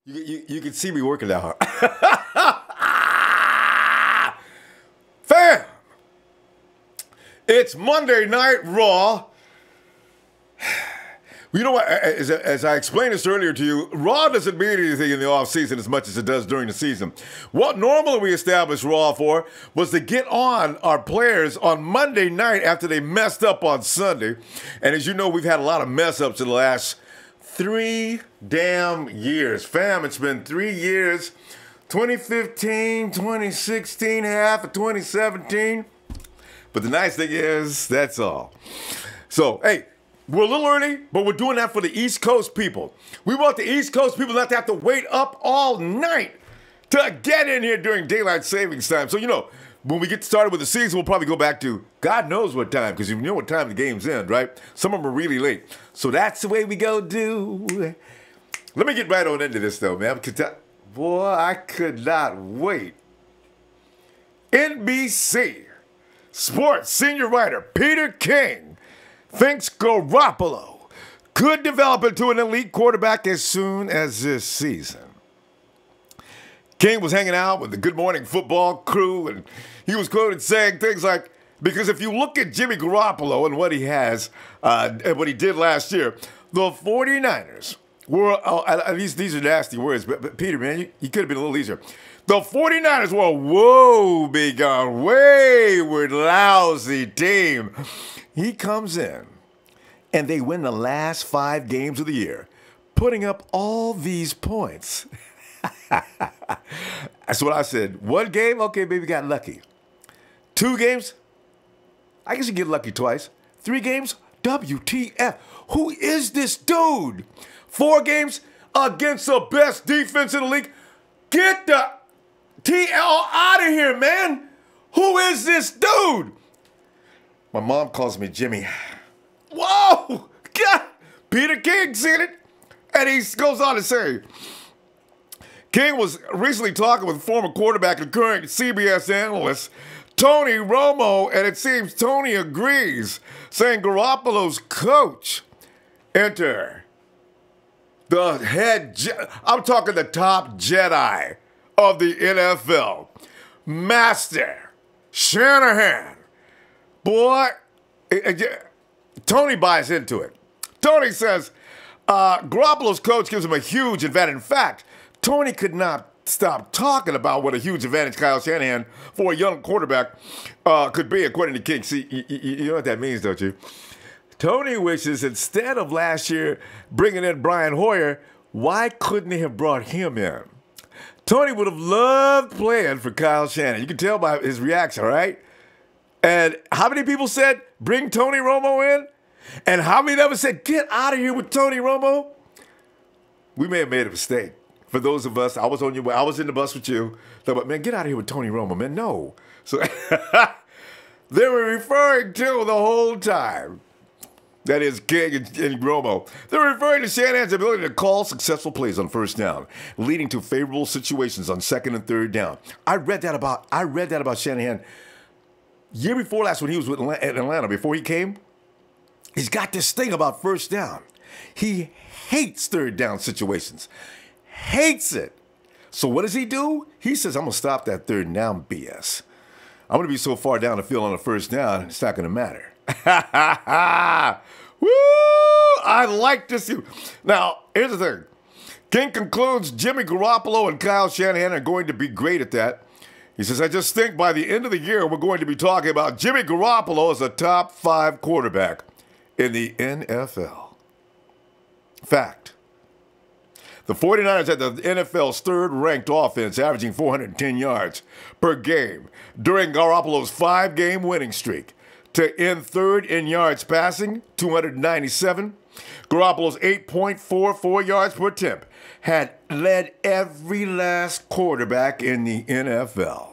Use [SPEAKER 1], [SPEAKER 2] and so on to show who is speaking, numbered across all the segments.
[SPEAKER 1] You can see me working that hard. Fam! It's Monday Night Raw. You know what? As I explained this earlier to you, Raw doesn't mean anything in the offseason as much as it does during the season. What normally we established Raw for was to get on our players on Monday night after they messed up on Sunday. And as you know, we've had a lot of mess ups in the last 3 damn years. Fam, it's been 3 years. 2015, 2016, half of 2017. But the nice thing is, that's all. So, hey, we're a little early, but we're doing that for the East Coast people. We want the East Coast people not to have to wait up all night to get in here during daylight savings time. So, you know, when we get started with the season, we'll probably go back to God knows what time, because you know what time the games end, right? Some of them are really late. So that's the way we go do. Let me get right on into this, though, man. Boy, I could not wait. NBC Sports senior writer Peter King thinks Garoppolo could develop into an elite quarterback as soon as this season. King was hanging out with the Good Morning Football crew, and he was quoted saying things like, because if you look at Jimmy Garoppolo and what he has, and what he did last year, the 49ers were, these are nasty words, but Peter, man, you could have been a little easier. The 49ers were a woe-begone, wayward, lousy team. He comes in, and they win the last 5 games of the year, putting up all these points. That's what I said. 1 game, okay, maybe got lucky. 2 games, I guess you get lucky twice. 3 games, WTF. Who is this dude? 4 games against the best defense in the league. Get the TL out of here, man. Who is this dude? My mom calls me Jimmy. Whoa! God! Peter King seen it. And he goes on to say, King was recently talking with former quarterback and current CBS analyst Tony Romo, and it seems Tony agrees, saying Garoppolo's coach, enter the head, I'm talking the top Jedi of the NFL, Master Shanahan. Boy, Tony buys into it. Tony says Garoppolo's coach gives him a huge advantage. In fact, Tony could not stop talking about what a huge advantage Kyle Shanahan for a young quarterback could be, according to King. See, you know what that means, don't you? Tony wishes instead of last year bringing in Brian Hoyer, why couldn't they have brought him in? Tony would have loved playing for Kyle Shanahan. You can tell by his reaction, right? And how many people said, bring Tony Romo in? And how many of us said, get out of here with Tony Romo? We may have made a mistake. For those of us, I was in the bus with you. Thought, man, get out of here with Tony Romo, man. No. So they were referring to the whole time. That is King and Romo. They're referring to Shanahan's ability to call successful plays on first down, leading to favorable situations on second and third down. I read that about Shanahan year before last when he was with Atlanta. Before he came, he's got this thing about first down. He hates third down situations. Hates it. So what does he do? He says, I'm going to stop that third down BS. I'm going to be so far down the field on the first down, it's not going to matter. Woo! I like this. Now, here's the thing. King concludes Jimmy Garoppolo and Kyle Shanahan are going to be great at that. He says, I just think by the end of the year, we're going to be talking about Jimmy Garoppolo as a top 5 quarterback in the NFL. Fact. The 49ers had the NFL's 3rd-ranked offense, averaging 410 yards per game during Garoppolo's 5-game winning streak. To end 3rd in yards passing, 297. Garoppolo's 8.44 yards per attempt had led every last quarterback in the NFL.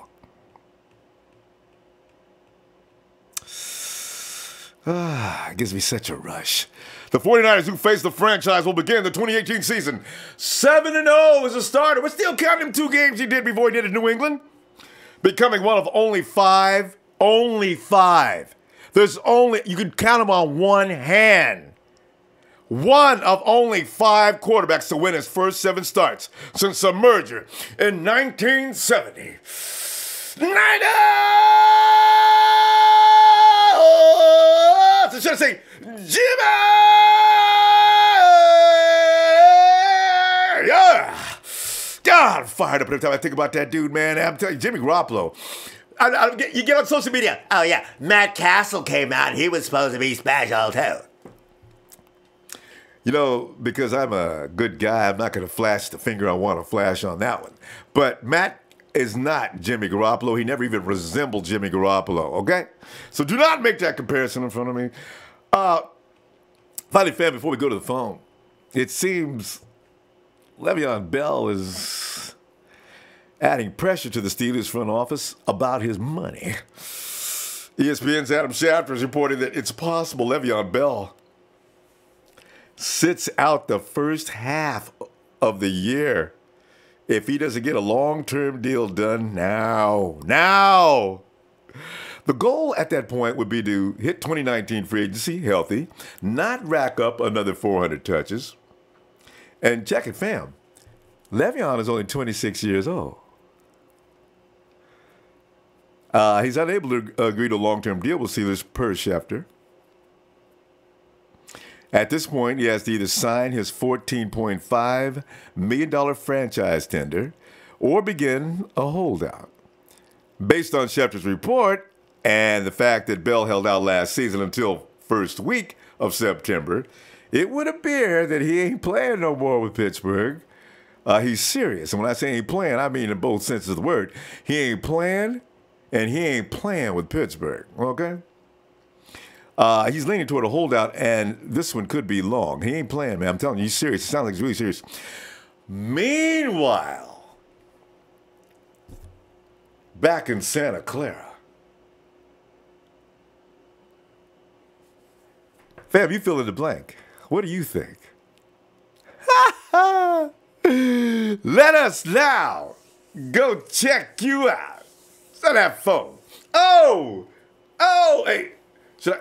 [SPEAKER 1] It gives me such a rush. The 49ers, who face the franchise, will begin the 2018 season 7-0 as a starter. We're still counting them 2 games he did before he did in New England. Becoming one of only 5. There's only, you can count them on one hand. one of only 5 quarterbacks to win his first 7 starts since the merger in 1970. So should I say Jimmy? Yeah. God, I'm fired up every time I think about that dude, man. I'm telling you, Jimmy Garoppolo. You get on social media.
[SPEAKER 2] Oh, yeah. Matt Castle came out. He was supposed to be special, too.
[SPEAKER 1] You know, because I'm a good guy, I'm not going to flash the finger I want to flash on that one. But Matt is not Jimmy Garoppolo. He never even resembled Jimmy Garoppolo, okay? So do not make that comparison in front of me. Finally, fam, before we go to the phone, it seems Le'Veon Bell is adding pressure to the Steelers front office about his money. ESPN's Adam Schefter is reporting that it's possible Le'Veon Bell sits out the first half of the year if he doesn't get a long-term deal done now. The goal at that point would be to hit 2019 free agency healthy, not rack up another 400 touches. And check it, fam. Le'Veon is only 26 years old. He's unable to agree to a long-term deal with Steelers per Schefter. At this point, he has to either sign his $14.5 million franchise tender or begin a holdout. Based on Schefter's report and the fact that Bell held out last season until first week of September, it would appear that he ain't playing no more with Pittsburgh. He's serious. And when I say he ain't playing, I mean in both senses of the word. He ain't playing, and he ain't playing with Pittsburgh, okay? He's leaning toward a holdout, and this one could be long. He ain't playing, man. I'm telling you, he's serious. It sounds like he's really serious. Meanwhile, back in Santa Clara, fam, you fill in the blank. What do you think? Let us now go check you out. Send that phone. Oh, hey. Should I?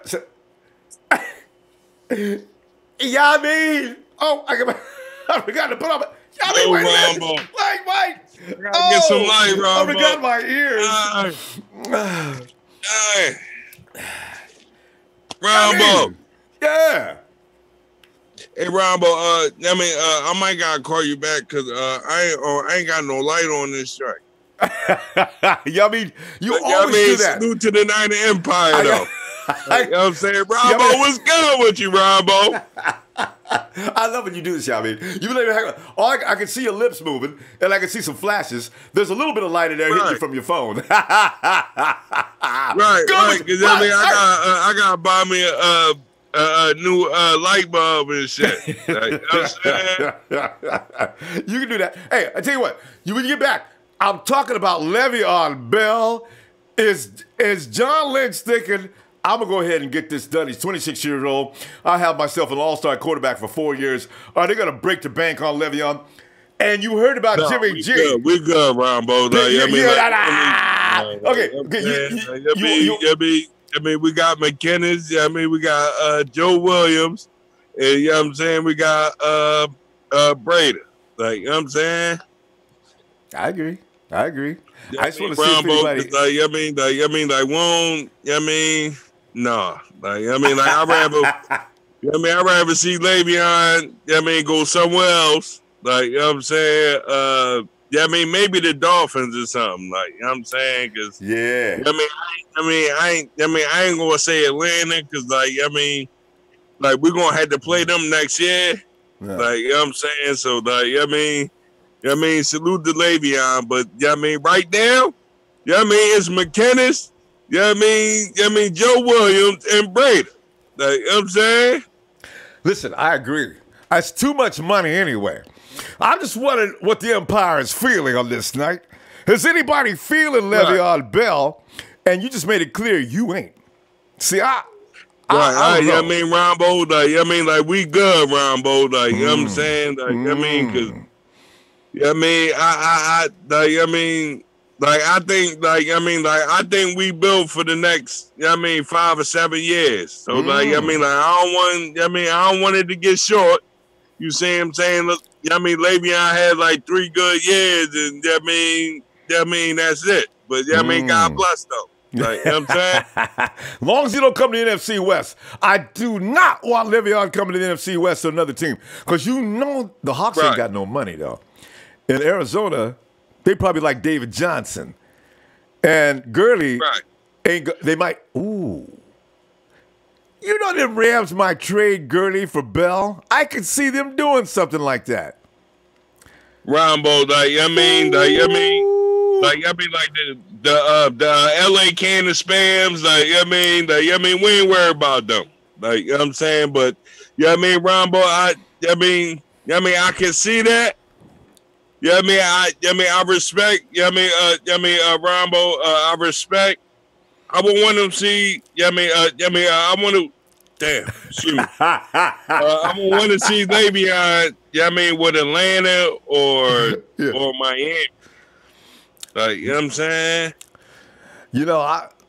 [SPEAKER 1] Yeah, I mean, I forgot to put on my. Yeah, I mean, wait.
[SPEAKER 3] Gotta get some light, Ronbo.
[SPEAKER 1] I forgot my ears.
[SPEAKER 3] Ronbo.
[SPEAKER 1] Yeah.
[SPEAKER 3] Hey, Ronbo. I might gotta call you back because I ain't got no light on this strike.
[SPEAKER 1] Yeah, I mean, you always do that.
[SPEAKER 3] Salute to the Night Empire, though. You know what I'm saying? Ronbo, what's good with you, Ronbo?
[SPEAKER 1] I love when you do this, I mean. You I can see your lips moving, and I can see some flashes. There's a little bit of light in there hitting you from your phone.
[SPEAKER 3] Right. Because I gotta buy me a new light bulb and shit. Like, you know what I'm saying?
[SPEAKER 1] You can do that. Hey, I tell you what. When you get back, I'm talking about Le'Veon Bell. Is John Lynch thinking, I'm going to go ahead and get this done? He's 26 years old. I have myself an all-star quarterback for 4 years. Are they going to break the bank on Le'Veon? And you heard about Jimmy G.
[SPEAKER 3] We good, Ronbo.
[SPEAKER 1] Okay.
[SPEAKER 3] We got McKinnis. We got Joe Williams. And, you know what I'm saying? We got Brady. Like, you know what I'm saying?
[SPEAKER 1] I agree. I just want to
[SPEAKER 3] see
[SPEAKER 1] if anybody. I'd rather see Le'Veon, go somewhere else. Like, you know what I'm saying? Maybe the Dolphins or something. Like, you know what I'm saying? Cause I ain't gonna say Atlanta because we're gonna have to play them next year. Yeah. Like, you know what I'm saying? So salute to Le'Veon, but right now, it's McKinnis, Joe Williams and Brady. Like, you know what I'm saying? Listen, I agree. It's too much money anyway. I'm just wondering what the Empire is feeling on this night. Is anybody feeling Le'Veon Bell? And you just made it clear you ain't. See, I don't know.
[SPEAKER 3] Rombo, we good, Rombo. Like, you know what I'm saying? Like, because I think we built for the next, 5 or 7 years. So I don't want it to get short. You see what I'm saying? Look, Le'Veon had like 3 good years, and that's it. But God bless though. Like, you know what I'm saying?
[SPEAKER 1] As long as you don't come to the NFC West, I do not want Le'Veon coming to the NFC West to another team. Because the Hawks ain't got no money, though. In Arizona, they probably like David Johnson. And Gurley, they might, the Rams might trade Gurley for Bell. I could see them doing something like that.
[SPEAKER 3] Ronbo, the LA can of spams, we ain't worried about them. Like, you know what I'm saying? But Ronbo, I can see that. I respect. Ronbo, I respect. I would want to see. I want to. Damn, shoot. I would want to see Le'Veon. With Atlanta or Miami. Like, you know what I'm saying?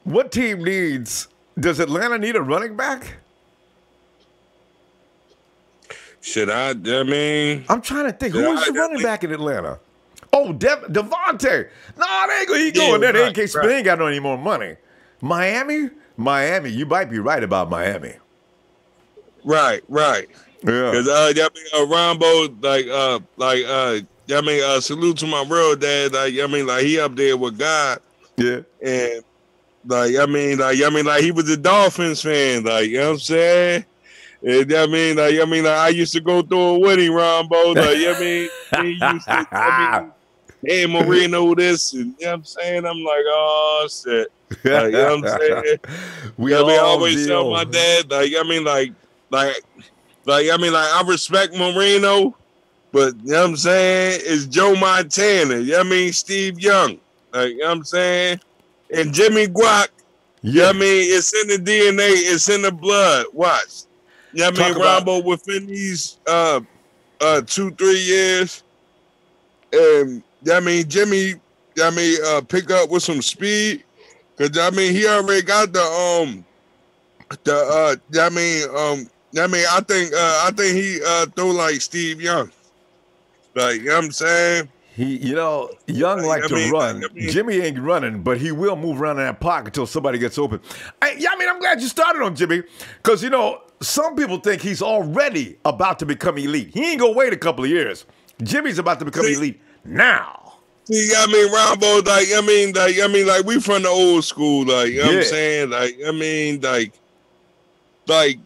[SPEAKER 1] What team does Atlanta need a running back? I'm trying to think. Who is the running back in Atlanta? Oh, Devontae. No, they ain't going there. They ain't got no any more money. Miami, you might be right about Miami.
[SPEAKER 3] Right. Yeah. Because Ronbo, salute to my real dad. He up there with God.
[SPEAKER 1] Yeah.
[SPEAKER 3] And he was a Dolphins fan. Like, you know what I'm saying? And I used to go through it with him, Ronbo. He used to, hey, Marino, this, and you know what I'm saying? I'm like, oh shit. Like, you know what I'm saying?
[SPEAKER 1] We
[SPEAKER 3] always tell my dad, I respect Marino, but you know what I'm saying? It's Joe Montana. Steve Young. Like, you know what I'm saying? And Jimmy Guac.
[SPEAKER 1] Yeah.
[SPEAKER 3] It's in the DNA, it's in the blood. Watch. Ronbo, within these 2-3 years, and Jimmy, pick up with some speed, cause he already got I think he throw like Steve Young. Like, you know what I'm saying?
[SPEAKER 1] Young like to run. Jimmy ain't running, but he will move around in that pocket until somebody gets open. I'm glad you started on Jimmy, because, some people think he's already about to become elite. He ain't gonna wait a couple of years. Jimmy's about to become elite now.
[SPEAKER 3] See, Ronbo, we from the old school, like, you know what I'm saying? Like,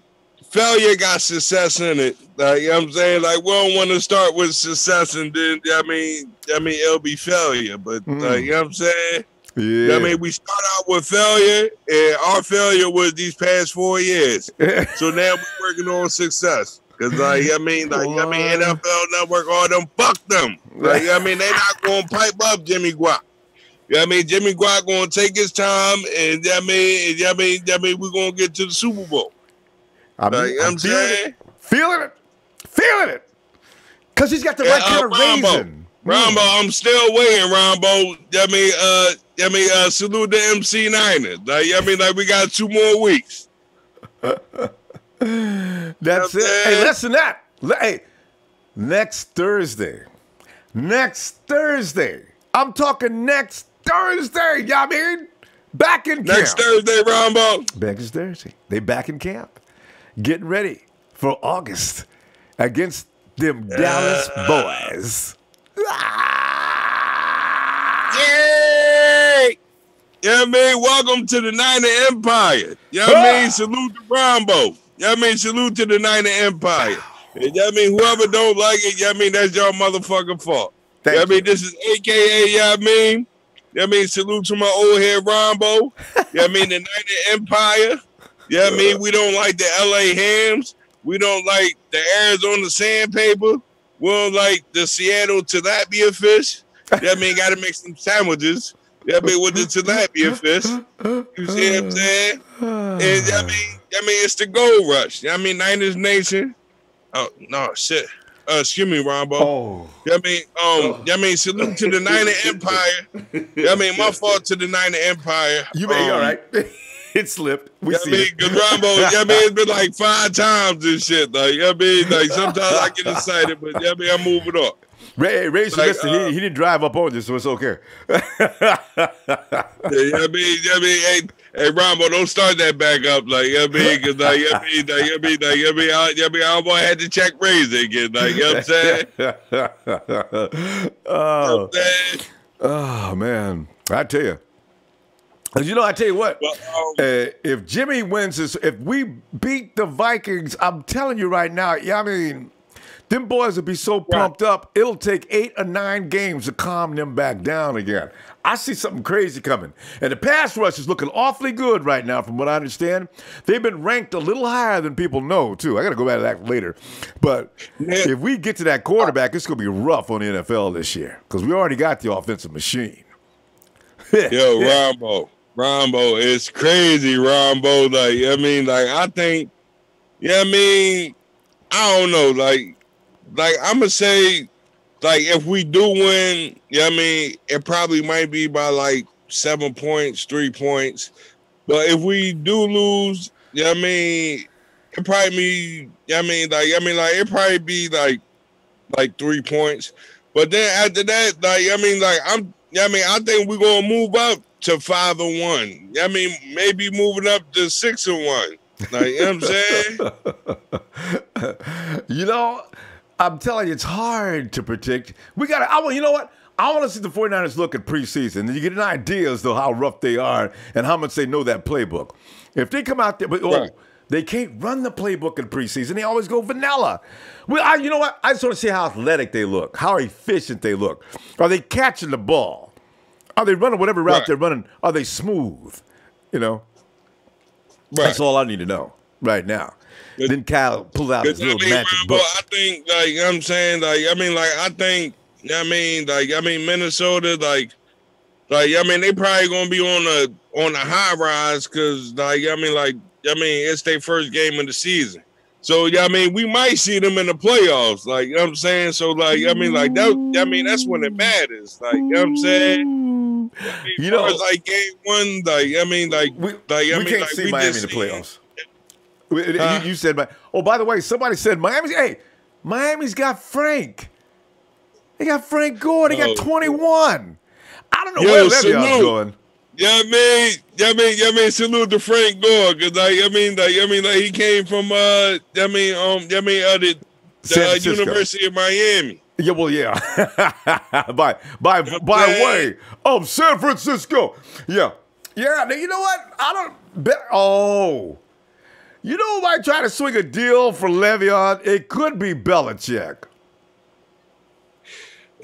[SPEAKER 3] failure got success in it. Like, you know what I'm saying? Like, we don't want to start with success and then, it'll be failure. But, you know what I'm saying?
[SPEAKER 1] Yeah.
[SPEAKER 3] We start out with failure, and our failure was these past 4 years. So now we're working on success. Because, NFL Network, all them, fuck them. Like, they not going to pipe up Jimmy Guac. Jimmy Guac going to take his time, and, we're going to get to the Super Bowl.
[SPEAKER 1] I'm feeling it. Because he's got the right kind of raisin.
[SPEAKER 3] Ronbo, I'm still waiting, Ronbo. Salute the MC Niners. We got 2 more weeks.
[SPEAKER 1] That's it. Hey, listen to that. Hey, next Thursday. I'm talking next Thursday. Back in camp.
[SPEAKER 3] Next Thursday, Ronbo.
[SPEAKER 1] Next Thursday. They back in camp. Getting ready for August against them Dallas boys.
[SPEAKER 3] Yay! Welcome to the Niner Empire. Salute to Ronbo. Salute to the Niner Empire. And whoever don't like it, that's your motherfucking fault. This is AKA, salute to my old head Ronbo. The Niner Empire. We don't like the LA Hams. We don't like the Arizona Sandpaper. We don't like the Seattle tilapia fish. Got to make some sandwiches. With the tilapia fish. You see what I'm saying? And it's the gold rush. Niners Nation. Oh, no, shit. excuse me, Ronbo.
[SPEAKER 1] Oh.
[SPEAKER 3] Salute to the Niner Empire. My fault to the Niner Empire.
[SPEAKER 1] You may all right. It slipped. We see it.
[SPEAKER 3] Because Ronbo, it's been like 5 times and shit. Like sometimes I get excited, but I'm moving on.
[SPEAKER 1] Ray he didn't drive up on you, so it's okay.
[SPEAKER 3] Hey, Ronbo, don't start that back up, because I almost had to check Raise again, you know what I'm saying?
[SPEAKER 1] Oh man, I tell you. I tell you what, if Jimmy wins this, if we beat the Vikings, I'm telling you right now, them boys will be so pumped up, it'll take 8 or 9 games to calm them back down again. I see something crazy coming. And the pass rush is looking awfully good right now, from what I understand. They've been ranked a little higher than people know, too. I got to go back to that later. But if we get to that quarterback, it's going to be rough on the NFL this year, because we already got the offensive machine.
[SPEAKER 3] Yo, Rombo, it's crazy, Rombo. I think, I don't know, I'm going to say, if we do win, it probably might be by 7 points, 3 points. But if we do lose, it probably be, it probably be like 3 points. But then after that, I think we're gonna move up to 5-1. Maybe moving up to 6-1. You know what I'm saying?
[SPEAKER 1] I'm telling you, it's hard to predict. You know what? I want to see the 49ers look at preseason, and you get an idea as to how rough they are and how much they know that playbook. If they come out there, they can't run the playbook in preseason. They always go vanilla. You know what? I just want to see how athletic they look, how efficient they look. Are they catching the ball? Are they running whatever route they're running? Are they smooth? That's all I need to know right now. Then Kyle pulled out his little magic book.
[SPEAKER 3] I think, I'm saying, I think, Minnesota, they probably gonna be on a high rise because, it's their first game of the season. So, we might see them in the playoffs. You know what I'm saying? So, that's when it matters. You know what I'm saying? Game 1,
[SPEAKER 1] we can't see Miami in the playoffs. You said, by the way, somebody said Miami's got Frank. They got Frank Gore. They got 21. I don't know where Le'Veon's going.
[SPEAKER 3] Salute to Frank Gore, because he came from the University of Miami.
[SPEAKER 1] Yeah, well, yeah. by way of San Francisco. Yeah. Yeah, you know what? I don't bet. Oh. You know who might try to swing a deal for Le'Veon? It could be Belichick.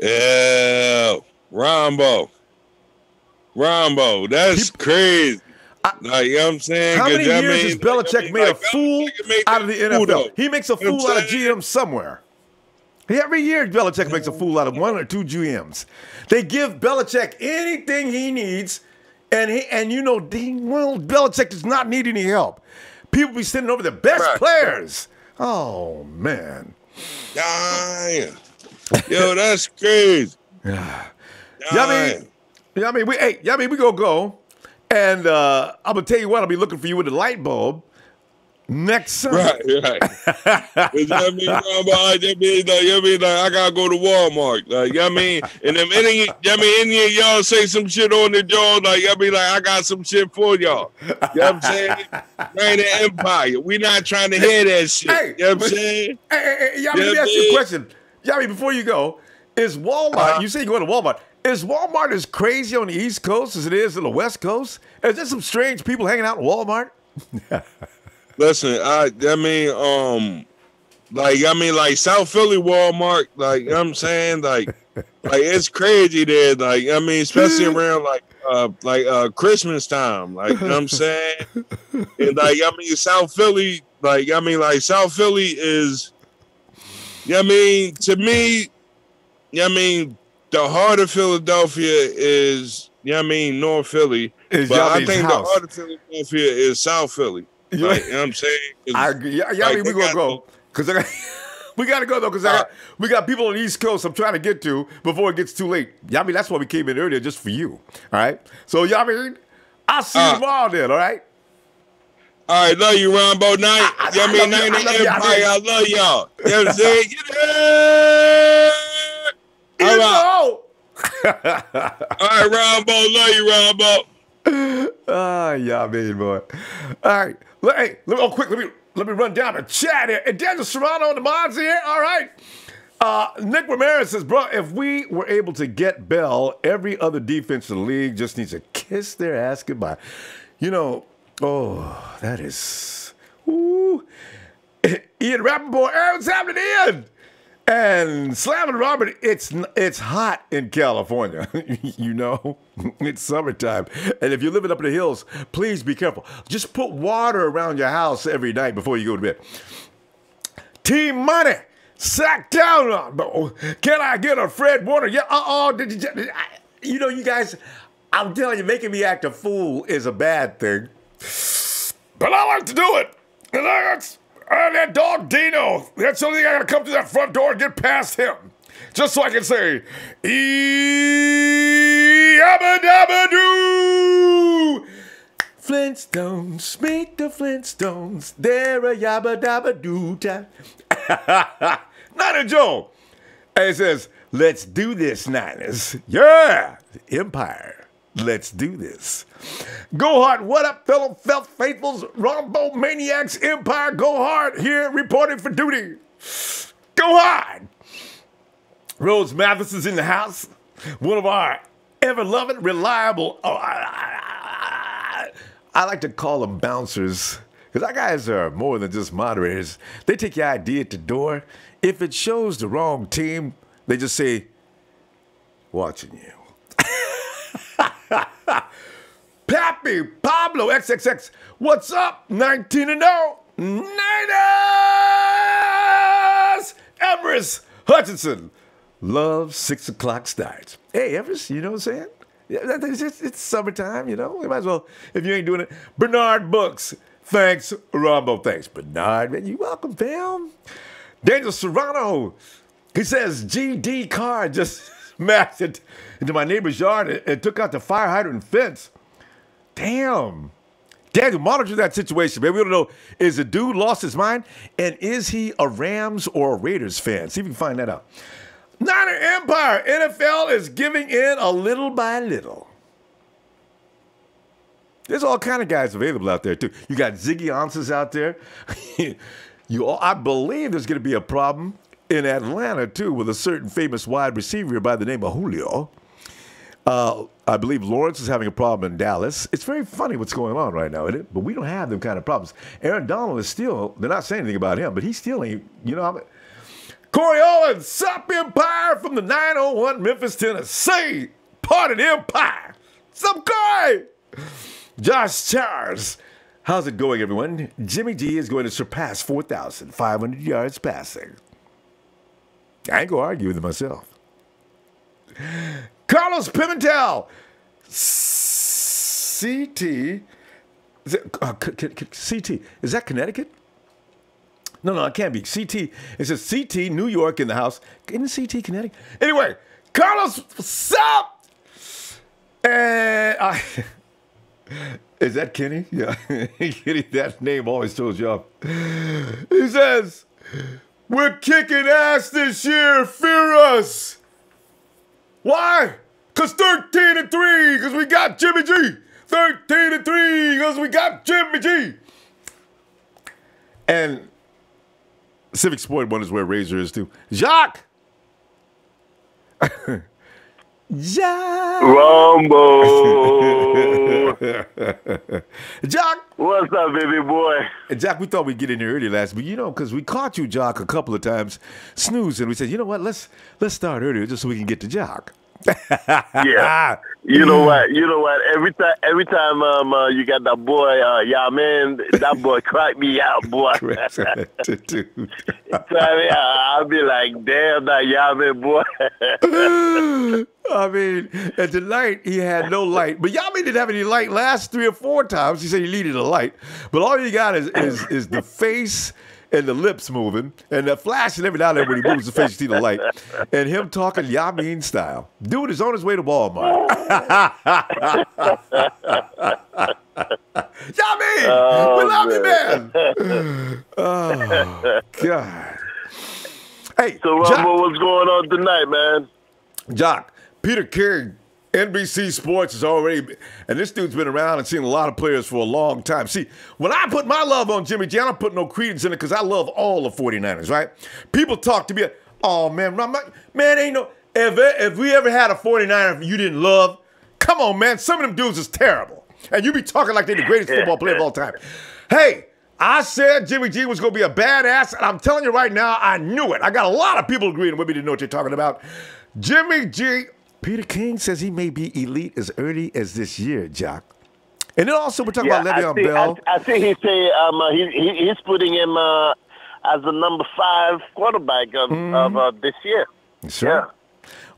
[SPEAKER 3] Yeah, Ronbo, that's crazy. You know what I'm saying?
[SPEAKER 1] How many years has Belichick made a fool out of the NFL? He makes a fool out of GMs somewhere. Every year, Belichick makes a fool out of 1 or 2 GMs. They give Belichick anything he needs, and Belichick does not need any help. People be sending over the best players. Oh, man.
[SPEAKER 3] Yo, that's crazy.
[SPEAKER 1] We gonna go. And I'm gonna tell you what, I'll be looking for you with the light bulb next Sunday.
[SPEAKER 3] Right. I gotta go to Walmart. And if any of y'all say some shit on the jaw, I got some shit for y'all. You know what I'm saying? Reign of Empire. We not trying to hear that shit.
[SPEAKER 1] Hey,
[SPEAKER 3] you know what I'm saying?
[SPEAKER 1] Let me ask you a question. Yami, before you go, is Walmart, you say you go to Walmart, is Walmart as crazy on the East Coast as it is on the West Coast? Is there some strange people hanging out in Walmart?
[SPEAKER 3] Listen, South Philly Walmart, you know what I'm saying? It's crazy there, especially around Christmas time, you know what I'm saying? And South Philly, South Philly is, to me, the heart of Philadelphia is, North Philly. But I think the heart of Philadelphia is South Philly. You know what I'm saying?
[SPEAKER 1] I agree. We're going to go. Because We got to go, though, because we got people on the East Coast I'm trying to get to before it gets too late. Yeah, I mean, that's why we came in earlier, just for you. All right? So, yeah, I mean, I'll see you tomorrow then, all right?
[SPEAKER 3] All right, love you, Ronbo. Night. Night Empire. I love y'all. You know what I'm saying?
[SPEAKER 1] All right.
[SPEAKER 3] All right, Ronbo. Love you, Ronbo.
[SPEAKER 1] Yeah, man, boy. All right. Hey, quick, let me run down the chat here. And Daniel Serrano on the mods here. All right. Nick Ramirez says, bro, if we were able to get Bell, every other defense in the league just needs to kiss their ass goodbye. You know, that is, Ian Rappaport, what's happening, Ian? And Slamming Robert, it's hot in California. You know, it's summertime. And if you're living up in the hills, please be careful. Just put water around your house every night before you go to bed. Team Money, sack down. Can I get a Fred Warner? Yeah, you know, you guys, I'm telling you, making me act a fool is a bad thing. But I like to do it. And that dog Dino, that's the only thing I gotta come to that front door and get past him. Just so I can say, yabba-dabba-doo! Flintstones, meet the Flintstones, they're a yabba-dabba-doo time. Niner Joe. And it says, let's do this, Niners. Yeah, Empire. Let's do this. Go hard. What up, fellow felt faithfuls? Ronbo Maniacs Empire. Go hard here reporting for duty. Go hard. Rose Mathis is in the house. One of our ever-loving, reliable, I like to call them bouncers, because our guys are more than just moderators. They take your ID at the door. If it shows the wrong team, they just say, watching you. Pappy Pablo XXX, what's up? 19-0 Niners! Everest Hutchinson, love 6 o'clock starts. Hey, Everest, you know what I'm saying? Yeah, it's summertime, you know. You might as well, if you ain't doing it. Bernard Books, thanks. Rombo, thanks. Bernard, man, you welcome, fam. Daniel Serrano, he says, GD car just smashed it into my neighbor's yard and took out the fire hydrant fence. Damn. Daniel, monitor that situation, man. We don't know, is the dude lost his mind? And is he a Rams or a Raiders fan? See if we can find that out. Niner Empire, NFL is giving in a little by little. There's all kind of guys available out there, too. You got Ziggy Answers out there. I believe there's going to be a problem in Atlanta, too, with a certain famous wide receiver by the name of Julio. I believe Lawrence is having a problem in Dallas. It's very funny what's going on right now, isn't it? But we don't have them kind of problems. Aaron Donald is still, they're not saying anything about him, but he still ain't, you know. Corey Owens, Sup Empire from the 901 Memphis, Tennessee. Part of the Empire. Sup, Corey? Josh Charles. How's it going, everyone? Jimmy G is going to surpass 4,500 yards passing. I ain't going to argue with it myself. Carlos Pimentel, CT, CT, is that Connecticut? No, it can't be. CT, it says CT, New York in the house. Isn't CT Connecticut? Anyway, Carlos, what's up? And is that Kenny? Yeah, Kenny, that name always throws you off. He says, we're kicking ass this year, fear us. Why? Because 13-3, because we got Jimmy G. 13-3, because we got Jimmy G. And Civic Sport wonders where Razor is, too. Jacques! Jacques!
[SPEAKER 4] Ronbo!
[SPEAKER 1] Jacques!
[SPEAKER 4] What's up, baby boy?
[SPEAKER 1] Jacques, we thought we'd get in here early last week, you know, because we caught you, Jacques, a couple of times snoozing. We said, you know what, let's start earlier just so we can get to Jacques.
[SPEAKER 4] Yeah. You know what? Every time you got that boy, man, that boy cracked me out, boy.
[SPEAKER 1] Dude.
[SPEAKER 4] I'll be like, damn, that man, boy.
[SPEAKER 1] I mean, and tonight he had no light. But Yami didn't have any light last 3 or 4 times. He said he needed a light. But all you got is the face and the lips moving, and the flashing every now and then when he moves his face, you see the light, and him talking Yamin style. Dude is on his way to Walmart. Yamin, we love you, man. Oh, God. Hey,
[SPEAKER 4] So, Ronbo, what's going on tonight, man?
[SPEAKER 1] Jock, Peter King, NBC Sports is already, and this dude's been around and seen a lot of players for a long time. See, when I put my love on Jimmy G, I don't put no credence in it because I love all the 49ers, right? People talk to me, oh, man, ain't no, if we ever had a 49er you didn't love, come on, man, some of them dudes is terrible. And you be talking like they're the greatest football player of all time. Hey, I said Jimmy G was going to be a badass, and I'm telling you right now, I knew it. I got a lot of people agreeing with me to know what you're talking about. Jimmy G, Peter King says he may be elite as early as this year, Jock. And then also we're talking about Le'Veon Bell.
[SPEAKER 4] I think he say he's putting him as the number 5 quarterback of this year.
[SPEAKER 1] That's right.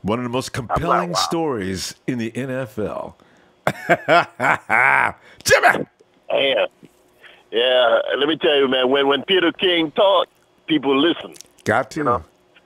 [SPEAKER 1] One of the most compelling stories in the NFL. Jimmy!
[SPEAKER 4] Yeah, let me tell you, man, when Peter King talk, people listen.
[SPEAKER 1] Got to. You know?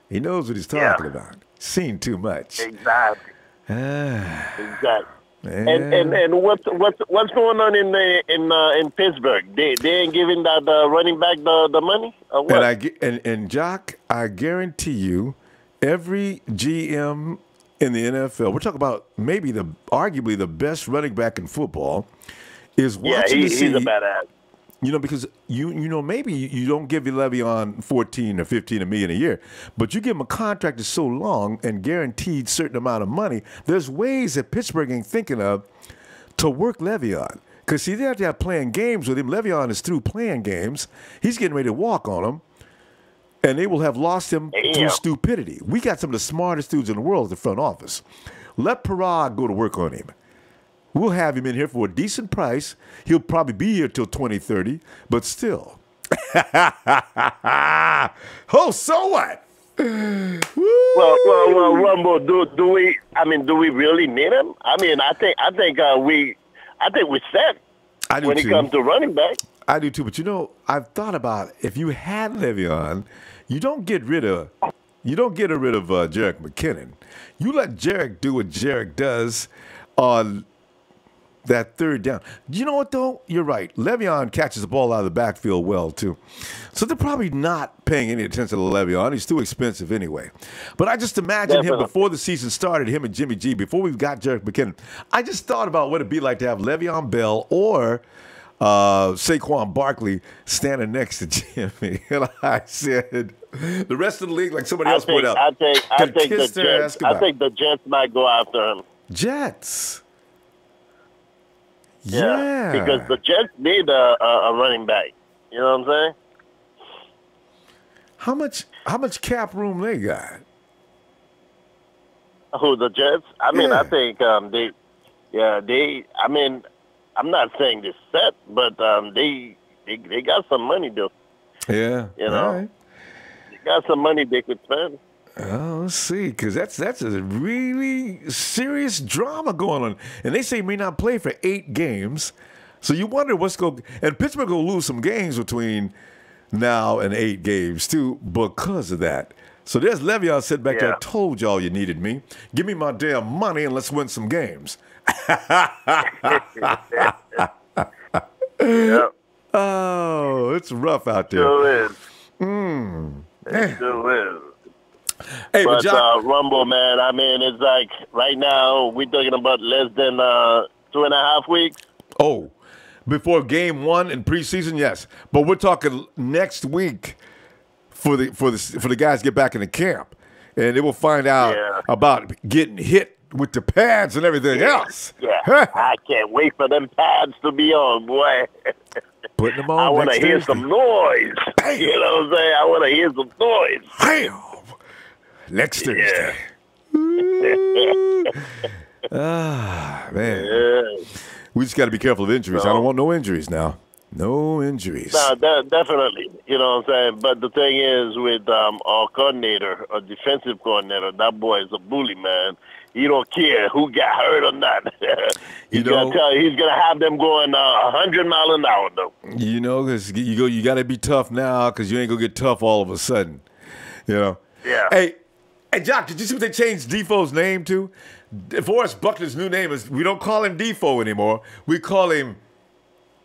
[SPEAKER 1] He knows what he's talking about. Seen too much.
[SPEAKER 4] Exactly. Exactly.
[SPEAKER 1] Man.
[SPEAKER 4] And what's going on in Pittsburgh? They ain't giving that running back the money or what?
[SPEAKER 1] And Jock, I guarantee you, every GM in the NFL, we're talking about maybe arguably the best running back in football, is watching to see.
[SPEAKER 4] He's a badass.
[SPEAKER 1] You know, because maybe you don't give Le'Veon 14 or 15 million a year, but you give him a contract that's so long and guaranteed certain amount of money. There's ways that Pittsburgh ain't thinking of to work Le'Veon. Because see, they're out there playing games with him. Le'Veon is through playing games. He's getting ready to walk on them, and they will have lost him through stupidity. We got some of the smartest dudes in the world at the front office. Let Parag go to work on him. We'll have him in here for a decent price. He'll probably be here till 2030, but still. Oh, so what?
[SPEAKER 4] Well, Rumble, do we really need him? I mean, I think we're set when it comes to running back.
[SPEAKER 1] I do too, but I've thought about if you had Le'Veon, you don't get rid of Jerick McKinnon. You let Jerick do what Jerick does on that third down. You know what, though? You're right. Le'Veon catches the ball out of the backfield well, too. So they're probably not paying any attention to Le'Veon. He's too expensive anyway. But I just imagine him before the season started, him and Jimmy G, before we got Jerick McKinnon. I just thought about what it'd be like to have Le'Veon Bell or Saquon Barkley standing next to Jimmy. And I said, the rest of the league, like somebody else pointed out,
[SPEAKER 4] I think the Jets might go after him.
[SPEAKER 1] Jets?
[SPEAKER 4] Yeah, because the Jets need a running back. You know what I'm saying?
[SPEAKER 1] How much cap room they got?
[SPEAKER 4] Who, the Jets? I mean, I think they. I mean, I'm not saying they're set, but they got some money though.
[SPEAKER 1] Yeah,
[SPEAKER 4] you know,
[SPEAKER 1] right.
[SPEAKER 4] They got some money they could spend.
[SPEAKER 1] Oh, let's see, because that's a really serious drama going on. And they say he may not play for 8 games. So you wonder what's going – and Pittsburgh will lose some games between now and 8 games, too, because of that. So there's Le'Veon sitting back there, told y'all you needed me. Give me my damn money and let's win some games.
[SPEAKER 4] Yep.
[SPEAKER 1] Oh, it's rough out there.
[SPEAKER 4] Sure is. It sure is.
[SPEAKER 1] Hey,
[SPEAKER 4] but Rumble, man, I mean, it's like right now we're talking about less than 2.5 weeks.
[SPEAKER 1] Oh, before game 1 in preseason, yes. But we're talking next week for the guys to get back in the camp, and they will find out about getting hit with the pads and everything else.
[SPEAKER 4] Yeah, I can't wait for them pads to be on, boy.
[SPEAKER 1] Putting them on.
[SPEAKER 4] I want to hear some noise. Damn. You know what I'm saying? I want to hear some noise.
[SPEAKER 1] Damn. Next Thursday. Man. Yeah. We just got to be careful of injuries. I don't want no injuries now. No injuries.
[SPEAKER 4] No, definitely. You know what I'm saying? But the thing is with our coordinator, our defensive coordinator, that boy is a bully, man. he don't care who got hurt or not. He's gonna have them going 100 miles an hour though.
[SPEAKER 1] You know, because you got to be tough now because you ain't gonna get tough all of a sudden. You know.
[SPEAKER 4] Yeah.
[SPEAKER 1] Hey, Jock, did you see what they changed Defoe's name to? DeForest Buckner's new name is, we don't call him Defoe anymore. We call him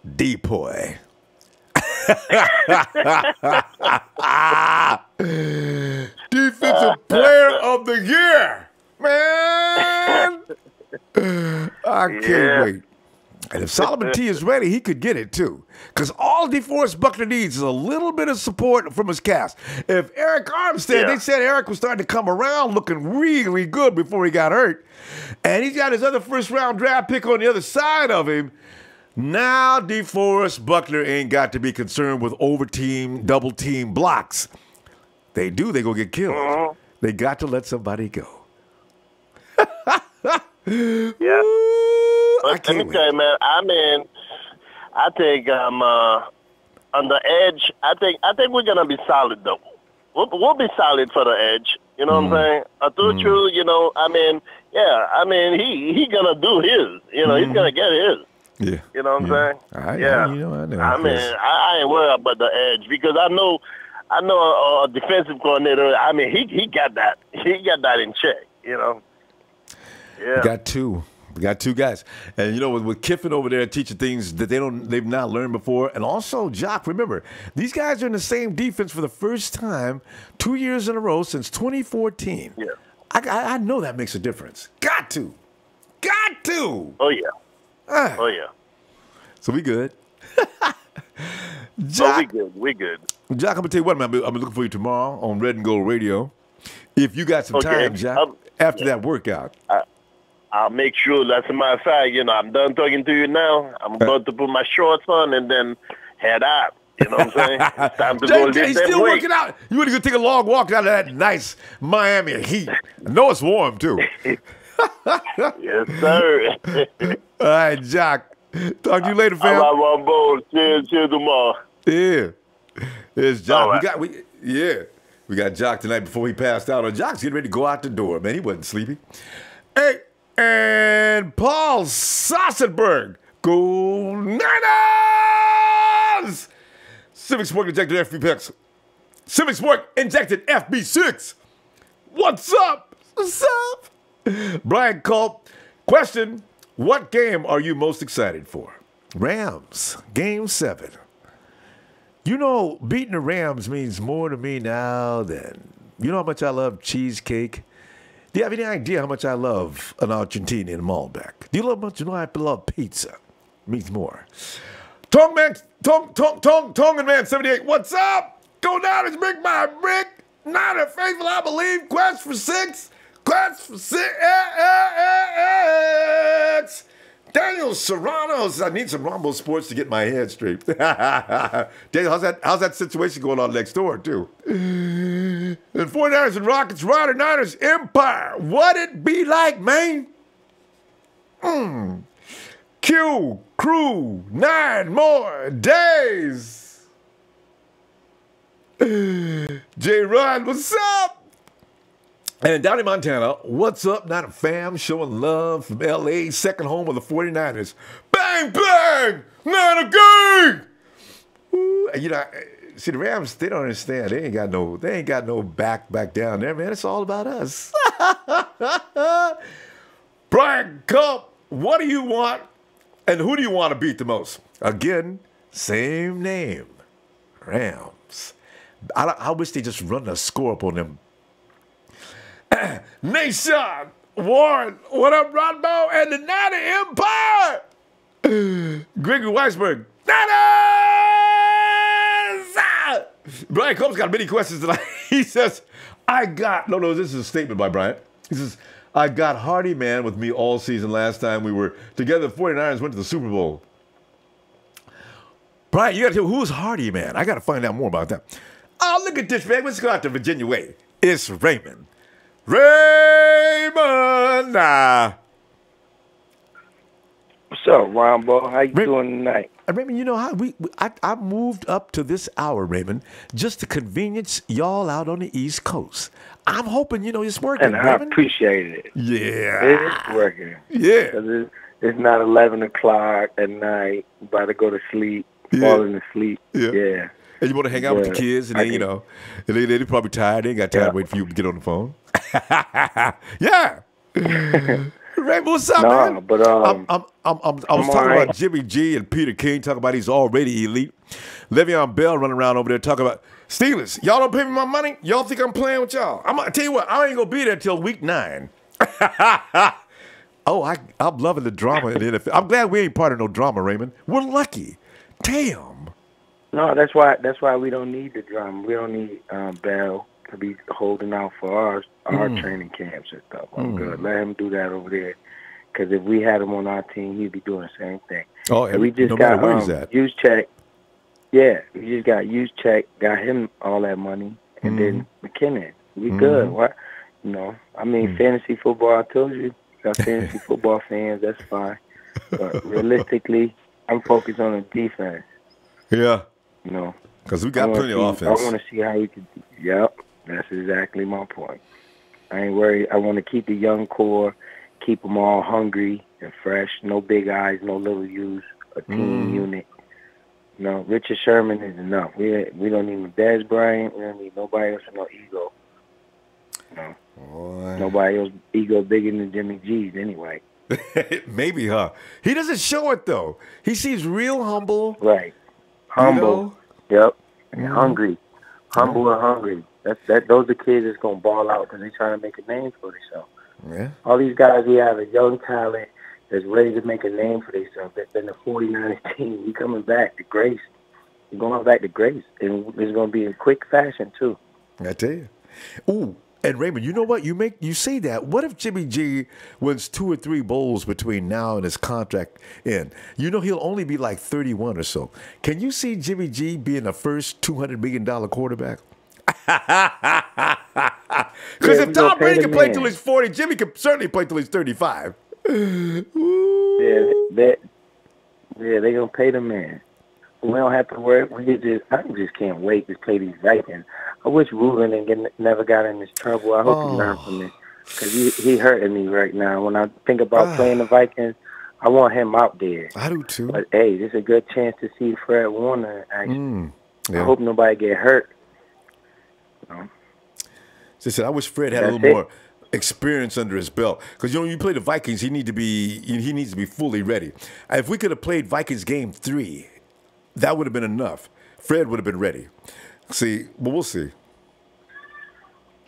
[SPEAKER 1] Depoy. Defensive player of the year. Man. I can't wait. And if Solomon T is ready, he could get it too. Because all DeForest Buckner needs is a little bit of support from his cast. If Eric Armstead, they said Eric was starting to come around looking really good before he got hurt. And he's got his other first-round draft pick on the other side of him. Now DeForest Buckner ain't got to be concerned with over-team, double-team blocks. They do, they go get killed. They got to let somebody go.
[SPEAKER 4] Yeah. Let me tell you, man. I think on the edge. I think we're gonna be solid though. We'll be solid for the edge. You know what I'm saying? Atuchu, he gonna do his. He's gonna get his.
[SPEAKER 1] Yeah.
[SPEAKER 4] You know what I'm saying?
[SPEAKER 1] I know.
[SPEAKER 4] I ain't worried about the edge because I know a defensive coordinator. He got that. He got that in check. Yeah.
[SPEAKER 1] We got two guys. And with Kiffin over there teaching things that they've not learned before. And also, Jock, remember, these guys are in the same defense for the first time 2 years in a row since 2014.
[SPEAKER 4] Yeah.
[SPEAKER 1] I know that makes a difference. Got to.
[SPEAKER 4] Oh yeah. Oh yeah.
[SPEAKER 1] So we good. Jock,
[SPEAKER 4] we good.
[SPEAKER 1] Jock, I'm gonna tell you what, man. I'm looking for you tomorrow on Red and Gold Radio. If you got some time, Jock, after that workout.
[SPEAKER 4] I'll make sure. That's a matter of fact. I'm done talking to you now. I'm about to put my shorts on and then head out. You know what I'm saying? It's time to go lift
[SPEAKER 1] he's
[SPEAKER 4] that
[SPEAKER 1] still
[SPEAKER 4] weight.
[SPEAKER 1] working out. You want to go take a long walk out of that nice Miami heat. I know it's warm, too.
[SPEAKER 4] Yes, sir.
[SPEAKER 1] All right, Jock. Talk to you later, fam.
[SPEAKER 4] All right, Ronbo. Cheers tomorrow.
[SPEAKER 1] Yeah. It's Jock.
[SPEAKER 4] Right.
[SPEAKER 1] We got Jock tonight before he passed out. Jock's getting ready to go out the door, man. He wasn't sleepy. Hey, and Paul Sossenberg. Go Niners! Civic Sport injected FB picks. Civic Sport injected FB6. What's up? Brian Culp. Question, what game are you most excited for? Rams, Game 7. Beating the Rams means more to me now than, how much I love cheesecake? Do you have any idea how much I love an Argentinian Malbec? Do you love much? I love pizza. Means more. Tongan Man 78. What's up? Go down and brick by brick. Niner faithful, I believe. Quest for 6. Daniel Serrano says, I need some Ronbo Sports to get my head straight. Daniel, how's that situation going on next door, too? And 49ers and Rockets, Rider Niners, Empire. What it be like, man? Q, crew, 9 more days. J. Rod, what's up? And down in Montana, what's up? Not a fam showing love from L.A., second home of the 49ers. Bang, bang! Not a gang! Ooh, see, the Rams, they don't understand. They ain't got no back down there, man. It's all about us. Brian Culp, what do you want? And who do you want to beat the most? Again, same name. Rams. I wish they just run the score up on them. Nation, Warren, what up, Ronbo, and the Niner Empire? Gregory Weisberg, Niners! Brian Culp's got many questions tonight. He says, this is a statement by Brian. He says, I got Hardy Man with me all season last time we were together. The 49ers went to the Super Bowl. Brian, you got to tell me, who's Hardy Man? I got to find out more about that. Oh, look at this, man. Let's go out to Virginia Way. It's Raymond.
[SPEAKER 5] up, Ronbo? How you doing tonight?
[SPEAKER 1] Raymond, you know how I moved up to this hour, Raymond, just to convenience y'all out on the East Coast. I'm hoping it's working.
[SPEAKER 5] And I
[SPEAKER 1] Raymond.
[SPEAKER 5] appreciate it.
[SPEAKER 1] Yeah,
[SPEAKER 5] it's working.
[SPEAKER 1] Yeah,
[SPEAKER 5] 'cause it's not 11 o'clock at night. About to go to sleep, falling asleep. Yeah.
[SPEAKER 1] And you want to hang out with the kids, and then and they're probably tired. They ain't got time to wait for you to get on the phone. Yeah. Raymond, what's up, man?
[SPEAKER 5] But
[SPEAKER 1] I was talking about Jimmy G and Peter King, talking about he's already elite. Le'Veon Bell running around over there talking about Steelers. Y'all don't pay me my money. Y'all think I'm playing with y'all? I'm gonna tell you what. I ain't gonna be there till week 9. I'm loving the drama in the NFL. I'm glad we ain't part of no drama, Raymond. We're lucky. Damn.
[SPEAKER 5] No, that's why we don't need the drama. We don't need Bell to be holding out for our training camps and stuff. I'm good. Let him do that over there. Because if we had him on our team, he'd be doing the same thing.
[SPEAKER 1] Oh,
[SPEAKER 5] and we just
[SPEAKER 1] no
[SPEAKER 5] got
[SPEAKER 1] where he's at.
[SPEAKER 5] use check. Yeah, we just got use check, got him all that money, and then McKinnon. We good. What? Fantasy football, I told you, got fantasy football fans, that's fine. But realistically, I'm focused on the defense.
[SPEAKER 1] Yeah. Because we got plenty of offense.
[SPEAKER 5] I want to see how we can. Yep, that's exactly my point. I ain't worried. I want to keep the young core, keep them all hungry and fresh. No big eyes, no little U's. A team unit. Richard Sherman is enough. We don't need Dez Bryant. We don't need nobody else with no ego. Nobody else ego bigger than Jimmy G's anyway.
[SPEAKER 1] Maybe, huh? He doesn't show it though. He seems real humble.
[SPEAKER 5] Right. Humble. Yep. And hungry. Humble and hungry. Those are kids that's gonna ball out because they're trying to make a name for themselves.
[SPEAKER 1] Yeah.
[SPEAKER 5] All these guys we have a young talent that's ready to make a name for themselves. That's been the 49ers team. We coming back to grace. We're going back to grace, and it's gonna be in quick fashion too.
[SPEAKER 1] I tell you. Ooh. And Raymond, you know what? You say that. What if Jimmy G wins 2 or 3 bowls between now and his contract end? He'll only be like 31 or so. Can you see Jimmy G being the first $200 million quarterback? Because if Tom Brady can play till he's 40, Jimmy can certainly play till he's 35.
[SPEAKER 5] Yeah, they gonna pay the man. We don't have to worry. I just can't wait to play these Vikings. I wish Ruben never got in this trouble. I hope he learned from this because he hurting me right now. When I think about playing the Vikings, I want him out there.
[SPEAKER 1] I do too.
[SPEAKER 5] But hey, this is a good chance to see Fred Warner. Actually, I hope nobody get hurt.
[SPEAKER 1] I wish Fred had a little more experience under his belt because you play the Vikings, he needs to be fully ready. If we could have played Vikings game 3. That would have been enough. Fred would have been ready. But we'll see.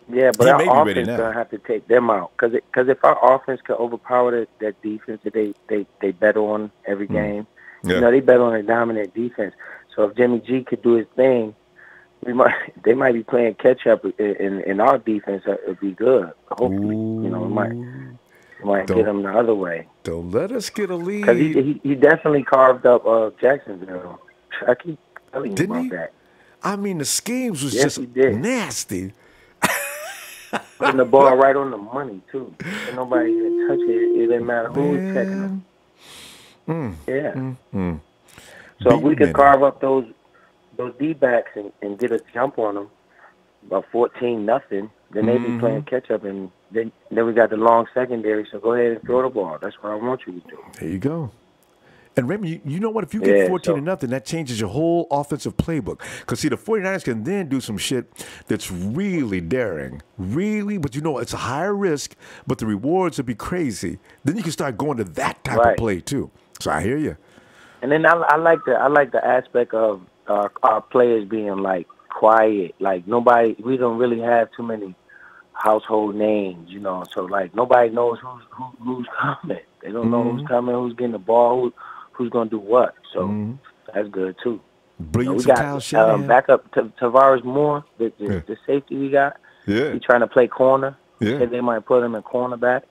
[SPEAKER 5] Yeah, but our offense gonna have to take them out because if our offense could overpower that defense that they bet on every game, they bet on a dominant defense. So if Jimmy G could do his thing, they might be playing catch up in our defense. It'd be good. Hopefully, we might get them the other way.
[SPEAKER 1] Don't let us get a lead.
[SPEAKER 5] Because he definitely carved up Jacksonville. I keep telling you about that.
[SPEAKER 1] I mean, the schemes was just nasty.
[SPEAKER 5] Putting the ball right on the money, too. And nobody even touch it. It didn't matter who was checking them. So if we could carve up those D-backs and get a jump on them, about 14-0, then they be playing catch-up, and then we got the long secondary, so go ahead and throw the ball. That's what I want you to do.
[SPEAKER 1] There you go. And Raymond, you know what? If you get 14-0, that changes your whole offensive playbook. Because, the 49ers can then do some shit that's really daring. Really, but it's a higher risk, but the rewards would be crazy. Then you can start going to that type of play, too. So I hear you.
[SPEAKER 5] And then I like the aspect of our players being, quiet. We don't really have too many household names, So, nobody knows who's coming. They don't know who's coming, who's getting the ball, who's going to do what. So that's good, too.
[SPEAKER 1] Brilliance.
[SPEAKER 5] We got backup Tavares Moore, the safety we got.
[SPEAKER 1] Yeah.
[SPEAKER 5] He's trying to play corner.
[SPEAKER 1] Yeah.
[SPEAKER 5] They might put him in cornerback.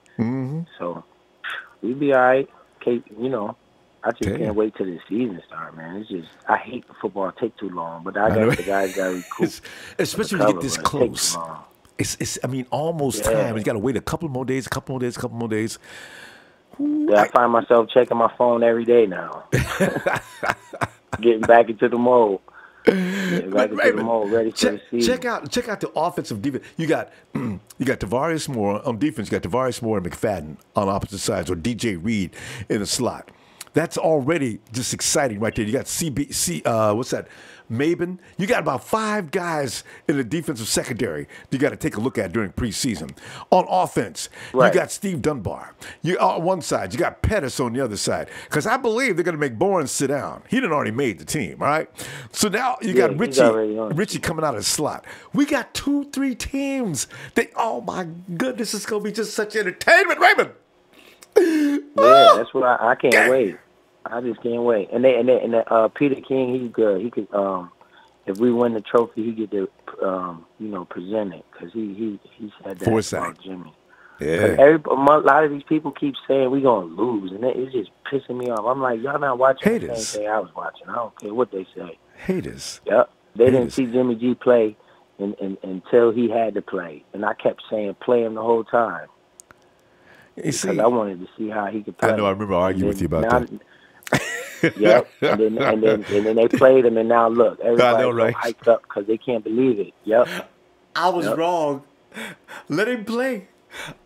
[SPEAKER 5] So we be all right. I just can't wait till the season start, man. It's just I hate the football take too long, but I got the guys got to recoup.
[SPEAKER 1] Especially when you get this close. It's almost time. You got to wait a couple more days.
[SPEAKER 5] I find myself checking my phone every day now. Getting back into the mode. Getting back into the mode, ready for the season.
[SPEAKER 1] Check out the offensive defense. You got Tavarius Moore on defense. You got Tavarius Moore and McFadden on opposite sides, or DJ Reed in the slot. That's already just exciting right there. You got what's that? Mabin. You got about 5 guys in the defensive secondary you got to take a look at during preseason. On offense, you got Steve Dunbar. You on one side, you got Pettis on the other side. Because I believe they're going to make Bourne sit down. He done already made the team, all right? So now you got Richie coming out of the slot. We got 2-3 teams. Oh my goodness, it's going to be just such entertainment, Raymond.
[SPEAKER 5] Yeah, that's what I can't wait. I just can't wait. And Peter King, he's good. He could, if we win the trophy, he get to, present it because he said that about Jimmy.
[SPEAKER 1] Yeah.
[SPEAKER 5] A lot of these people keep saying we gonna lose, and it's just pissing me off. I'm like, y'all not watching the same thing I was watching. I don't care what they say.
[SPEAKER 1] Haters.
[SPEAKER 5] Yep. They didn't see Jimmy G play until he had to play, and I kept saying play him the whole time. Because I wanted to see how he could play.
[SPEAKER 1] I know. I remember arguing with you about that.
[SPEAKER 5] Yep, and then they played him, and now look, everybody's hyped up because they can't believe it. Yep,
[SPEAKER 1] I was wrong. Let him play.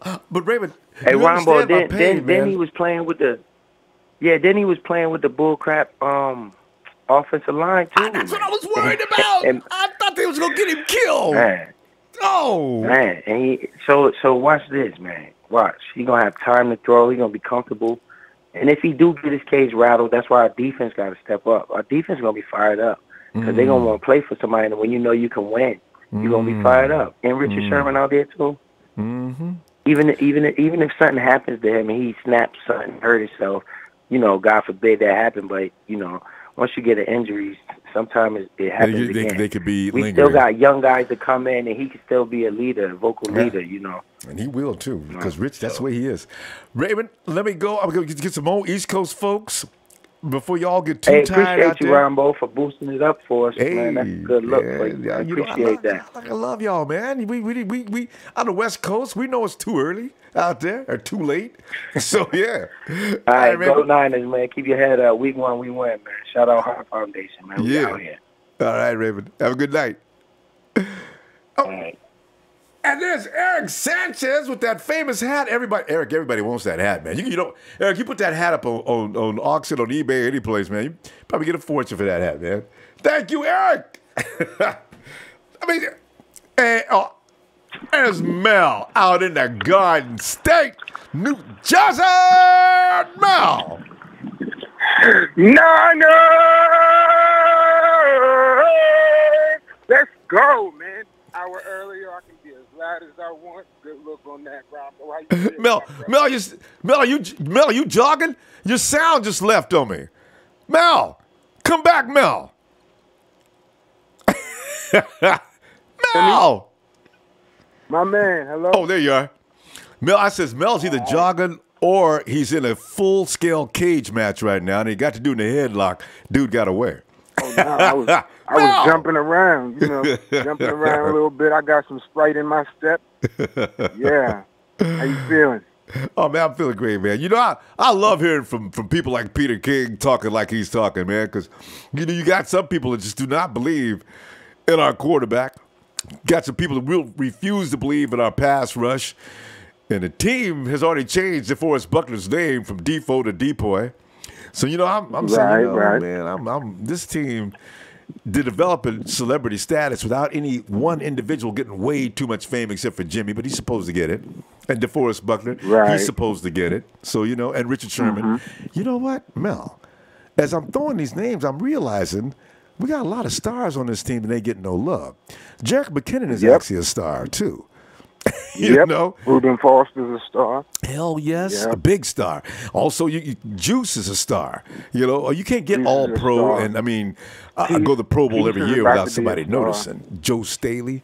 [SPEAKER 1] But Raymond,
[SPEAKER 5] hey Ronbo, then he was playing with the bullcrap offensive line too.
[SPEAKER 1] That's what I was worried about. And I thought they was gonna get him killed.
[SPEAKER 5] Man. Oh man, and so watch this, man. Watch, he gonna have time to throw. He gonna be comfortable. And if he do get his cage rattled, that's why our defense got to step up. Our defense is going to be fired up because they're going to want to play for somebody. And when you know you can win, you're going to be fired up. And Richard Sherman out there, too. Mm-hmm. Even if something happens to him and he snaps something, hurt himself, God forbid that happen. But, once you get an injury, sometimes it happens again.
[SPEAKER 1] They could be
[SPEAKER 5] We
[SPEAKER 1] lingering.
[SPEAKER 5] still got young guys to come in, and he can still be a leader, a vocal leader,
[SPEAKER 1] And he will, too, because Rich, that's the way he is. Raymond, let me go. I'm going to get some more East Coast folks before y'all get too tired out there.
[SPEAKER 5] Appreciate you, Ronbo, for boosting it up for us, man. That's a good look for you. I appreciate that.
[SPEAKER 1] I love y'all, man. We on the West Coast, we know it's too early out there, or too late. So, yeah.
[SPEAKER 5] All right, go Niners, man. Keep your head up. Week 1, we win, man. Shout out Heart Foundation, man. We out here.
[SPEAKER 1] All right, Raymond. Have a good night.
[SPEAKER 5] All right.
[SPEAKER 1] And there's Eric Sanchez with that famous hat. Everybody wants that hat, man. Eric, you put that hat up on auction, on eBay, any place, man. You probably get a fortune for that hat, man. Thank you, Eric. There's Mel out in the Garden State, New Jersey. Mel.
[SPEAKER 6] Niners! Let's go, man. Hour earlier, I can be as loud as I want. Good look on that, Ronbo. How you feeling,
[SPEAKER 1] Mel, you jogging? Your sound just left on me. Mel, come back, Mel. Mel.
[SPEAKER 6] My man, hello?
[SPEAKER 1] Oh, there you are. Mel's either jogging or he's in a full-scale cage match right now, and he got to do in the headlock. Dude got away.
[SPEAKER 6] Oh, no, I was jumping around, jumping around a little bit. I got some Sprite in my step. Yeah. How you feeling?
[SPEAKER 1] Oh, man, I'm feeling great, man. I love hearing from people like Peter King talking like he's talking, man, because, you got some people that just do not believe in our quarterback. Got some people that will refuse to believe in our pass rush. And the team has already changed DeForest Buckner's name from Defoe to Depoy. So, I'm saying, man, this team did develop a celebrity status without any one individual getting way too much fame except for Jimmy, but he's supposed to get it. And DeForest Buckner, he's supposed to get it. So, and Richard Sherman. You know what, Mel? As I'm throwing these names, I'm realizing we got a lot of stars on this team and they get no love. Jack McKinnon is actually a star, too. you know?
[SPEAKER 6] Reuben Foster's a star.
[SPEAKER 1] Hell yes, a big star. Also, Juice is a star. You can't get all pro, and I mean, I go to the Pro Bowl every year without somebody noticing. Joe Staley.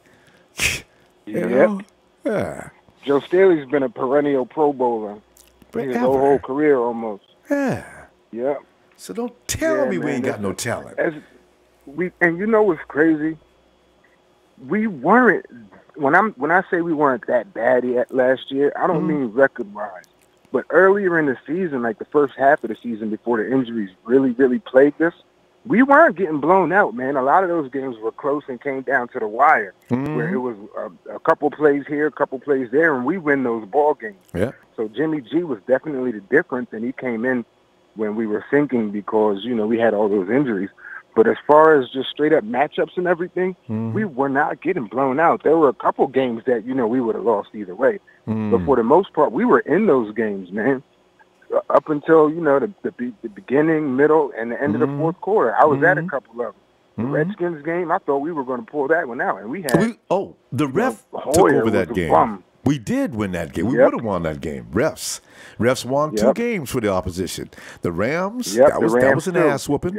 [SPEAKER 6] Yeah. Joe Staley's been a perennial Pro Bowler. His whole career almost.
[SPEAKER 1] Yeah.
[SPEAKER 6] Yeah.
[SPEAKER 1] So don't tell me we ain't got no talent.
[SPEAKER 6] And you know what's crazy? We weren't. When I say we weren't that bad yet last year, I don't mean record-wise. But earlier in the season, like the first half of the season before the injuries really, really plagued us, we weren't getting blown out, man. A lot of those games were close and came down to the wire, where it was a couple plays here, a couple plays there, and we win those ball games.
[SPEAKER 1] Yeah.
[SPEAKER 6] So Jimmy G was definitely the difference, and he came in when we were sinking because, we had all those injuries. But as far as just straight up matchups and everything, we were not getting blown out. There were a couple games that, we would have lost either way. But for the most part, we were in those games, man. Up until, the beginning, middle, and the end of the fourth quarter. I was at a couple of them. The Redskins game, I thought we were going to pull that one out. And we had...
[SPEAKER 1] the ref took over that game. We did win that game. We would have won that game. Refs won 2 games for the opposition. The Rams, that was an ass whooping.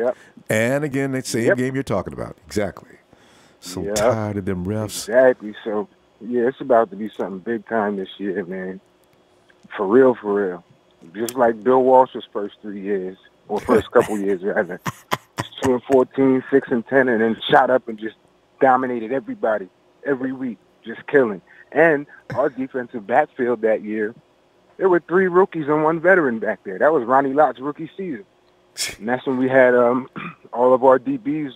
[SPEAKER 1] And again, that same game you're talking about. Exactly. So tired of them refs.
[SPEAKER 6] Exactly. So, it's about to be something big time this year, man. For real, for real. Just like Bill Walsh's first 3 years, or first couple years, rather. 2-14, 6-10, and then shot up and just dominated everybody every week, just killing. And our defensive backfield that year, there were 3 rookies and 1 veteran back there. That was Ronnie Lott's rookie season. And that's when we had all of our DBs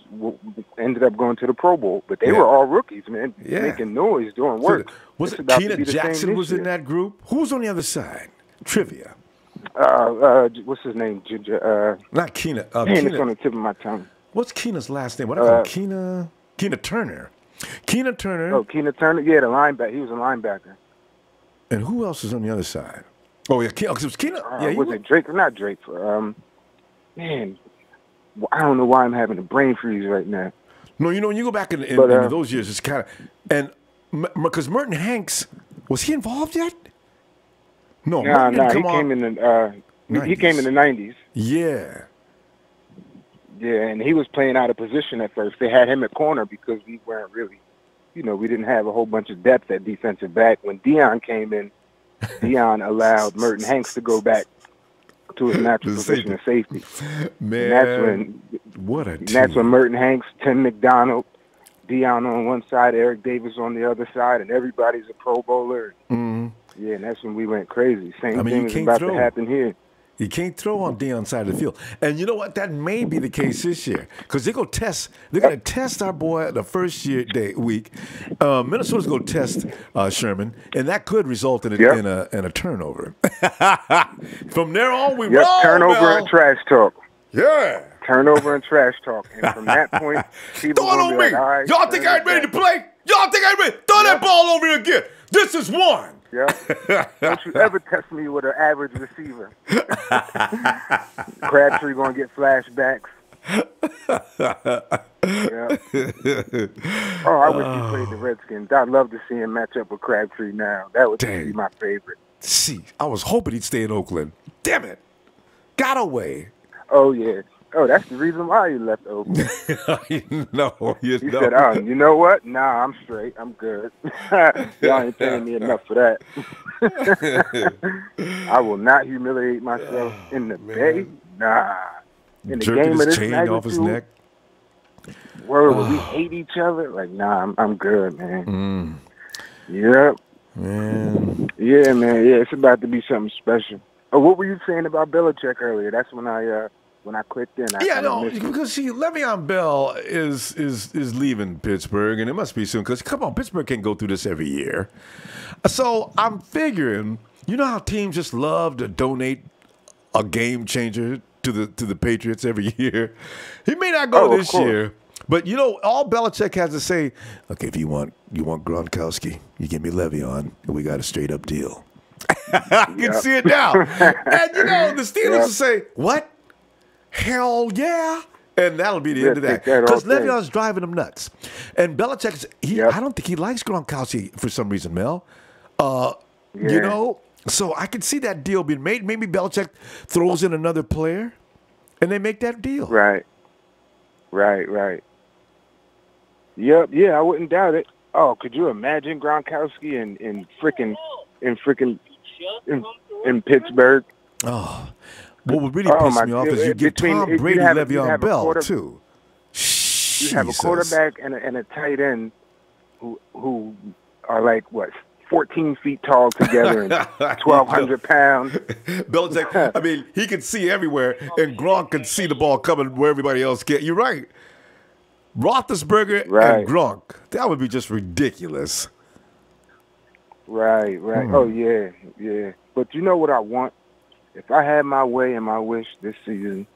[SPEAKER 6] ended up going to the Pro Bowl. But they were all rookies, man, making noise, doing work.
[SPEAKER 1] So was it Keenan Jackson was in that group? Who was on the other side? Trivia.
[SPEAKER 6] What's his name?
[SPEAKER 1] Not Keena.
[SPEAKER 6] It's on the tip of my tongue.
[SPEAKER 1] What's Keena's last name? What I call Keena Turner. Keena Turner.
[SPEAKER 6] Oh, Keena Turner. Yeah, the linebacker. He was a linebacker.
[SPEAKER 1] And who else is on the other side? Oh yeah, it was Keena.
[SPEAKER 6] Was it Drake? Not Drake. Man, I don't know why I'm having a brain freeze right now.
[SPEAKER 1] No, when you go back in those years, it's kind of and because Merton Hanks, was he involved yet? No,
[SPEAKER 6] he came in the 90s.
[SPEAKER 1] Yeah.
[SPEAKER 6] Yeah, and he was playing out of position at first. They had him at corner because we weren't really, we didn't have a whole bunch of depth at defensive back. When Dion came in, Dion allowed Merton Hanks to go back to his natural position of safety.
[SPEAKER 1] Man, what a team.
[SPEAKER 6] That's when Merton Hanks, Tim McDonald, Dion on one side, Eric Davis on the other side, and everybody's a Pro Bowler. Yeah, and that's when we went crazy. Same thing is about to happen here.
[SPEAKER 1] You can't throw on Dion's side of the field. And you know what? That may be the case this year because they're going to test our boy the first week. Minnesota's going to test Sherman, and that could result in a turnover. From there on, we roll.
[SPEAKER 6] Turnover and trash talk.
[SPEAKER 1] Yeah.
[SPEAKER 6] Turnover and trash talk. And from that point, people
[SPEAKER 1] throw it on me.
[SPEAKER 6] Like, all right,
[SPEAKER 1] y'all think I ain't ready to play? Y'all think I ain't ready? Throw that ball over here again. This is one.
[SPEAKER 6] Yeah. Don't you ever test me with an average receiver. Crabtree gonna get flashbacks. Oh, I wish he played the Redskins. I'd love to see him match up with Crabtree now. That would be my favorite.
[SPEAKER 1] See, I was hoping he'd stay in Oakland. Damn it. Got away.
[SPEAKER 6] Oh, yeah. Oh, that's the reason why he left Oakland.
[SPEAKER 1] No,
[SPEAKER 6] he said, "Oh, you know what? Nah, I'm straight. I'm good. Y'all ain't paying me enough for that. I will not humiliate myself in the Bay. Nah. In the game of this
[SPEAKER 1] chain off his neck.
[SPEAKER 6] Where we hate each other? Like, nah, I'm good, man. Yep.
[SPEAKER 1] Man.
[SPEAKER 6] Yeah, man. Yeah, it's about to be something special. Oh, what were you saying about Belichick earlier? That's when I clicked in.
[SPEAKER 1] Because see, Le'Veon Bell is leaving Pittsburgh, and it must be soon. Because come on, Pittsburgh can't go through this every year. So I'm figuring, you know how teams just love to donate a game changer to the Patriots every year. He may not go this year, but all Belichick has to say, okay, if you want Gronkowski, you give me Le'Veon, and we got a straight up deal. I can see it now. And the Steelers will say, what? Hell yeah. And that'll be the end of that. Because Le'Veon's driving them nuts. And Belichick's, I don't think he likes Gronkowski for some reason, Mel. So I can see that deal being made. Maybe Belichick throws in another player, and they make that deal.
[SPEAKER 6] Right. Yep, yeah, I wouldn't doubt it. Oh, could you imagine Gronkowski in Pittsburgh?
[SPEAKER 1] Oh, what would really piss me off is you get Tom Brady, Le'Veon Bell, too.
[SPEAKER 6] You have a quarterback and a tight end who are like, what, 14 feet tall together and 1,200 pounds.
[SPEAKER 1] Belichick, I mean, he could see everywhere, and Gronk could see the ball coming where everybody else can't. You're right. Roethlisberger and Gronk. That would be just ridiculous.
[SPEAKER 6] Right. Oh, yeah. But you know what I want? If I had my way and my wish this season,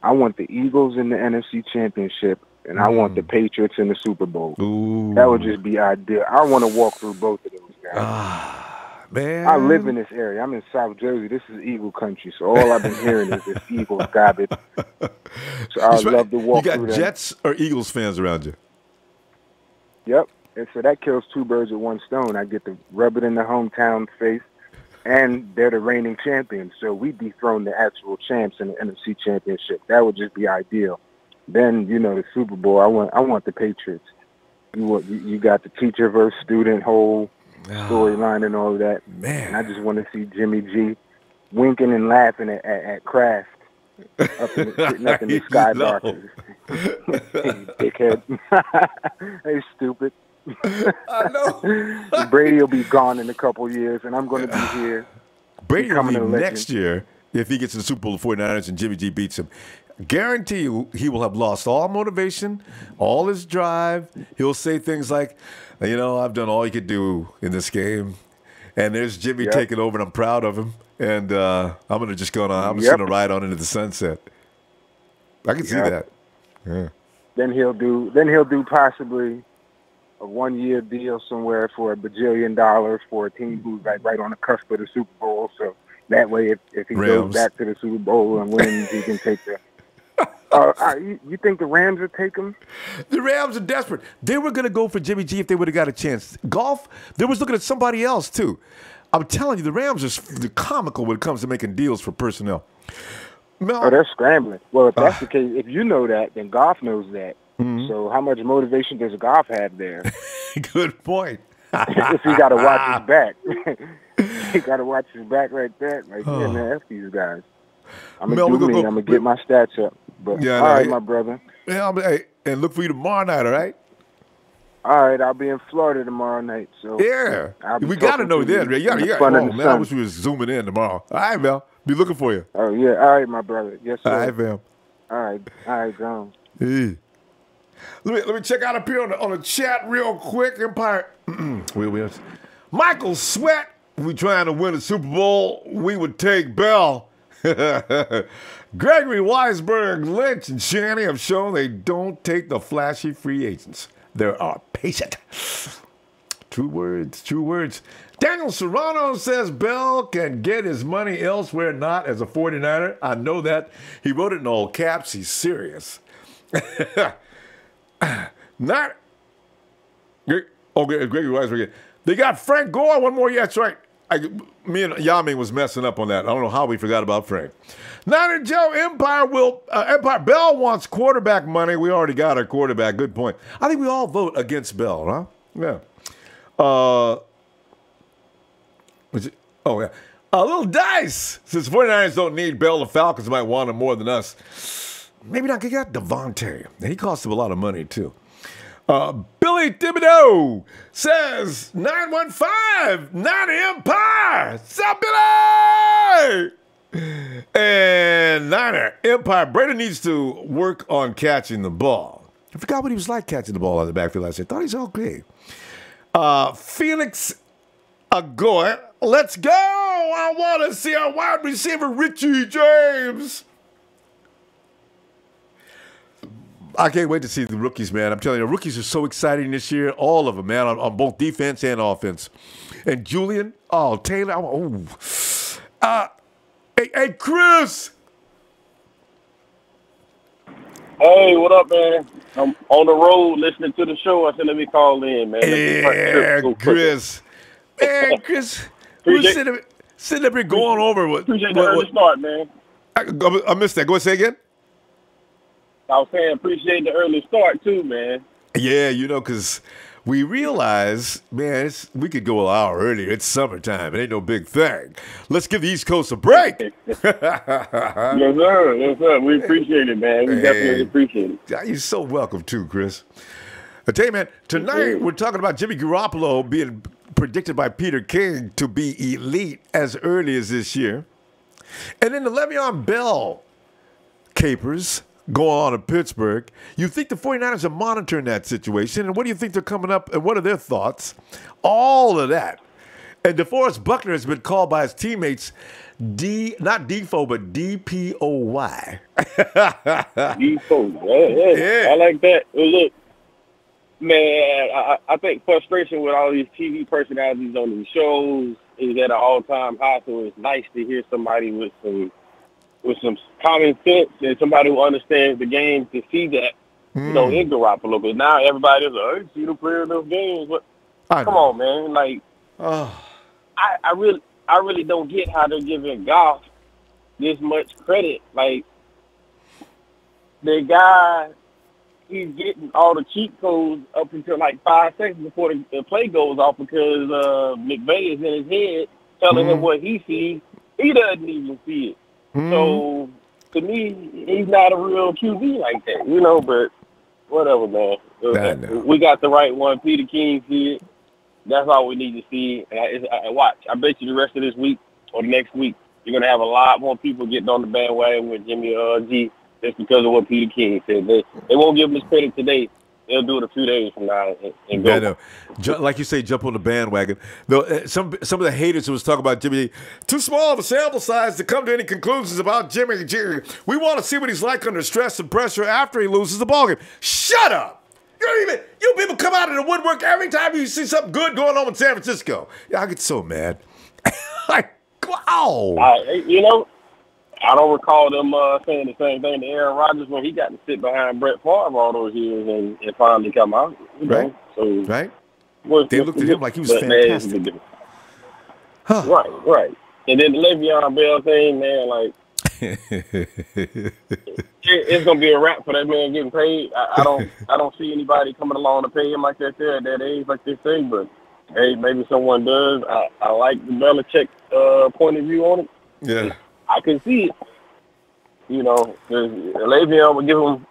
[SPEAKER 6] I want the Eagles in the NFC Championship, and I want the Patriots in the Super Bowl.
[SPEAKER 1] Ooh.
[SPEAKER 6] That would just be ideal. I want to walk through both of those guys.
[SPEAKER 1] Man.
[SPEAKER 6] I live in this area. I'm in South Jersey. This is Eagle country, so all I've been hearing is this Eagles garbage. So I'd love to walk through that.
[SPEAKER 1] You got Jets or Eagles fans around you?
[SPEAKER 6] Yep. And so that kills two birds with one stone. I get to rub it in the hometown face, and they're the reigning champions. So we dethrone the actual champs in the NFC Championship. That would just be ideal. Then, the Super Bowl, I want the Patriots. You got the teacher versus student whole storyline and all of that.
[SPEAKER 1] Man.
[SPEAKER 6] And I just want to see Jimmy G winking and laughing at Kraft sitting up in the skyboxes. Dickhead. Hey, stupid.
[SPEAKER 1] I know.
[SPEAKER 6] Brady will be gone in a couple years, and I'm going to be here.
[SPEAKER 1] Brady will be next year if he gets to the Super Bowl, the 49ers, and Jimmy G beats him. Guarantee you he will have lost all motivation, all his drive. He'll say things like, I've done all he could do in this game. And there's Jimmy taking over, and I'm proud of him. And I'm going to just I'm just going to ride on into the sunset. I can see that. Yeah.
[SPEAKER 6] Then he'll do possibly a 1-year deal somewhere for $1 bajillion for a team who's right on the cusp of the Super Bowl. So that way, if he goes back to the Super Bowl and wins, he can take the. You think the Rams would take him?
[SPEAKER 1] The Rams are desperate. They were going to go for Jimmy G if they would have got a chance. Goff, they was looking at somebody else, too. I'm telling you, the Rams are comical when it comes to making deals for personnel.
[SPEAKER 6] They're scrambling. Well, if that's the case, if you know that, then Goff knows that.
[SPEAKER 1] Mm-hmm.
[SPEAKER 6] So how much motivation does Goff have there?
[SPEAKER 1] Good point.
[SPEAKER 6] If he got to watch his back. He got to watch his back right there. Yeah, man, F these guys. I'm going to get my stats up. But, all right, my brother.
[SPEAKER 1] Yeah, and look for you tomorrow night, all right?
[SPEAKER 6] All right, I'll be in Florida tomorrow night. So
[SPEAKER 1] we got to know then. You got man. I wish we was zooming in tomorrow. All right, Mel. Be looking for you.
[SPEAKER 6] Oh, yeah. All right, my brother. Yes, sir.
[SPEAKER 1] All right, fam.
[SPEAKER 6] All right, John.
[SPEAKER 1] Hey. Let me check out up here on the chat real quick. Empire. Michael Sweat. We trying to win a Super Bowl. We would take Bell. Gregory Weisberg, Lynch, and Shanny have shown they don't take the flashy free agents. They are patient. True words. Daniel Serrano says Bell can get his money elsewhere, not as a 49er. I know that. He wrote it in all caps. He's serious. Not. Gregory Weisberg. They got Frank Gore. One more. Yeah, that's right. Me and Yami was messing up on that. I don't know how we forgot about Frank. Niner Joe, Empire Bell wants quarterback money. We already got our quarterback. Good point. I think we all vote against Bell, huh? Yeah. A little dice. Since 49ers don't need Bell, the Falcons might want him more than us. Maybe not get Devontae. He cost him a lot of money, too. Billy Thibodeau says 915, not Empire. Sup, Billy? And Niner, Empire. Brady needs to work on catching the ball. I forgot what he was like catching the ball on the backfield last year. I thought he's okay. Felix Agoy, let's go. I want to see our wide receiver, Richie James. I can't wait to see the rookies, man. I'm telling you, the rookies are so exciting this year. All of them, man, on both defense and offense. And Julian, Taylor, hey, Chris.
[SPEAKER 7] Hey, what up, man? I'm on the road listening to the show. I said, let me call in, man.
[SPEAKER 1] Yeah, Chris. Man, Chris, we're sitting up here going over what.
[SPEAKER 7] Appreciate the early start, man.
[SPEAKER 1] I missed that. Go ahead, say again.
[SPEAKER 7] I was saying, appreciate the early start, too, man.
[SPEAKER 1] Yeah, because we realize, man, we could go an hour earlier. It's summertime. It ain't no big thing. Let's give the East Coast a break.
[SPEAKER 7] Yes, sir. Yes, sir. We appreciate it, man. We definitely appreciate it.
[SPEAKER 1] You're so welcome, too, Chris. I tell you, man, tonight we're talking about Jimmy Garoppolo being predicted by Peter King to be elite as early as this year. And then the Le'Veon Bell capers going on in Pittsburgh. You think the 49ers are monitoring that situation, and what do you think they're coming up, and what are their thoughts? All of that. And DeForest Buckner has been called by his teammates not DFO, but DPOY.
[SPEAKER 7] DFO, yeah. I like that. Well, look, man, I think frustration with all these TV personalities on these shows is at an all-time high, so it's nice to hear somebody with some common sense and somebody who understands the game to see that, in Garoppolo. But now everybody's like, I see the player in those games. But come on, man. Like, I really don't get how they're giving Goff this much credit. Like, the guy, he's getting all the cheat codes up until like 5 seconds before the play goes off because McVay is in his head telling him what he sees. He doesn't even see it. So, to me, he's not a real QB like that, but whatever, man. We got the right one. Peter King see it. That's all we need to see. And watch. I bet you the rest of this week or the next week, you're going to have a lot more people getting on the bandwagon with Jimmy G just because of what Peter King said. They won't give him his credit today. They'll do it a few days from now and go.
[SPEAKER 1] Like you say, jump on the bandwagon. Though some of the haters who was talking about Jimmy, too small of a sample size to come to any conclusions about Jimmy G. We want to see what he's like under stress and pressure after he loses the ballgame. Shut up! You people come out of the woodwork every time you see something good going on in San Francisco. I get so mad. Like, wow.
[SPEAKER 7] I don't recall them saying the same thing to Aaron Rodgers when he got to sit behind Brett Favre all those years and finally come out.
[SPEAKER 1] Right.
[SPEAKER 7] So,
[SPEAKER 1] right. They looked at him like he was fantastic.
[SPEAKER 7] Right. And then the Le'Veon Bell thing, man, like, it's gonna be a wrap for that man getting paid. I don't see anybody coming along to pay him like that there at that age, like they say. But hey, maybe someone does. I like the Belichick point of view on it.
[SPEAKER 1] Yeah,
[SPEAKER 7] I can see it. Le'Veon would give him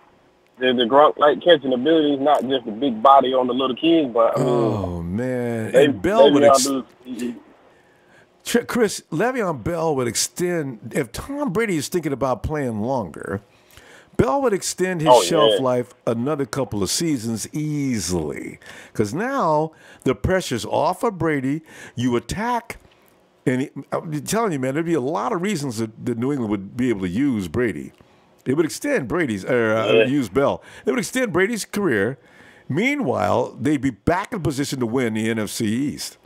[SPEAKER 7] the grunt-like catching abilities, not just the big body on the little kids. But
[SPEAKER 1] man, and Bell would. Chris, Le'Veon Bell would extend, if Tom Brady is thinking about playing longer, Bell would extend his shelf life another couple of seasons easily. Because now the pressure's off of Brady. You attack, and I'm telling you, man, there'd be a lot of reasons that New England would be able to use Brady. It would extend use Bell. It would extend Brady's career. Meanwhile, they'd be back in position to win the NFC East.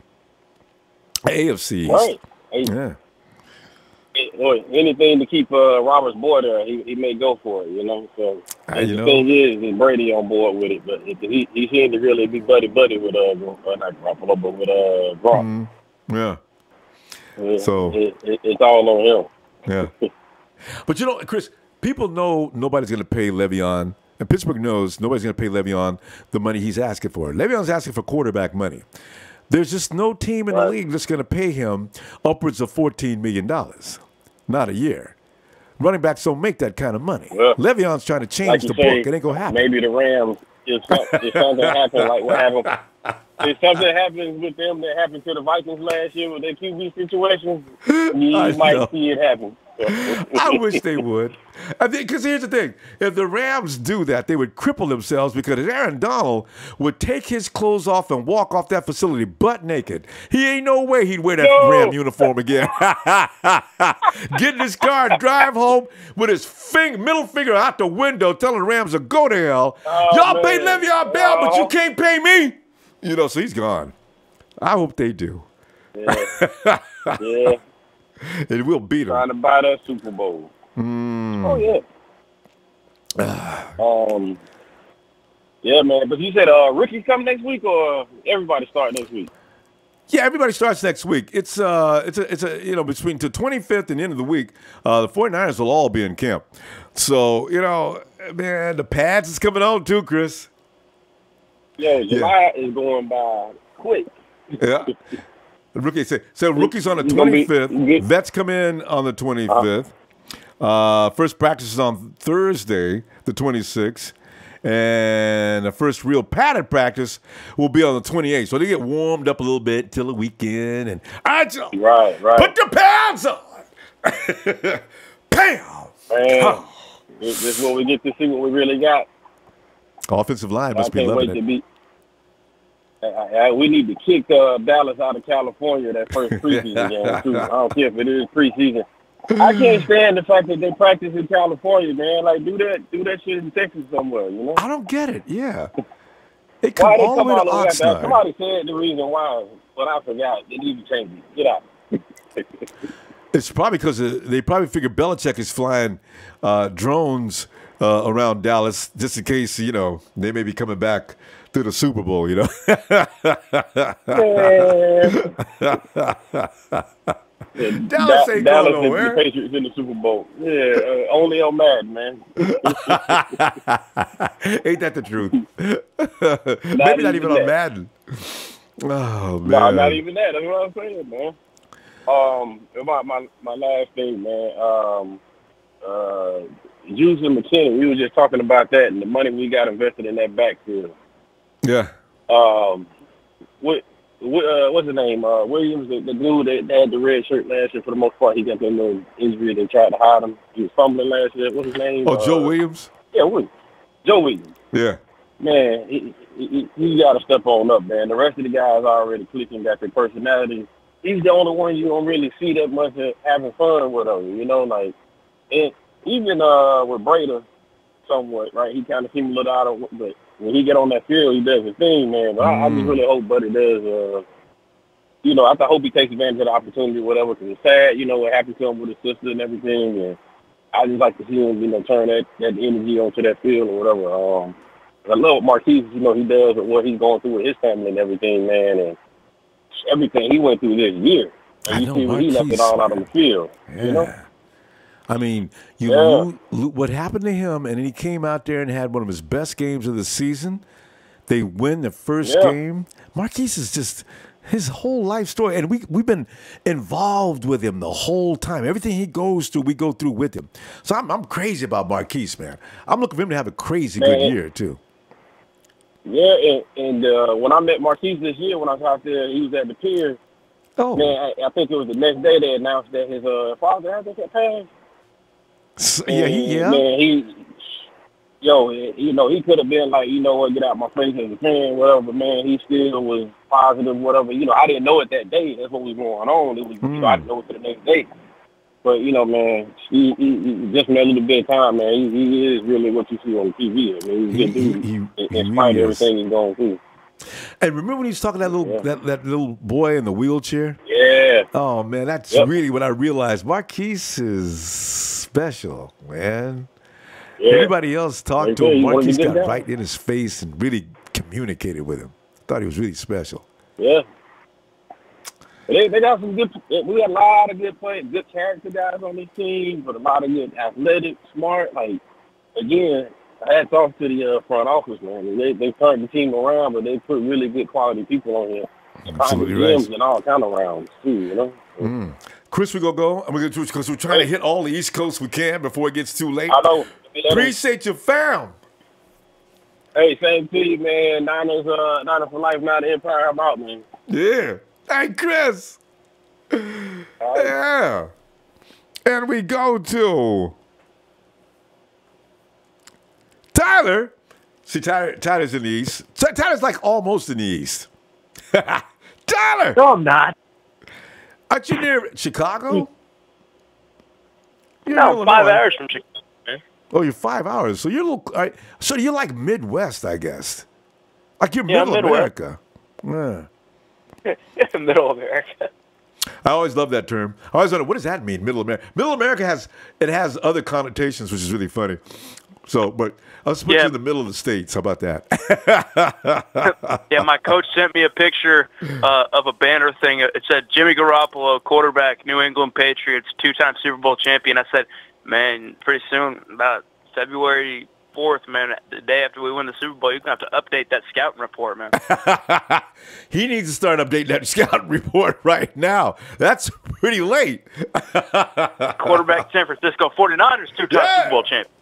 [SPEAKER 1] AFC East.
[SPEAKER 7] Right.
[SPEAKER 1] Yeah.
[SPEAKER 7] Anything to keep Robert's boy there, he may go for it, So the thing is Brady on board with it, but he seemed to really be buddy with not Garoppolo, but with Goff.
[SPEAKER 1] Yeah.
[SPEAKER 7] So it's all on
[SPEAKER 1] him. Yeah. But Chris, people know nobody's going to pay Le'Veon, and Pittsburgh knows nobody's going to pay Le'Veon the money he's asking for. Le'Veon's asking for quarterback money. There's just no team in the league that's going to pay him upwards of $14 million. Not a year. Running backs don't make that kind of money. Well, Le'Veon's trying to change the book. It ain't going to happen.
[SPEAKER 7] Maybe the Rams, if something happens like what happened. If something happens with them that happened to the Vikings last year with their QB situation, you might see it happen.
[SPEAKER 1] I wish they would. Because here's the thing. If the Rams do that, they would cripple themselves because Aaron Donald would take his clothes off and walk off that facility butt naked. He ain't no way he'd wear that Ram uniform again. Get in his car and drive home with his middle finger out the window telling the Rams to go to hell. Y'all pay Le'Veon Bell, but you can't pay me. So he's gone. I hope they do.
[SPEAKER 7] Yeah.
[SPEAKER 1] And we'll beat them.
[SPEAKER 7] Trying to buy that Super Bowl. Oh, yeah. Yeah, man. But you said rookies come next week or everybody start next week?
[SPEAKER 1] Yeah, everybody starts next week. It's between the 25th and the end of the week, the 49ers will all be in camp. So, man, the pads is coming on too, Chris.
[SPEAKER 7] Yeah, July is going by quick.
[SPEAKER 1] Yeah. Rookies rookies on the 25th. Vets come in on the 25th. First practice is on Thursday, the 26th. And the first real padded practice will be on the 28th. So they get warmed up a little bit till the weekend. And
[SPEAKER 7] right.
[SPEAKER 1] Put the pads on. Bam.
[SPEAKER 7] Man, this is what we get to see what we really got.
[SPEAKER 1] Offensive line must be loving it.
[SPEAKER 7] We need to kick Dallas out of California that first preseason game, too. I don't care if it is preseason. I can't stand the fact that they practice in California, man. Like, do that shit in Texas somewhere, you know?
[SPEAKER 1] I don't get it, yeah. They come all the way to Oxnard.
[SPEAKER 7] Somebody said the reason why, but I forgot. They need to change it. Get out.
[SPEAKER 1] It's probably because they probably figure Belichick is flying drones around Dallas just in case, you know, they may be coming back to the Super Bowl, you know? Dallas ain't going nowhere.
[SPEAKER 7] The Patriots in the Super Bowl. Yeah, only on Madden, man.
[SPEAKER 1] Ain't that the truth? Maybe not even on Madden. Oh, man.
[SPEAKER 7] No, not even that. That's what I'm saying, man. My last thing, man. Juice and McKinney, we were just talking about that and the money we got invested in that backfield.
[SPEAKER 1] Yeah.
[SPEAKER 7] What's his name? Williams, the dude that had the red shirt last year. For the most part, he got that little injury. They tried to hide him. He was fumbling last year. What's his name?
[SPEAKER 1] Oh, Joe Williams?
[SPEAKER 7] Yeah, Williams. Joe Williams.
[SPEAKER 1] Yeah.
[SPEAKER 7] Man, he got to step on up, man. The rest of the guys are already clicking, got their personality. He's the only one you don't really see that much having fun with him, you know? Like, and even with Breda, somewhat, right? He kind of seemed a little out of, but when he get on that field, he does his thing, man. But I just really hope Buddy does, you know, I hope he takes advantage of the opportunity or whatever, because it's sad, you know, what happened to him with his sister and everything. And I just like to see him, you know, turn that energy onto that field or whatever. I love what Marquise, you know, he does with what he's going through with his family and everything, man. And everything he went through this year. And you see when he left it all out on the field, you know?
[SPEAKER 1] I mean, what happened to him, and then he came out there and had one of his best games of the season. They win the first game. Marquise is just his whole life story, and we've been involved with him the whole time. Everything he goes through, we go through with him. So I'm crazy about Marquise, man. I'm looking for him to have a crazy good year too.
[SPEAKER 7] Yeah, and when I met Marquise this year, when I was out there, he was at the pier.
[SPEAKER 1] Oh,
[SPEAKER 7] man, I think it was the next day they announced that his father had passed.
[SPEAKER 1] Man,
[SPEAKER 7] you know, he could have been like, you know what, get out my face as a fan, whatever, but man, he still was positive, whatever. You know, I didn't know it that day. That's what was going on. It was, you know, I didn't know it the next day. But, you know, man, he just in a little bit of time, man, he is really what you see on TV. I mean, he's a good dude, in spite of everything he's going through.
[SPEAKER 1] And remember when he was talking to that little that little boy in the wheelchair?
[SPEAKER 7] Yeah.
[SPEAKER 1] Oh, man, that's really when I realized Marquise is special, man. Yeah. Everybody else talked to him. Marquise got right in his face and really communicated with him. Thought he was really special.
[SPEAKER 7] Yeah. They got some good. We got a lot of good players, good character guys on this team, but a lot of good athletic, smart. Like, again, hats off to the front office, man. They turned the team around, but they put really good quality people on here.
[SPEAKER 1] Absolutely right.
[SPEAKER 7] And all kind of rounds too, you know.
[SPEAKER 1] Chris, we're gonna go. And we're gonna do because we're trying to hit all the East Coast we can before it gets too late.
[SPEAKER 7] I know.
[SPEAKER 1] Appreciate your fam.
[SPEAKER 7] Hey, same to you, man. Niners for life, not the Empire. I'm out, man.
[SPEAKER 1] Yeah. Hey, Chris. Yeah. And we go to Tyler. See, Tyler's in the East. Tyler's like almost in the East. Tyler.
[SPEAKER 8] No, I'm not.
[SPEAKER 1] Aren't you near Chicago?
[SPEAKER 8] No, 5 hours from Chicago, man.
[SPEAKER 1] Oh, you're 5 hours. So you're a little. So you're like Midwest, I guess. Like you're middle America. Yeah.
[SPEAKER 8] Middle America.
[SPEAKER 1] I always love that term. I always wonder, what does that mean, Middle America? Middle America has other connotations, which is really funny. So, but I'll just put you in the middle of the states. How about that?
[SPEAKER 8] Yeah, my coach sent me a picture of a banner thing. It said Jimmy Garoppolo, quarterback, New England Patriots, 2-time Super Bowl champion. I said, man, pretty soon, about February 4th, man, the day after we win the Super Bowl, you're going to have to update that scouting report, man.
[SPEAKER 1] He needs to start updating that scouting report right now. That's pretty late.
[SPEAKER 8] Quarterback San Francisco 49ers, 2-time Super Bowl champion.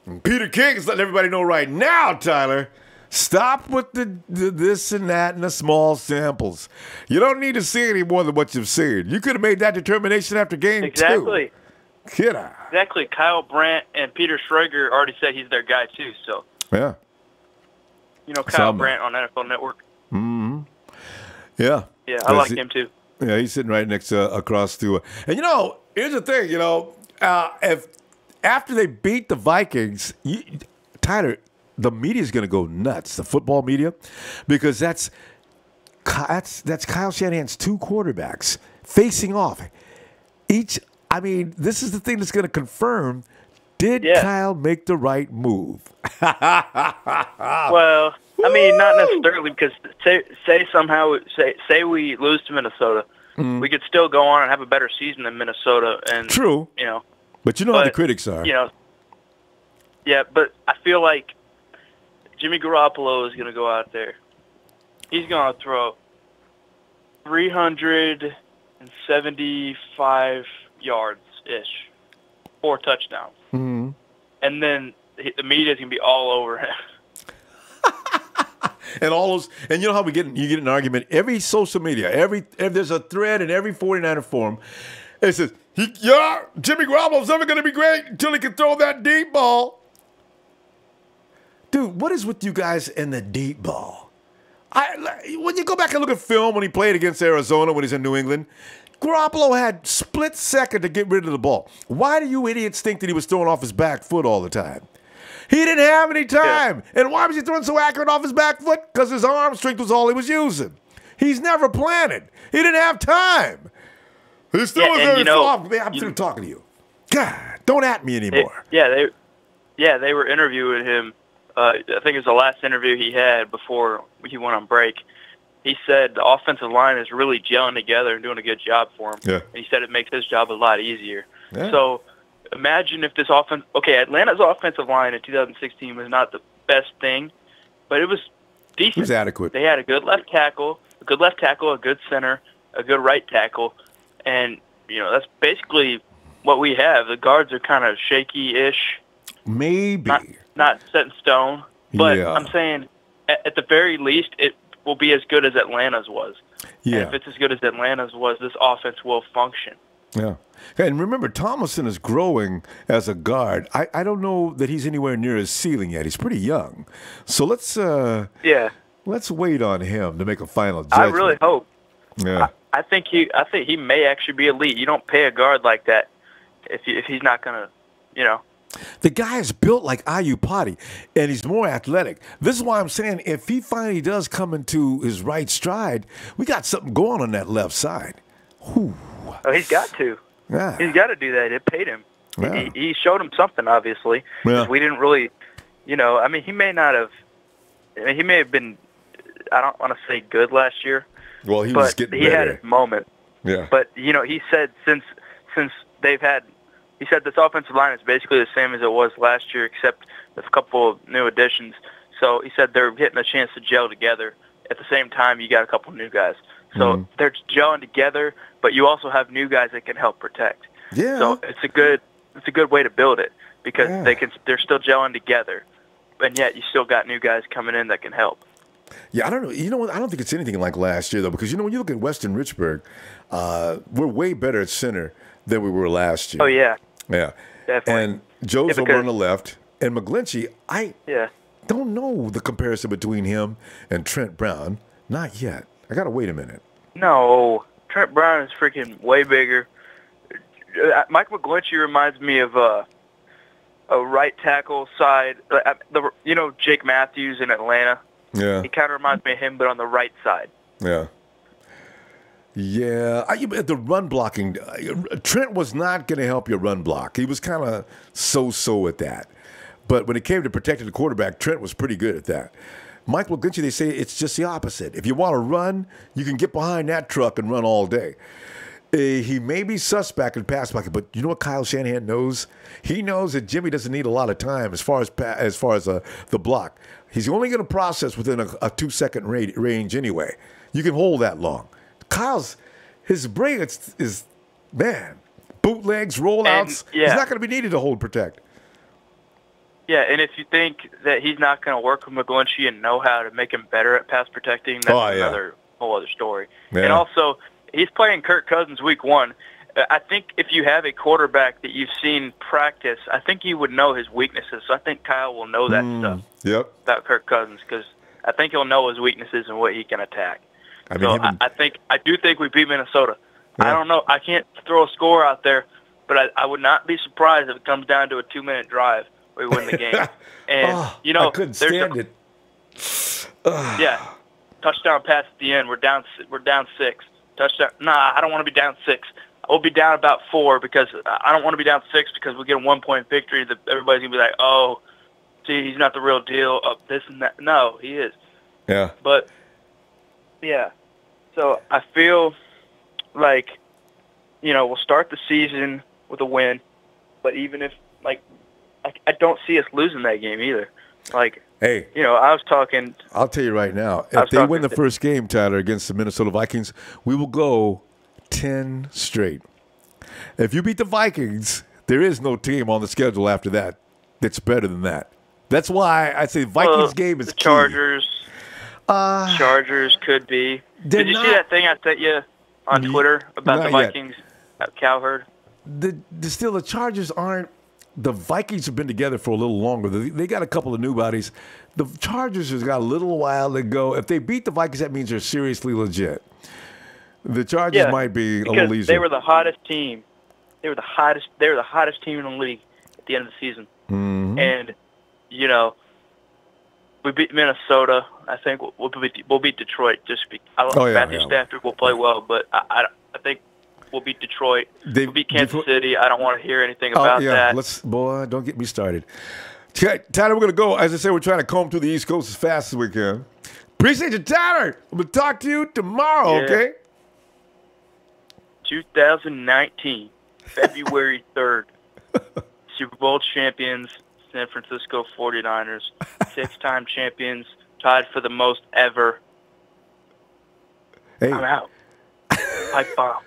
[SPEAKER 1] And Peter King is letting everybody know right now, Tyler, stop with the this and that and the small samples. You don't need to see any more than what you've seen. You could have made that determination after game 2.
[SPEAKER 8] Exactly.
[SPEAKER 1] Kid eye.
[SPEAKER 8] Exactly. Kyle Brandt and Peter Schrager already said he's their guy, too. So,
[SPEAKER 1] yeah.
[SPEAKER 8] You know Kyle Brandt on NFL Network?
[SPEAKER 1] Mm-hmm. Yeah.
[SPEAKER 8] Yeah, I like him, too.
[SPEAKER 1] Yeah, he's sitting right next across to and, here's the thing, if after they beat the Vikings, Tyler, the media is going to go nuts, the football media, because that's Kyle Shanahan's 2 quarterbacks facing off. This is the thing that's going to confirm, did Kyle make the right move?
[SPEAKER 8] Well, not necessarily, because say we lose to Minnesota, we could still go on and have a better season than Minnesota. And
[SPEAKER 1] true. But how the critics are.
[SPEAKER 8] Yeah, but I feel like Jimmy Garoppolo is going to go out there. He's going to throw 375 yards-ish, 4 touchdowns.
[SPEAKER 1] Mm-hmm.
[SPEAKER 8] And then the media is going to be all over him.
[SPEAKER 1] And all those, and you know how you get in an argument, every social media, if there's a thread in every 49er forum, it says, Jimmy Garoppolo's never going to be great until he can throw that deep ball. Dude, what is with you guys and the deep ball? When you go back and look at film when he played against Arizona when he's in New England, Garoppolo had split second to get rid of the ball. Why do you idiots think that he was throwing off his back foot all the time? He didn't have any time. Yeah. And why was he throwing so accurate off his back foot? Because his arm strength was all he was using. He's never planted. He didn't have time. He still was very soft. I'm through talking to you. God, don't at me anymore.
[SPEAKER 8] They were interviewing him. I think it was the last interview he had before he went on break. He said the offensive line is really gelling together and doing a good job for him.
[SPEAKER 1] Yeah.
[SPEAKER 8] And he said it makes his job a lot easier. Yeah. So imagine if this offense – Atlanta's offensive line in 2016 was not the best thing, but it was decent.
[SPEAKER 1] It was adequate.
[SPEAKER 8] They had a good left tackle, a good center, a good right tackle, and, that's basically what we have. The guards are kind of shaky-ish.
[SPEAKER 1] Maybe.
[SPEAKER 8] Not set in stone, but I'm saying at the very least it will be as good as Atlanta's was.
[SPEAKER 1] Yeah.
[SPEAKER 8] And if it's as good as Atlanta's was, this offense will function.
[SPEAKER 1] Yeah. And remember, Tomlinson is growing as a guard. I don't know that he's anywhere near his ceiling yet. He's pretty young. So let's wait on him to make a final judgment.
[SPEAKER 8] I really hope.
[SPEAKER 1] Yeah.
[SPEAKER 8] I think he may actually be elite. You don't pay a guard like that if he's not going to,
[SPEAKER 1] The guy is built like Ayupati, and he's more athletic. This is why I'm saying if he finally does come into his right stride, we got something going on that left side. Whew.
[SPEAKER 8] Oh, he's got to.
[SPEAKER 1] Yeah.
[SPEAKER 8] He's got to do that. It paid him.
[SPEAKER 1] Yeah.
[SPEAKER 8] He showed him something, obviously.
[SPEAKER 1] Yeah.
[SPEAKER 8] We didn't really, he may not have. He may have been. I don't want to say good last year.
[SPEAKER 1] Well, he was getting better.
[SPEAKER 8] He had his moment.
[SPEAKER 1] Yeah.
[SPEAKER 8] But he said since they've had. He said this offensive line is basically the same as it was last year, except with a couple of new additions. So he said they're getting a chance to gel together. At the same time, you got a couple new guys. So they're gelling together, but you also have new guys that can help protect.
[SPEAKER 1] Yeah.
[SPEAKER 8] So it's a good way to build it because they're still gelling together, and yet you still got new guys coming in that can help.
[SPEAKER 1] Yeah, I don't know. You know what? I don't think it's anything like last year, though, because, when you look at Weston Richburg, we're way better at center than we were last year.
[SPEAKER 8] Oh, yeah.
[SPEAKER 1] Yeah.
[SPEAKER 8] Definitely.
[SPEAKER 1] And Joe's over on the left. And McGlinchey, I
[SPEAKER 8] Yeah.
[SPEAKER 1] don't know the comparison between him and Trent Brown. Not yet. I got to wait a minute.
[SPEAKER 8] No. Trent Brown is freaking way bigger. Mike McGlinchey reminds me of a right tackle side. You know Jake Matthews in Atlanta?
[SPEAKER 1] Yeah.
[SPEAKER 8] He kind of reminds me of him, but on the right side.
[SPEAKER 1] Yeah. Yeah. The run blocking, Trent was not going to help your run block. He was kind of so-so at that. But when it came to protecting the quarterback, Trent was pretty good at that. Mike McGlinchey, they say it's just the opposite. If you want to run, you can get behind that truck and run all day. He may be suspect in pass blocking, but you know what Kyle Shanahan knows? He knows that Jimmy doesn't need a lot of time as far as the block. He's only going to process within a 2-second range anyway. You can hold that long. His brilliance is, man, bootlegs, rollouts.
[SPEAKER 8] Yeah.
[SPEAKER 1] He's not going to be needed to hold protect.
[SPEAKER 8] Yeah, and if you think that he's not going to work with McGlinchey and know how to make him better at pass protecting, that's another whole other story. Yeah. And also, he's playing Kirk Cousins week 1. I think if you have a quarterback that you've seen practice, I think you would know his weaknesses. So I think Kyle will know that stuff about Kirk Cousins because I think he'll know his weaknesses and what he can attack. I do think we beat Minnesota. Yeah. I don't know. I can't throw a score out there, but I would not be surprised if it comes down to a 2-minute drive. We win the game, and
[SPEAKER 1] I couldn't stand it.
[SPEAKER 8] Touchdown pass at the end. We're down 6. Touchdown. Nah, I don't want to be down 6. We'll be down about 4 because I don't want to be down 6 because we get a 1-point victory. That everybody's gonna be like, oh, see, he's not the real deal. This and that. No, he is.
[SPEAKER 1] Yeah.
[SPEAKER 8] But yeah, so I feel like we'll start the season with a win, but even if I don't see us losing that game either.
[SPEAKER 1] Hey,
[SPEAKER 8] I was talking.
[SPEAKER 1] I'll tell you right now, if they win the first game, Tyler, against the Minnesota Vikings, we will go 10 straight. If you beat the Vikings, there is no team on the schedule after that that's better than that. That's why I say Vikings game is
[SPEAKER 8] the Chargers. Chargers could be. Did you see that thing I sent you on Twitter about the Vikings at Cowherd?
[SPEAKER 1] The Chargers aren't. The Vikings have been together for a little longer. They got a couple of new bodies. The Chargers has got a little while to go. If they beat the Vikings, that means they're seriously legit. The Chargers might be a little easier.
[SPEAKER 8] They were the hottest team. They were the hottest team in the league at the end of the season.
[SPEAKER 1] Mm-hmm.
[SPEAKER 8] And we beat Minnesota. I think we'll beat Detroit. Matthew Stafford will play well, but I think we'll beat Detroit. We'll beat Kansas City. I don't want to hear anything about that.
[SPEAKER 1] Boy, don't get me started. Tyler, we're going to go. As I said, we're trying to comb through the East Coast as fast as we can. Appreciate you, Tyler. We'll talk to you tomorrow, okay?
[SPEAKER 8] 2019, February 3rd. Super Bowl champions, San Francisco 49ers. 6-time champions, tied for the most ever.
[SPEAKER 1] Hey.
[SPEAKER 8] I'm out. Pipe bomb.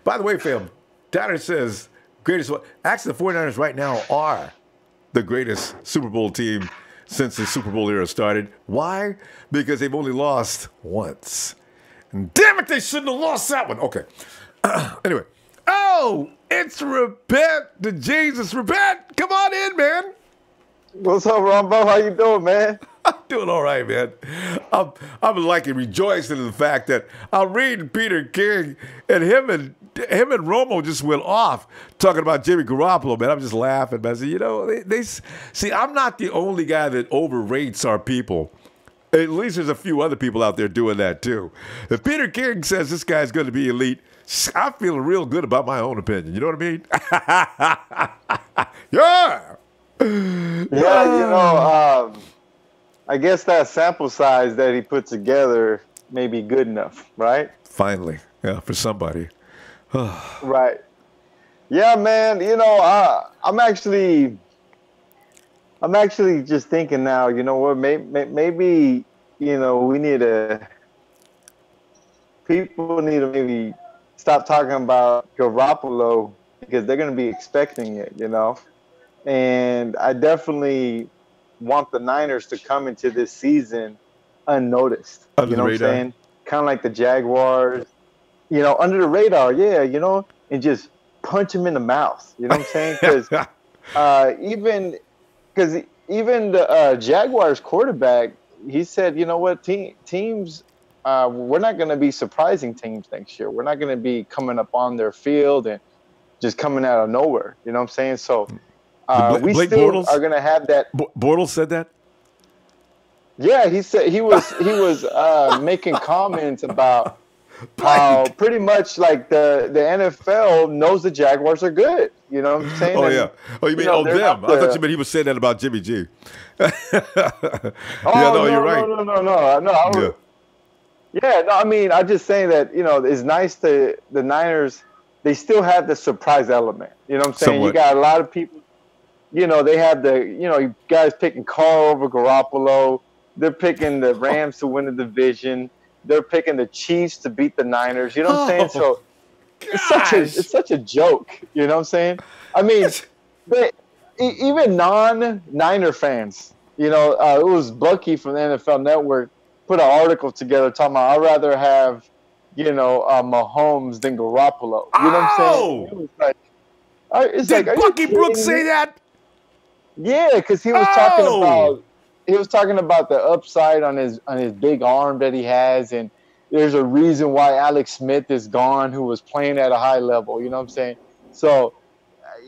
[SPEAKER 1] By the way, fam, Tyler says greatest. Actually, the 49ers right now are the greatest Super Bowl team since the Super Bowl era started. Why? Because they've only lost once. And damn it, they shouldn't have lost that one. Okay. Anyway. Oh, it's Repent to Jesus. Repent. Come on in, man.
[SPEAKER 9] What's up, Ronbo? How you doing, man?
[SPEAKER 1] I'm doing all right, man. I'm rejoicing in the fact that I'm reading Peter King, and him and Romo just went off talking about Jimmy Garoppolo, man. I'm just laughing, man. I said, they see, I'm not the only guy that overrates our people. At least there's a few other people out there doing that too. If Peter King says this guy's going to be elite, I'm feeling real good about my own opinion. You know what I mean? Yeah.
[SPEAKER 9] Yeah, I guess that sample size that he put together may be good enough, right?
[SPEAKER 1] Finally, yeah, for somebody.
[SPEAKER 9] Right. Yeah, man. I'm actually just thinking now. You know what? Maybe we need people need to maybe stop talking about Garoppolo because they're going to be expecting it. And I definitely want the Niners to come into this season unnoticed.
[SPEAKER 1] Under the radar.
[SPEAKER 9] What I'm saying? Kind of like the Jaguars. Under the radar, yeah, and just punch him in the mouth. You know what I'm saying? Because even the Jaguars quarterback, he said, you know what, teams, we're not going to be surprising teams next year. We're not going to be coming up on their field and just coming out of nowhere. You know what I'm saying? So we still Bortles, are going to have that.
[SPEAKER 1] Bortles said that?
[SPEAKER 9] Yeah, he said he was making comments about how pretty much like the NFL knows the Jaguars are good. You know what I'm saying?
[SPEAKER 1] Oh, yeah. Oh, you mean them? I thought you meant he was saying that about Jimmy G.
[SPEAKER 9] You're right. No. Yeah, no, I mean, I'm just saying that, it's nice to the Niners, they still have the surprise element. You know what I'm saying?
[SPEAKER 1] Somewhat.
[SPEAKER 9] You got a lot of people, they have the, guys picking Carr over Garoppolo. They're picking the Rams to win the division. They're picking the Chiefs to beat the Niners. You know what I'm saying? So it's such a joke. You know what I'm saying? I mean, but even non-Niner fans, it was Bucky from the NFL Network put an article together talking about I'd rather have, Mahomes than Garoppolo. You know what I'm saying? It was like,
[SPEAKER 1] Did Bucky Brooks say that?
[SPEAKER 9] Yeah, because he was talking about the upside on his big arm that he has, and there's a reason why Alex Smith is gone, who was playing at a high level. You know what I'm saying? So,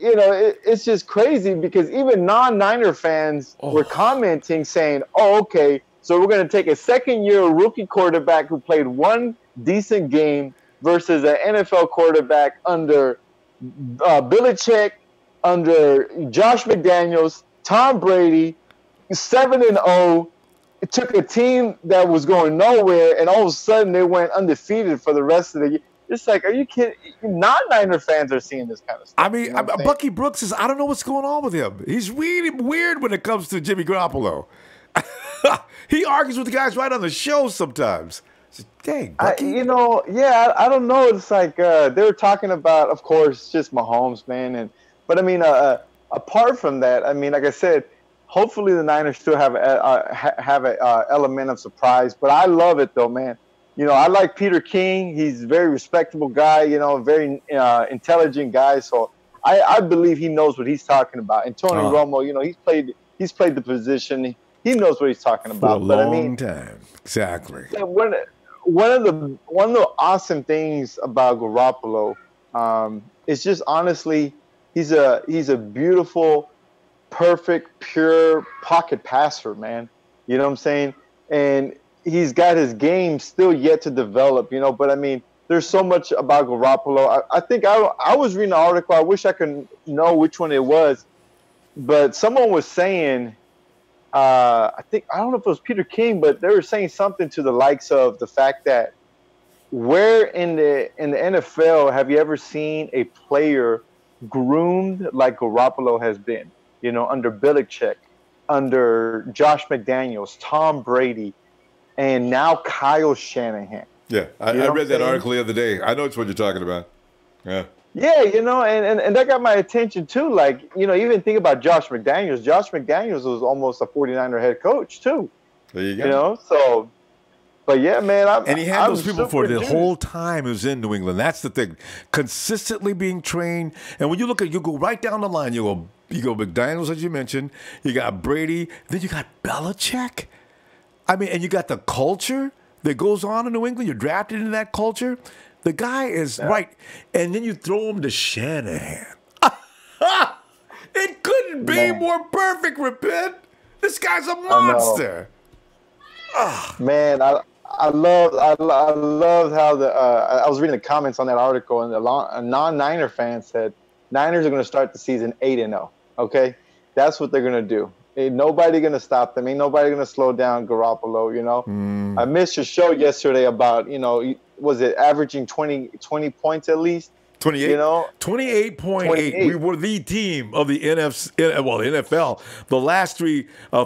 [SPEAKER 9] it's just crazy because even non-Niner fans were commenting saying, "Oh, okay, so we're going to take a second-year rookie quarterback who played one decent game versus an NFL quarterback under Belichick, under Josh McDaniels, Tom Brady, 7-0. It took a team that was going nowhere, and all of a sudden they went undefeated for the rest of the year." It's like, are you kidding? Non-Niner fans are seeing this kind of stuff.
[SPEAKER 1] I mean, Bucky Brooks I don't know what's going on with him. He's really weird when it comes to Jimmy Garoppolo. He argues with the guys right on the show sometimes. Dang, Bucky.
[SPEAKER 9] I don't know. It's like they were talking about, of course, just Mahomes, man. But I mean, apart from that, I mean, like I said, hopefully the Niners still have an element of surprise. But I love it though, man. I like Peter King. He's a very respectable guy. Very intelligent guy. So I believe he knows what he's talking about. And Tony Romo, he's played the position. He knows what he's talking about.
[SPEAKER 1] For a long time. Exactly.
[SPEAKER 9] One of the awesome things about Garoppolo is just honestly, he's a beautiful, perfect, pure pocket passer, man. You know what I'm saying? And he's got his game still yet to develop, but I mean, there's so much about Garoppolo. I think I was reading an article. I wish I could know which one it was, but someone was saying, I don't know if it was Peter King, but they were saying something to the likes of the fact that where in the NFL have you ever seen a player groomed like Garoppolo has been? Under Belichick, under Josh McDaniels, Tom Brady, and now Kyle Shanahan.
[SPEAKER 1] Yeah, I read that article the other day. I know it's what you're talking about. Yeah.
[SPEAKER 9] Yeah, and that got my attention too. Like, even think about Josh McDaniels. Josh McDaniels was almost a 49er head coach too.
[SPEAKER 1] There you go.
[SPEAKER 9] So, but yeah, man.
[SPEAKER 1] And he had those people for the whole time he was in New England. That's the thing. Consistently being trained. And when you go right down the line, you go McDaniels, as you mentioned. You got Brady. Then you got Belichick. I mean, and you got the culture that goes on in New England. You're drafted into that culture. The guy is right. And then you throw him to Shanahan. It couldn't be more perfect, Repent. This guy's a monster.
[SPEAKER 9] Man, I love how I was reading the comments on that article, and a non-Niner fan said Niners are going to start the season 8-0. Okay, that's what they're going to do. Ain't nobody going to stop them. Ain't nobody going to slow down Garoppolo. I missed your show yesterday about was it averaging 20 points at least?
[SPEAKER 1] 28. 28.8. We were the team of the NFL. The last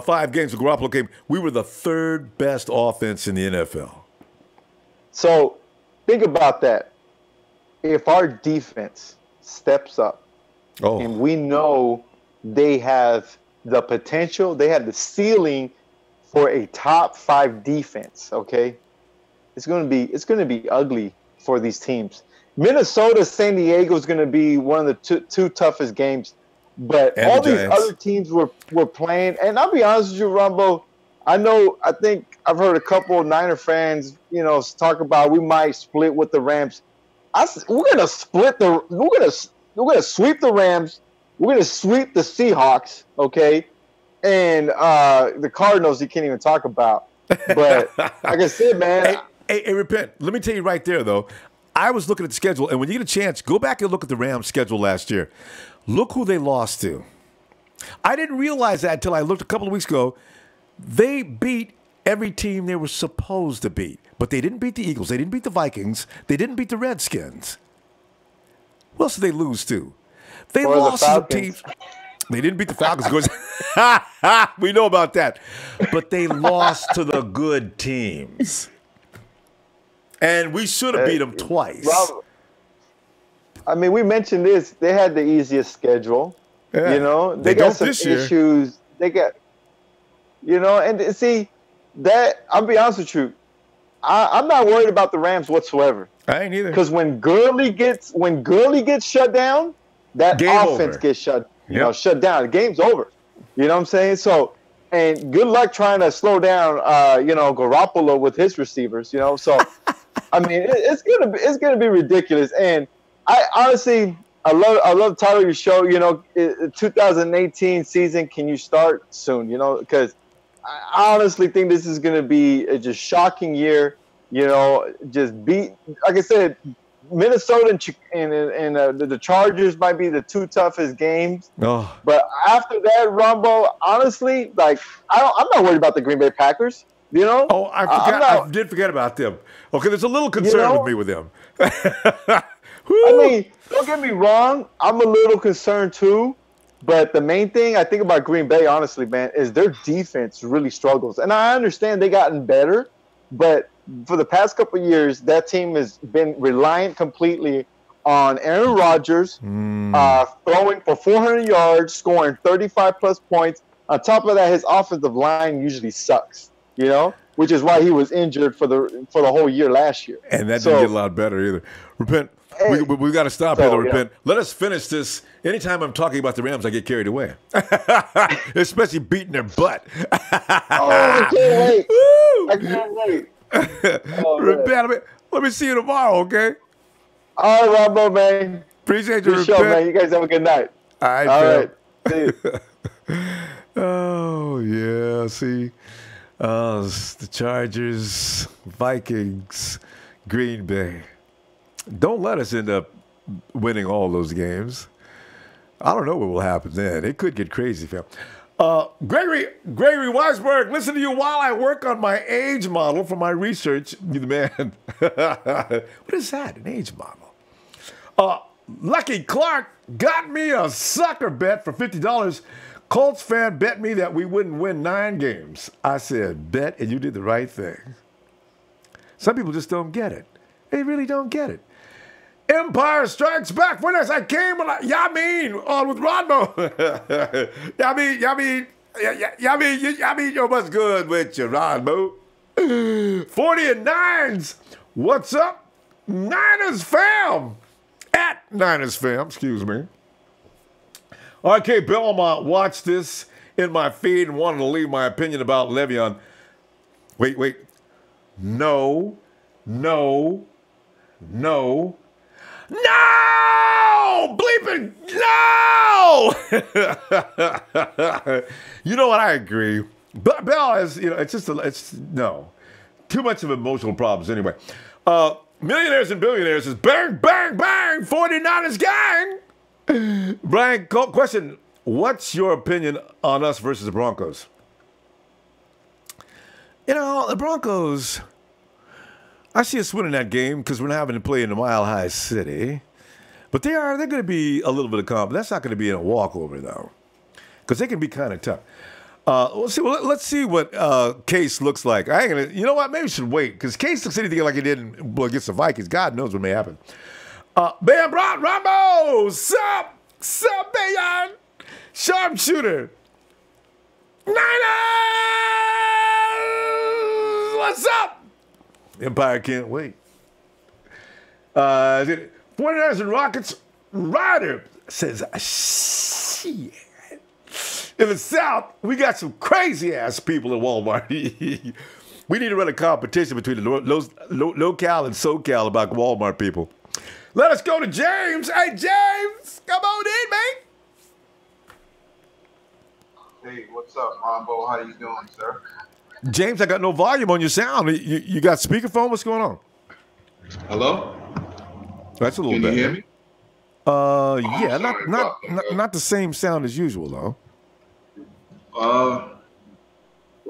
[SPEAKER 1] 5 games of Garoppolo came. We were the third best offense in the NFL.
[SPEAKER 9] So think about that. If our defense steps up, and we know they have the potential, they have the ceiling for a top 5 defense. Okay, it's going to be ugly for these teams. Minnesota, San Diego is going to be one of the two toughest games, but all these other teams were playing. And I'll be honest with you, Ronbo, I think I've heard a couple of Niner fans, talk about we might split with the Rams. We're going to sweep the Rams. We're going to sweep the Seahawks, okay? And the Cardinals you can't even talk about. But like I said, man.
[SPEAKER 1] Hey, Repent. Let me tell you right there, though. I was looking at the schedule, and when you get a chance, go back and look at the Rams' schedule last year. Look who they lost to. I didn't realize that until I looked a couple of weeks ago. They beat every team they were supposed to beat, but they didn't beat the Eagles. They didn't beat the Vikings. They didn't beat the Redskins. What else did they lose to? They lost to the teams. They didn't beat the Falcons. We know about that. But they lost to the good teams. And we should have beat them twice.
[SPEAKER 9] Robert, I mean, we mentioned this. They had the easiest schedule. You know,
[SPEAKER 1] they
[SPEAKER 9] got
[SPEAKER 1] some
[SPEAKER 9] issues. They got, you know, and see that I'll be honest with you, I'm not worried about the Rams whatsoever.
[SPEAKER 1] I ain't either.
[SPEAKER 9] Because when Gurley gets shut down, that offense gets shut down. The game's over. You know what I'm saying? So, and good luck trying to slow down, Garoppolo with his receivers. You know, so I mean, it's gonna be ridiculous. And I honestly, I love the title of your show. You know, 2018 season. Can you start soon? You know, because I honestly think this is gonna be a just shocking year. You know, just beat, like I said, Minnesota and the Chargers might be the two toughest games.
[SPEAKER 1] Oh.
[SPEAKER 9] But after that, Ronbo, honestly, like I'm not worried about the Green Bay Packers. You know?
[SPEAKER 1] Oh, I did forget about them. Okay, there's a little concern with me with them.
[SPEAKER 9] I mean, don't get me wrong. I'm a little concerned too. But the main thing I think about Green Bay, honestly, man, is their defense really struggles. And I understand they gotten better, but for the past couple of years, that team has been reliant completely on Aaron Rodgers throwing for 400 yards, scoring 35-plus points. On top of that, his offensive line usually sucks, you know, which is why he was injured for the whole year last year.
[SPEAKER 1] And that didn't get a lot better either. Repent. We got to stop here, though, Repent. Let us finish this. Anytime I'm talking about the Rams, I get carried away, especially beating their butt.
[SPEAKER 9] I can't wait. I can't wait.
[SPEAKER 1] Let me see you tomorrow, okay?
[SPEAKER 9] All right, Ronbo, man.
[SPEAKER 1] Appreciate you,
[SPEAKER 9] Good show, man. You guys have a good night.
[SPEAKER 1] All right.
[SPEAKER 9] All right. See you.
[SPEAKER 1] Oh, yeah. See, the Chargers, Vikings, Green Bay. Don't let us end up winning all those games. I don't know what will happen then. It could get crazy, fam. Gregory Weisberg, listen to you while I work on my age model for my research. You the man. What is that, an age model? Lucky Clark got me a sucker bet for $50. Colts fan bet me that we wouldn't win 9 games. I said, bet, and you did the right thing. Some people just don't get it. They really don't get it. Empire Strikes Back. When I came on with Ronbo. Yo, what's good with you, Ronbo? 40-9s. What's up? Niners fam. At Niners fam, excuse me. RK Belmont watched this in my feed and wanted to leave my opinion about Le'Veon. Wait. No. Bleeping, no! You know what? I agree. But Bell is, it's no. Too much of emotional problems anyway. Millionaires and Billionaires is bang, bang, bang, 49ers gang. Brian, question, what's your opinion on us versus the Broncos? You know, the Broncos, I see us winning that game because we're not having to play in the Mile High City. But they're going to be a little bit of confidence. That's not going to be in a walkover, though, because they can be kind of tough. Let's see what Case looks like. I ain't gonna. You know what? Maybe we should wait because Case looks anything like he did against the Vikings. God knows what may happen. Bam, Ronbo, sup, Bayan, sharpshooter, Niners, what's up? Empire can't wait. 49ers and Rockets. Ryder says, shit. In the South, we got some crazy-ass people at Walmart. We need to run a competition between the locale and SoCal about Walmart people. Let us go to James. Hey, James, come on in,
[SPEAKER 10] man. Hey, what's up, Ronbo? How you doing, sir?
[SPEAKER 1] James, I got no volume on your sound. You got speakerphone? What's going on?
[SPEAKER 10] Hello?
[SPEAKER 1] That's a little better.
[SPEAKER 10] Can you hear me?
[SPEAKER 1] Yeah, not the same sound as usual, though.
[SPEAKER 10] Wow,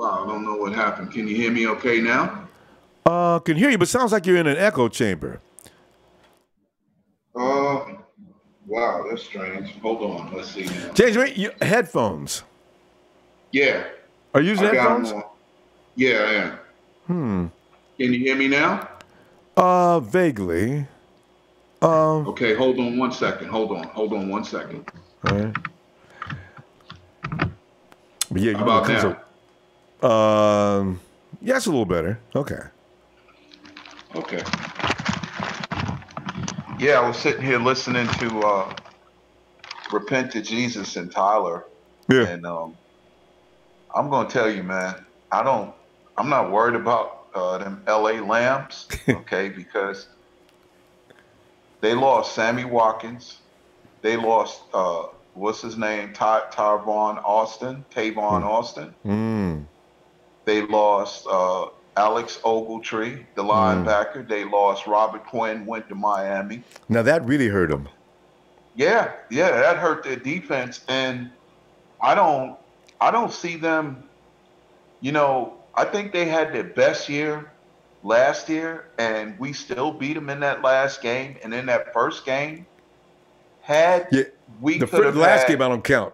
[SPEAKER 10] I don't know what happened. Can you hear me okay now?
[SPEAKER 1] Can hear you, but sounds like you're in an echo chamber.
[SPEAKER 10] Wow, that's strange. Hold on, let's see now.
[SPEAKER 1] James, wait, headphones.
[SPEAKER 10] Yeah.
[SPEAKER 1] Are you using headphones?
[SPEAKER 10] Yeah, I am. Can you hear me now?
[SPEAKER 1] Vaguely.
[SPEAKER 10] Okay, hold on one second. Hold on 1 second.
[SPEAKER 1] All right. Yeah,
[SPEAKER 10] How about
[SPEAKER 1] now? Yeah, it's a little better. Okay.
[SPEAKER 10] Okay. Yeah, I was sitting here listening to Repent to Jesus and Tyler.
[SPEAKER 1] Yeah.
[SPEAKER 10] And I'm gonna tell you, man, I'm not worried about them LA Lambs, okay, because they lost Sammy Watkins, they lost what's his name, Tavon Austin. They lost Alex Ogletree, the linebacker. They lost Robert Quinn, went to Miami.
[SPEAKER 1] Now that really hurt them.
[SPEAKER 10] Yeah, that hurt their defense, and I don't see them. You know, I think they had their best year last year, and we still beat them in that last game. And in that first game,
[SPEAKER 1] the last game I don't count,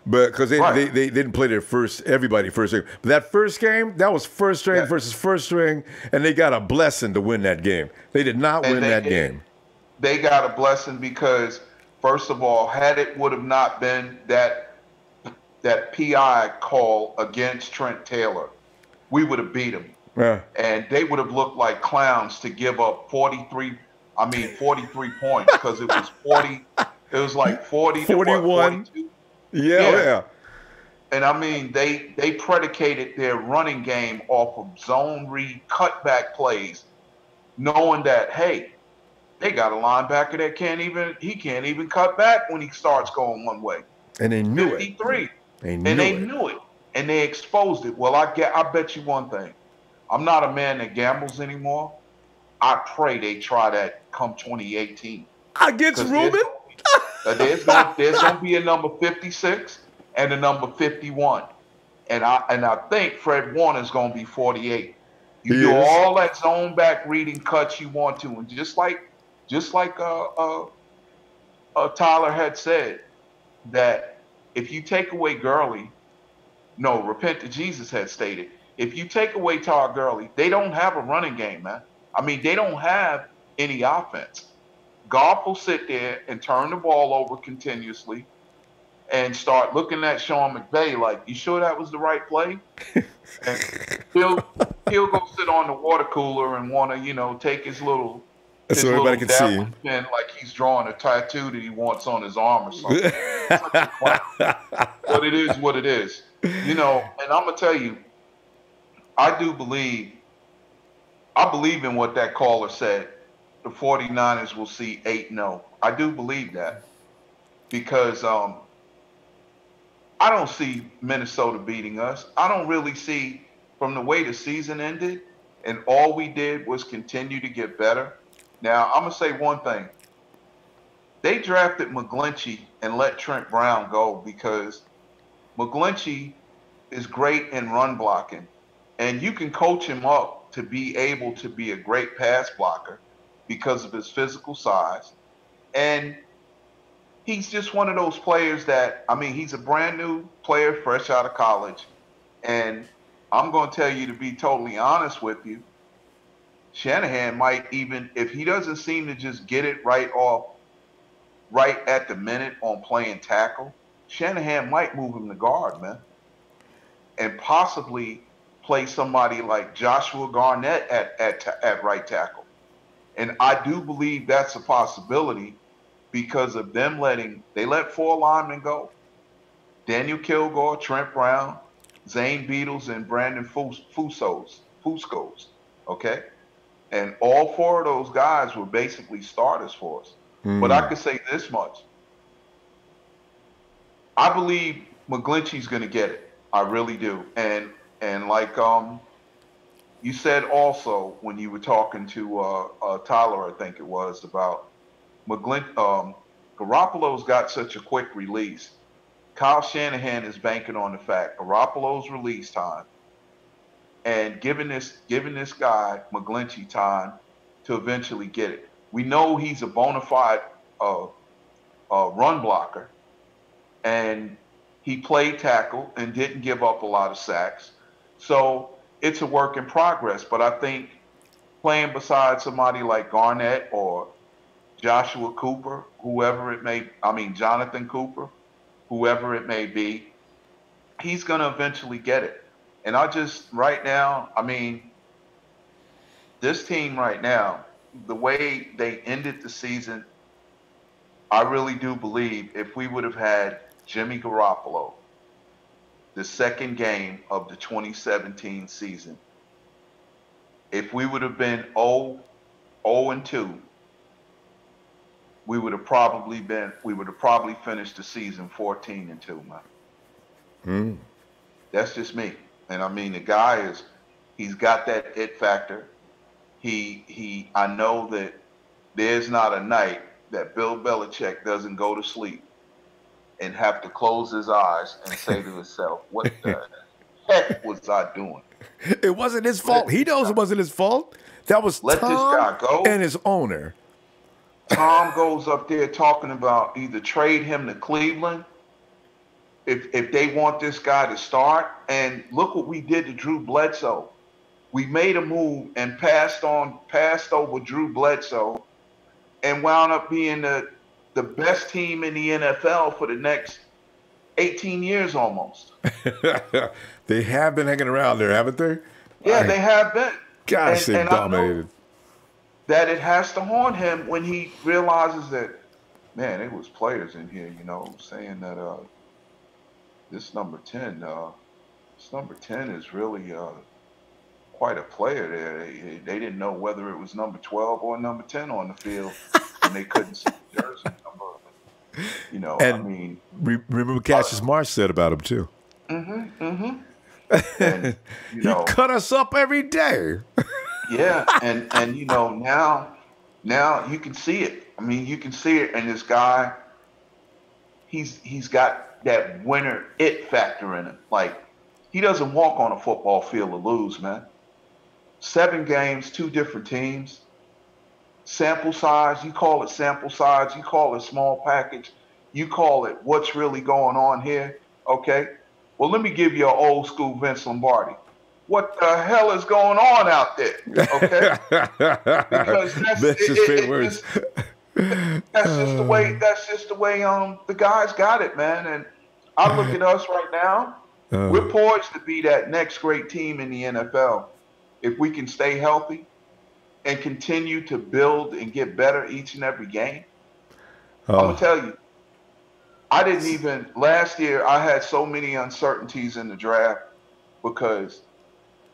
[SPEAKER 1] but because they didn't play their everybody first game. But that first game, that was first string versus first string, and they got a blessing to win that game. They did not win that game.
[SPEAKER 10] They got a blessing because, first of all, had it would have not been that PI call against Trent Taylor, we would have beat them.
[SPEAKER 1] Yeah.
[SPEAKER 10] And they would have looked like clowns to give up 43 points because it was 40. It was like 40 to
[SPEAKER 1] 41.
[SPEAKER 10] 42.
[SPEAKER 1] Yeah.
[SPEAKER 10] And I mean, they predicated their running game off of zone read cutback plays, knowing that, hey, they got a linebacker that can't even cut back when he starts going one way.
[SPEAKER 1] And they knew
[SPEAKER 10] 53.
[SPEAKER 1] it.
[SPEAKER 10] They knew it. And they exposed it. Well, I bet you one thing. I'm not a man that gambles anymore. I pray they try that come 2018.
[SPEAKER 1] Against Ruben?
[SPEAKER 10] There's going to be a number 56 and a number 51. And I think Fred Warner's going to be 48. You do all that zone back reading cuts you want to. And just like Tyler had said, that if you take away Gurley, Repent to Jesus had stated, if you take away Todd Gurley, they don't have a running game, man. I mean, they don't have any offense. Goff will sit there and turn the ball over continuously and start looking at Sean McVay like, you sure that was the right play? And he'll go sit on the water cooler and want to, take his little
[SPEAKER 1] so everybody can see him.
[SPEAKER 10] Pen like he's drawing a tattoo that he wants on his arm or something. But it is what it is. And I'm going to tell you, I believe in what that caller said. The 49ers will see 8-0. I do believe that because I don't see Minnesota beating us. I don't really see, from the way the season ended, and all we did was continue to get better. Now, I'm going to say one thing. They drafted McGlinchey and let Trent Brown go because McGlinchey is great in run blocking. And you can coach him up to be able to be a great pass blocker because of his physical size. And he's just one of those players that, he's a brand new player fresh out of college. And I'm going to tell you, to be totally honest with you, Shanahan might even, if he doesn't seem to just get it right at the minute on playing tackle, Shanahan might move him to guard, man. And possibly play somebody like Joshua Garnett at right tackle. And I do believe that's a possibility because of them they let 4 linemen go. Daniel Kilgore, Trent Brown, Zane Beatles, and Brandon Fuscos, okay? And all 4 of those guys were basically starters for us. But I could say this much. I believe McGlinchey's going to get it. I really do. And like you said also when you were talking to Tyler, I think it was, about Garoppolo's got such a quick release. Kyle Shanahan is banking on the fact Garoppolo's release time and giving this guy McGlinchey time to eventually get it. We know he's a bona fide run blocker, and he played tackle and didn't give up a lot of sacks. So it's a work in progress. But I think playing beside somebody like Garnett or Joshua Cooper, Jonathan Cooper, whoever it may be, he's going to eventually get it. And I just, right now, I mean, this team right now, the way they ended the season, I really do believe if we would have had Jimmy Garoppolo, the second game of the 2017 season, if we would have been 0-2, we would have probably finished the season 14-2, man. That's just me. And I mean, the guy he's got that it factor. I know that there's not a night that Bill Belichick doesn't go to sleep and have to close his eyes and say to himself, what the heck was I doing?
[SPEAKER 1] It wasn't his fault. He knows it wasn't his fault. That was
[SPEAKER 10] Let
[SPEAKER 1] Tom
[SPEAKER 10] this guy go.
[SPEAKER 1] And his owner.
[SPEAKER 10] Tom goes up there talking about either trade him to Cleveland if they want this guy to start. And look what we did to Drew Bledsoe. We made a move and passed over Drew Bledsoe and wound up being the best team in the NFL for the next 18 years almost.
[SPEAKER 1] They have been hanging around there, haven't they?
[SPEAKER 10] Yeah, they have been.
[SPEAKER 1] Gosh, they dominated.
[SPEAKER 10] That it has to haunt him when he realizes that, man, there was players in here, saying that this number 10 is really quite a player there. They didn't know whether it was number 12 or number 10 on the field, and they couldn't see the jersey number.
[SPEAKER 1] And
[SPEAKER 10] I mean,
[SPEAKER 1] remember what Cassius Marsh said about him too.
[SPEAKER 10] And,
[SPEAKER 1] he cut us up every day.
[SPEAKER 10] Yeah, and now you can see it. I mean, you can see it, and this guy, he's got that winner it factor in him. Like, he doesn't walk on a football field to lose, man. 7 games, 2 different teams. Sample size, you call it sample size, you call it small package, you call it what's really going on here, okay? Well, let me give you an old school Vince Lombardi. What the hell is going on out there, okay? Because that's just the way the guys got it, man. And I look at us right now, we're poised to be that next great team in the NFL if we can stay healthy and continue to build and get better each and every game. I'm going to tell you, last year I had so many uncertainties in the draft because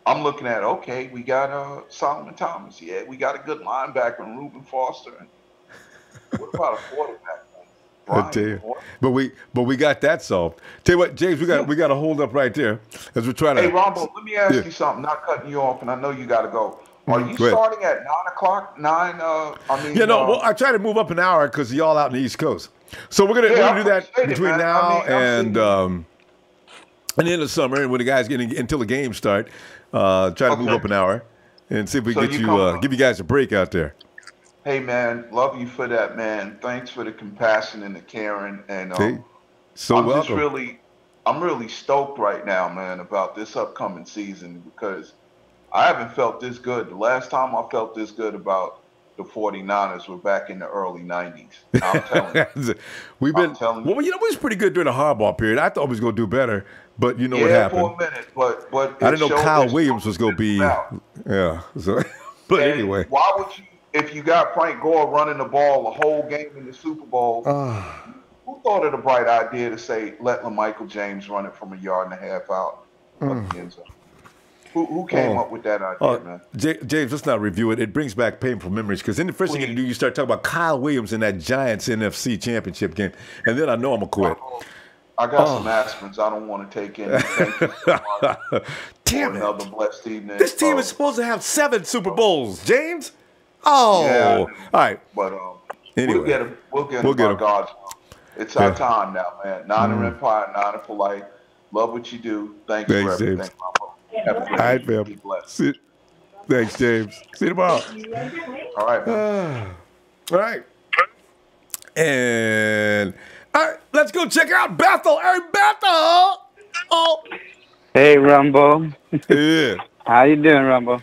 [SPEAKER 10] I'm looking at, okay, we got Solomon Thomas. Yeah, we got a good linebacker in Reuben Foster. What about a quarterback?
[SPEAKER 1] I tell you. But we got that solved. Tell you what, James, we got to hold up right there as we're trying to.
[SPEAKER 10] Hey, Ronbo, let me ask you something. Not cutting you off, and I know you got to go. Are you starting at 9 o'clock?
[SPEAKER 1] Well, I try to move up an hour because y'all out in the East Coast. So we're gonna do that between now and the end of summer, and when the guys getting until the games start. Try to move up an hour and see if we can give you guys a break out there.
[SPEAKER 10] Hey, man, love you for that, man. Thanks for the compassion and the caring. And
[SPEAKER 1] welcome.
[SPEAKER 10] I'm really stoked right now, man, about this upcoming season because I haven't felt this good. The last time I felt this good about the 49ers were back in the early 90s. I'm telling you.
[SPEAKER 1] we was pretty good during the Harbaugh period. I thought we was going to do better, but you know what happened.
[SPEAKER 10] For a minute, but
[SPEAKER 1] I didn't know Kyle Williams was going to be. Yeah. So, but anyway.
[SPEAKER 10] Why would you, if you got Frank Gore running the ball the whole game in the Super Bowl, who thought of the bright idea to say, let LaMichael James run it from 1.5 yards out of the end zone? Who came up with that idea, man?
[SPEAKER 1] James, let's not review it. It brings back painful memories because then the first thing you do, you start talking about Kyle Williams in that Giants NFC Championship game, and then I know I'm going to quit.
[SPEAKER 10] I got some aspirins I don't want to take in.
[SPEAKER 1] Damn it.
[SPEAKER 10] Another blessed evening.
[SPEAKER 1] This team is supposed to have 7 Super Bowls, James. All right.
[SPEAKER 10] But
[SPEAKER 1] anyway,
[SPEAKER 10] we'll get them. God's will. It's our time now, man. Niner Empire, Niner for life. Love what you do. Thanks for everything,
[SPEAKER 1] James.
[SPEAKER 10] All
[SPEAKER 1] right, fam.
[SPEAKER 10] Be blessed.
[SPEAKER 1] Thanks, James. See you tomorrow.
[SPEAKER 10] All right, man.
[SPEAKER 1] All right. And all right, let's go check out Bethel. Hey, Bethel. Oh.
[SPEAKER 11] Hey, Ronbo.
[SPEAKER 1] Yeah.
[SPEAKER 11] How you doing, Ronbo?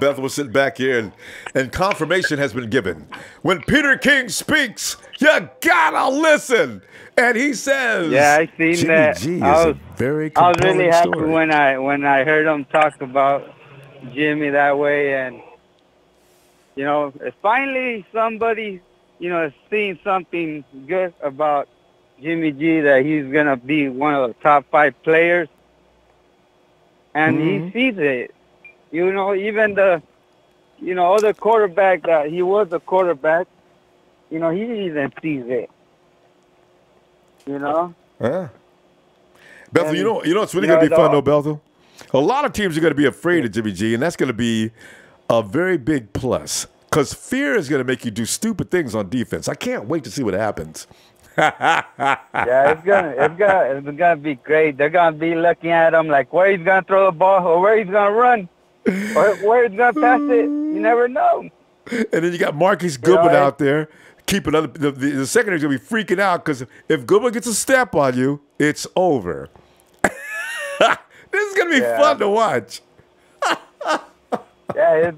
[SPEAKER 1] Beth was sitting back here, and confirmation has been given. When Peter King speaks, you gotta listen. And he says,
[SPEAKER 11] "Yeah, I seen
[SPEAKER 1] Jimmy
[SPEAKER 11] that.
[SPEAKER 1] G is
[SPEAKER 11] a
[SPEAKER 1] very
[SPEAKER 11] I was
[SPEAKER 1] compelling
[SPEAKER 11] really happy
[SPEAKER 1] story."
[SPEAKER 11] when I heard him talk about Jimmy that way, and finally somebody is seeing something good about Jimmy G, that he's gonna be one of the top 5 players, and he sees it. Even the other quarterback that he was a quarterback, he even sees it.
[SPEAKER 1] Yeah. Bethel, you know what's really going to be fun, though, Bethel? A lot of teams are going to be afraid of Jimmy G, and that's going to be a very big plus, because fear is going to make you do stupid things on defense. I can't wait to see what happens.
[SPEAKER 11] Yeah, it's gonna be great. They're gonna be looking at him like where he's gonna throw the ball, or where he's gonna run, or where he's gonna pass it. You never know.
[SPEAKER 1] And then you got Marcus Goodwin out there keeping other. The secondary's gonna be freaking out, because if Goodwin gets a step on you, it's over. This is gonna be fun to watch.
[SPEAKER 11] Yeah,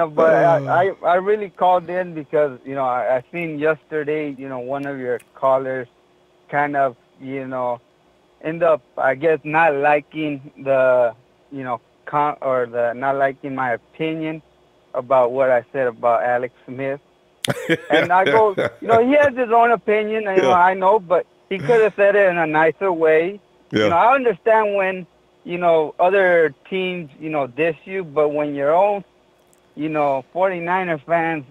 [SPEAKER 11] but I really called in because I seen yesterday one of your callers kind of end up, I guess, not liking the not liking my opinion about what I said about Alex Smith. And I go, he has his own opinion, and I know, but he could have said it in a nicer way. I understand when other teams diss you, but when your own 49er fans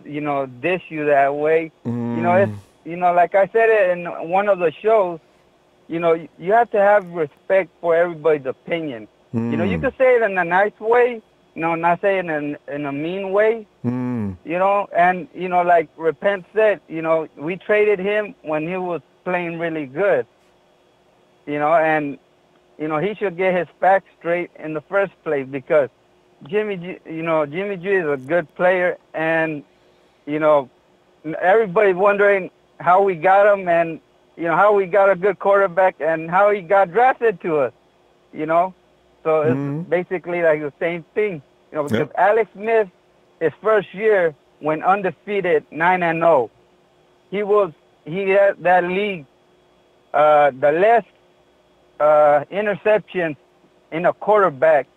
[SPEAKER 11] diss you that way, it's like I said it in one of the shows, you have to have respect for everybody's opinion. You could say it in a nice way, not say it in a mean way. And like Repent said, we traded him when he was playing really good. And he should get his facts straight in the first place, because Jimmy G is a good player, and everybody's wondering how we got him, and how we got a good quarterback, and how he got drafted to us. So it's basically like the same thing. Because Alex Smith, his first year, went undefeated, 9-0. He had that league, the less interceptions in a quarterback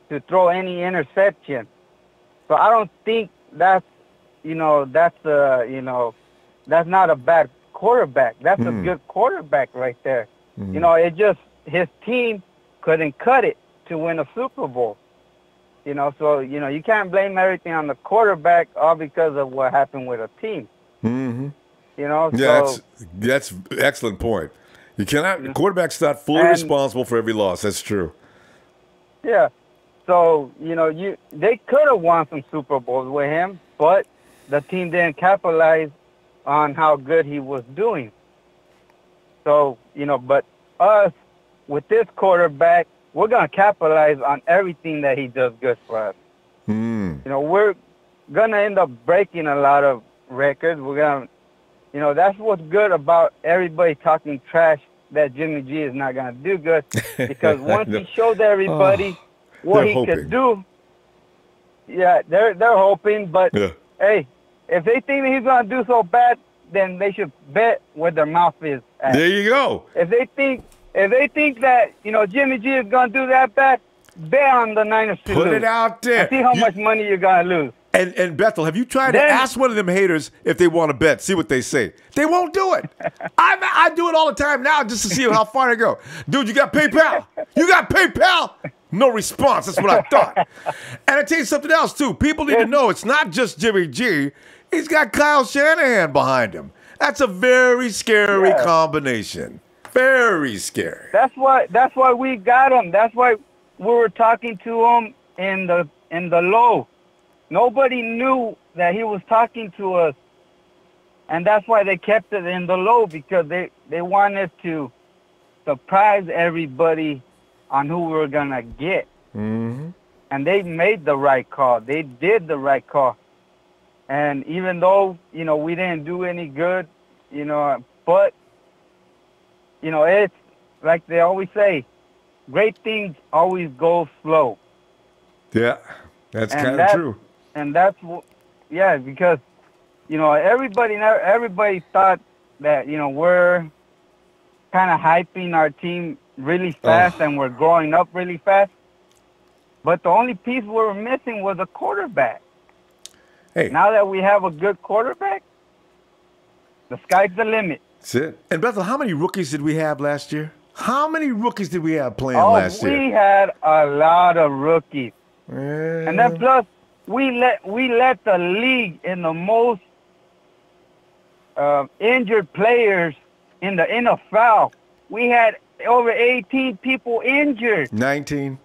[SPEAKER 11] to throw any interception. So I don't think that's not a bad quarterback. That's a good quarterback right there. It just, his team couldn't cut it to win a Super Bowl. So you can't blame everything on the quarterback all because of what happened with a team.
[SPEAKER 1] That's an excellent point. You cannot, the quarterback's not fully responsible for every loss. That's true.
[SPEAKER 11] Yeah. So, they could have won some Super Bowls with him, but the team didn't capitalize on how good he was doing. So, but us, with this quarterback, we're going to capitalize on everything that he does good for us. We're going to end up breaking a lot of records. We're going to, that's what's good about everybody talking trash that Jimmy G is not going to do good, because once he shows everybody what he could do, they're hoping. But hey, if they think he's gonna do so bad, then they should bet where their mouth is at.
[SPEAKER 1] There you go.
[SPEAKER 11] If they think that Jimmy G is gonna do that bad, bet on the Niners to lose.
[SPEAKER 1] Put it out there.
[SPEAKER 11] And see how much money you're gonna lose.
[SPEAKER 1] And Bethel, have you tried to ask one of them haters if they want to bet? See what they say. They won't do it. I do it all the time now just to see how far they go. Dude, you got PayPal? You got PayPal? No response. That's what I thought. And I tell you something else, too. People need to know it's not just Jimmy G. He's got Kyle Shanahan behind him. That's a very scary combination. Very scary.
[SPEAKER 11] That's why we got him. That's why we were talking to him in the low. Nobody knew that he was talking to us. And that's why they kept it in the low, because they wanted to surprise everybody on who we were going to get. And they made the right call. They did the right call. And even though, we didn't do any good, but, it's like they always say, great things always go slow.
[SPEAKER 1] Yeah, that's kind of true.
[SPEAKER 11] And that's because everybody thought that we're kind of hyping our team really fast and we're growing up really fast. But the only piece we were missing was a quarterback.
[SPEAKER 1] Hey,
[SPEAKER 11] now that we have a good quarterback, the sky's the limit.
[SPEAKER 1] That's it. And Bethel, how many rookies did we have last year? How many rookies did we have playing last year?
[SPEAKER 11] We had a lot of rookies. And then plus, we let the league in the most injured players in the NFL. We had over 18 people injured.
[SPEAKER 1] 19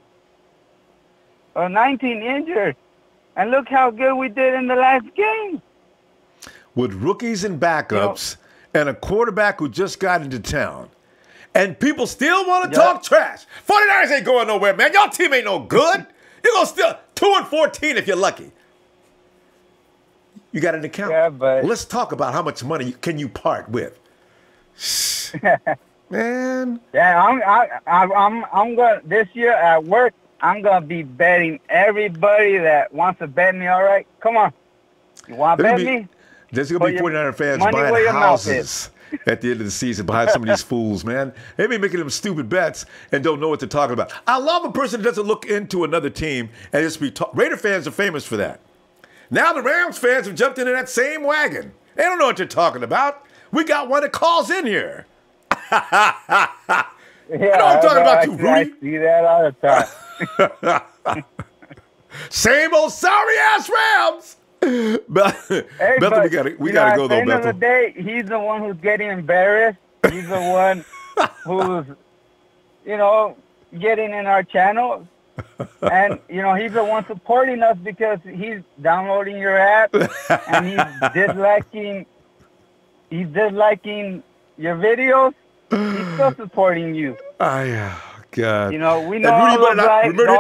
[SPEAKER 11] injured. And look how good we did in the last game.
[SPEAKER 1] With rookies and backups and a quarterback who just got into town. And people still want to talk trash. 49ers ain't going nowhere, man. Y'all team ain't no good. You're going to still 2-14 if you're lucky. You got an account.
[SPEAKER 11] Yeah, but
[SPEAKER 1] let's talk about how much money can you part with. Man.
[SPEAKER 11] Yeah, I'm going this year at work. I'm going to be betting everybody that wants to bet me, all right? Come on. You want to bet me?
[SPEAKER 1] There's going to be 49er fans buying houses at the end of the season behind some of these fools, man. They be making them stupid bets and don't know what they're talking about. I love a person that doesn't look into another team and just be Raider fans are famous for that. Now the Rams fans have jumped into that same wagon. They don't know what they're talking about. We got one that calls in here.
[SPEAKER 11] Yeah,
[SPEAKER 1] I know I'm talking about you, Rudy.
[SPEAKER 11] I see that all the time.
[SPEAKER 1] Same old sorry-ass Rams. Bethel, we gotta go, though, Bethel.
[SPEAKER 11] At the end of the day, he's the one who's getting embarrassed. He's the one who's, getting in our channel. And, he's the one supporting us because he's downloading your app and he's disliking your videos. He's still supporting you.
[SPEAKER 1] Oh, God.
[SPEAKER 11] We know
[SPEAKER 1] Rudy, remember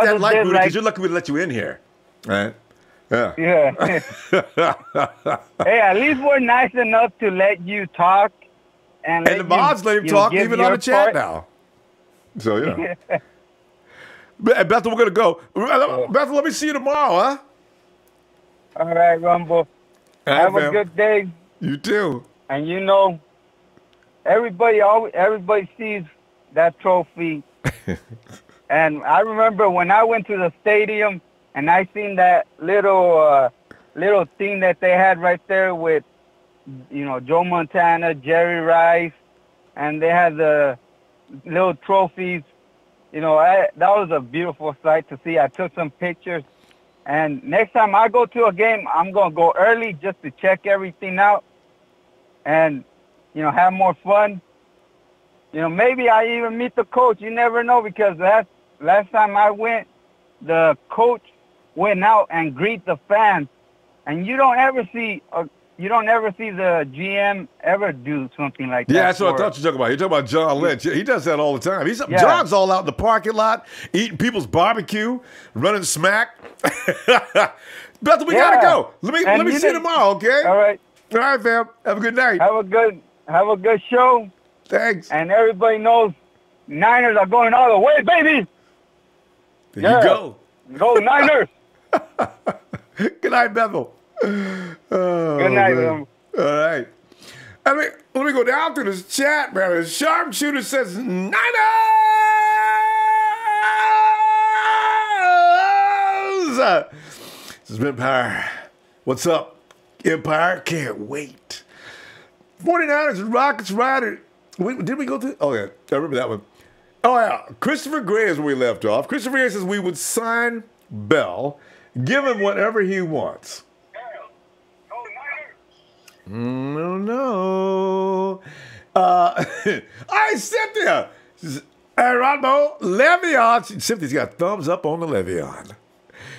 [SPEAKER 1] that like, Rudy, because you're lucky we let you in here. Right? Yeah.
[SPEAKER 11] Yeah. Hey, at least we're nice enough to let you talk. And
[SPEAKER 1] the mods let him talk even on the chat now. So, Bethel, we're going to go. Bethel, let me see you tomorrow, huh?
[SPEAKER 11] All right, Ronbo. Have a good day.
[SPEAKER 1] You too.
[SPEAKER 11] And everybody sees that trophy. And I remember when I went to the stadium and I seen that little thing that they had right there with, Joe Montana, Jerry Rice, and they had the little trophies. That was a beautiful sight to see. I took some pictures. And next time I go to a game, I'm going to go early just to check everything out and, have more fun. Maybe I even meet the coach. You never know, because last time I went, the coach went out and greet the fans. And you don't ever see the GM ever do something like that.
[SPEAKER 1] Yeah, that's what I thought you were talking about. You're talking about John Lynch. He does that all the time. John's all out in the parking lot, eating people's barbecue, running smack. Bethel, we gotta go. Let me see you tomorrow, okay?
[SPEAKER 11] All right.
[SPEAKER 1] All right, fam. Have a good night.
[SPEAKER 11] Have a good show.
[SPEAKER 1] Thanks.
[SPEAKER 11] And everybody knows Niners are going all the way, baby.
[SPEAKER 1] There you go.
[SPEAKER 11] Go Niners.
[SPEAKER 1] Good night, Bethel.
[SPEAKER 11] Good night, man.
[SPEAKER 1] All right. Let me go down to this chat, man. The sharpshooter says Niners! This is Empire. What's up, Empire? Can't wait. 49ers and Rockets Rider. Did we go through? Oh, yeah. I remember that one. Oh, yeah. Christopher Gray is where we left off. Christopher Gray says we would sign Bell, give him whatever he wants. No. Cynthia. Hey, Ronbo, Le'Veon. Cynthia's got thumbs up on the Le'Veon.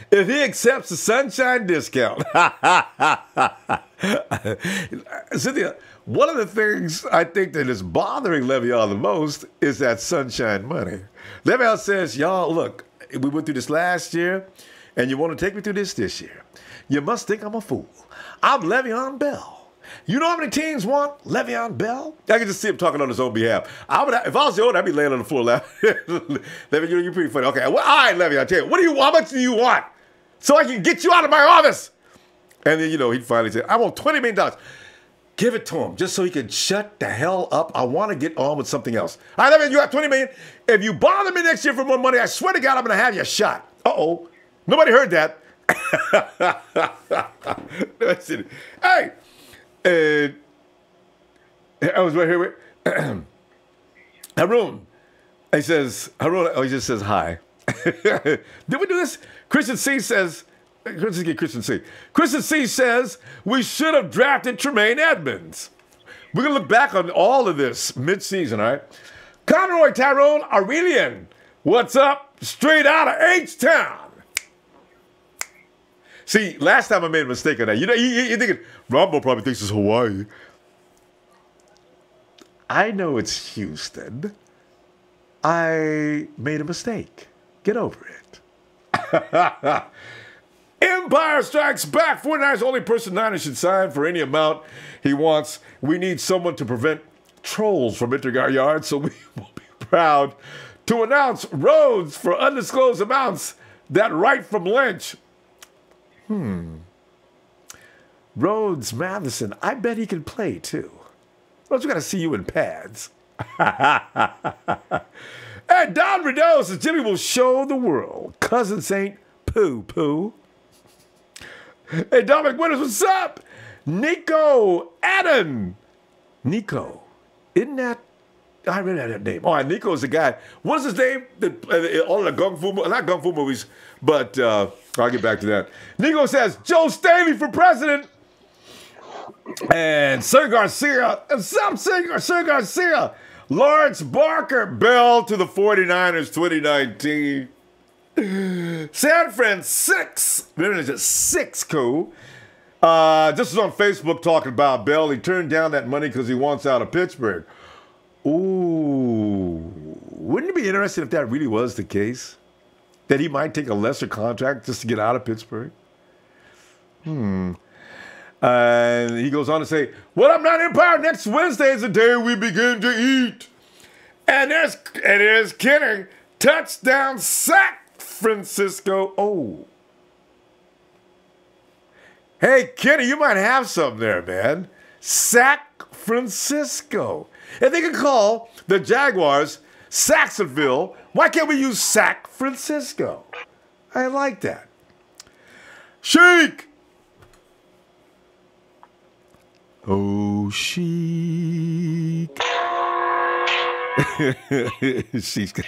[SPEAKER 1] If he accepts the sunshine discount. Cynthia, one of the things I think that is bothering Le'Veon the most is that sunshine money. Le'Veon says, y'all, look, we went through this last year, and you want to take me through this year. You must think I'm a fool. I'm Le'Veon Bell. You know how many teams want Le'Veon Bell? I can just see him talking on his own behalf. If I was the owner, I'd be laying on the floor laughing. Le'Veon, you're pretty funny. Okay, well, all right, Le'Veon, I tell you, how much do you want? so I can get you out of my office. And then, he'd finally say, I want $20 million. Give it to him just so he can shut the hell up. I want to get on with something else. All right, you have $20 million. If you bother me next year for more money, I swear to God, I'm going to have you shot. Uh-oh. Nobody heard that. Listen. Hey. I was right here with Harun. He just says hi. Did we do this? Christian C says, Christian C says, we should have drafted Tremaine Edmonds. We're going to look back on all of this mid-season, all right? Conroy Tyrone Aurelian, what's up? Straight out of H-Town. See, last time I made a mistake on that. You're thinking, Ronbo probably thinks it's Hawaii. I know it's Houston. I made a mistake. Get over it. Empire strikes back. 49ers only person Niners should sign for any amount he wants. We need someone to prevent trolls from entering our yard, so we will be proud to announce Rhodes for undisclosed amounts that right from Lynch. Rhodes Matheson, I bet he can play too. Rhodes, we got to see you in pads. Hey, Don Rideau says Jimmy will show the world. Cousin Saint Poo. Hey, Dominic Winters, what's up? Nico Adam. Nico. Isn't that? I read that name. Oh, Nico's the guy. What's his name? All the not Kung Fu movies, but I'll get back to that. Nico says, Joe Staley for president. And Sir Garcia. Lawrence Barker Bell to the 49ers 2019. San Francisco. Just was on Facebook talking about Bell. He turned down that money because he wants out of Pittsburgh. Ooh. Wouldn't it be interesting if that really was the case? That he might take a lesser contract just to get out of Pittsburgh? And he goes on to say, "What up, Nine Empire? Next Wednesday is the day we begin to eat." And there's Kenny. Touchdown sack, Francisco. Oh. Hey, Kenny, you might have something there, man. Sack Francisco. If they could call the Jaguars Saxonville, why can't we use Sack Francisco? I like that. Sheik. Oh, Sheik. She's got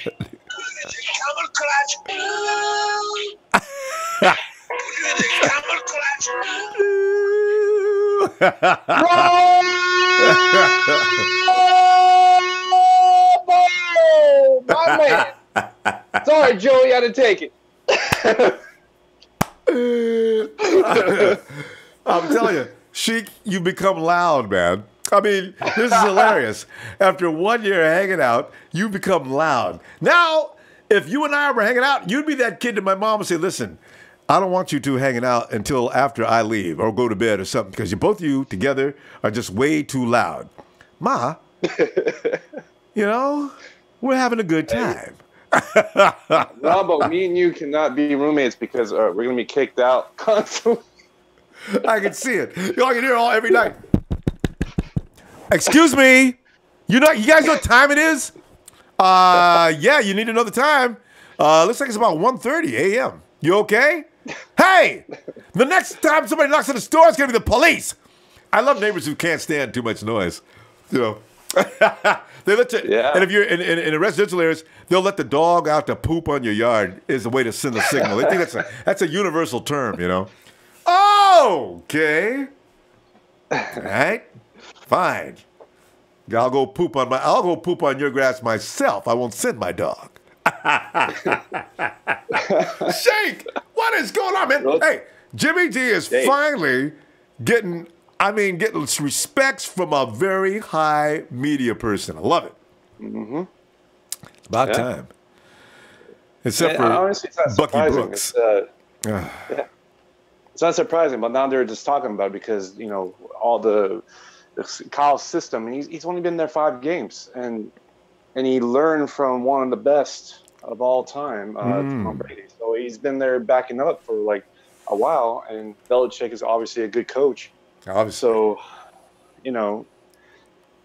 [SPEAKER 9] My man. Sorry, Joe, you had to take it.
[SPEAKER 1] I'm telling you, Sheik, you become loud, man. I mean, this is hilarious. After 1 year hanging out, you become loud. Now, if you and I were hanging out, you'd be that kid that my mom would say, "Listen, I don't want you two hanging out until after I leave or go to bed or something, because both of you together are just way too loud." Ma, we're having a good time.
[SPEAKER 9] Ronbo, me and you cannot be roommates because we're going to be kicked out constantly.
[SPEAKER 1] I can see it. Y'all can hear it all every night. Excuse me. You guys know what time it is? Yeah, you need to know the time. Looks like it's about 1:30 a.m. You okay? Hey, the next time somebody knocks on the door, it's going to be the police. I love neighbors who can't stand too much noise. They let you,
[SPEAKER 9] yeah.
[SPEAKER 1] And if you're in the residential areas, they'll let the dog out to poop on your yard is a way to send a signal. They think that's a universal term, Okay. All right. Fine. I'll go poop on your grass myself. I won't send my dog. Shake, what is going on, man? Hey, Jimmy G is finally getting respects from a very high media person. I love it.
[SPEAKER 9] Mm-hmm.
[SPEAKER 1] About time. Except for
[SPEAKER 9] honestly, it's not
[SPEAKER 1] Bucky
[SPEAKER 9] surprising.
[SPEAKER 1] Brooks.
[SPEAKER 9] It's not surprising, but now they're just talking about it because, all the Kyle's system, and he's only been there 5 games, and he learned from one of the best of all time, Tom Brady. So he's been there backing up for a while, and Belichick is obviously a good coach.
[SPEAKER 1] Obviously.
[SPEAKER 9] So, you know,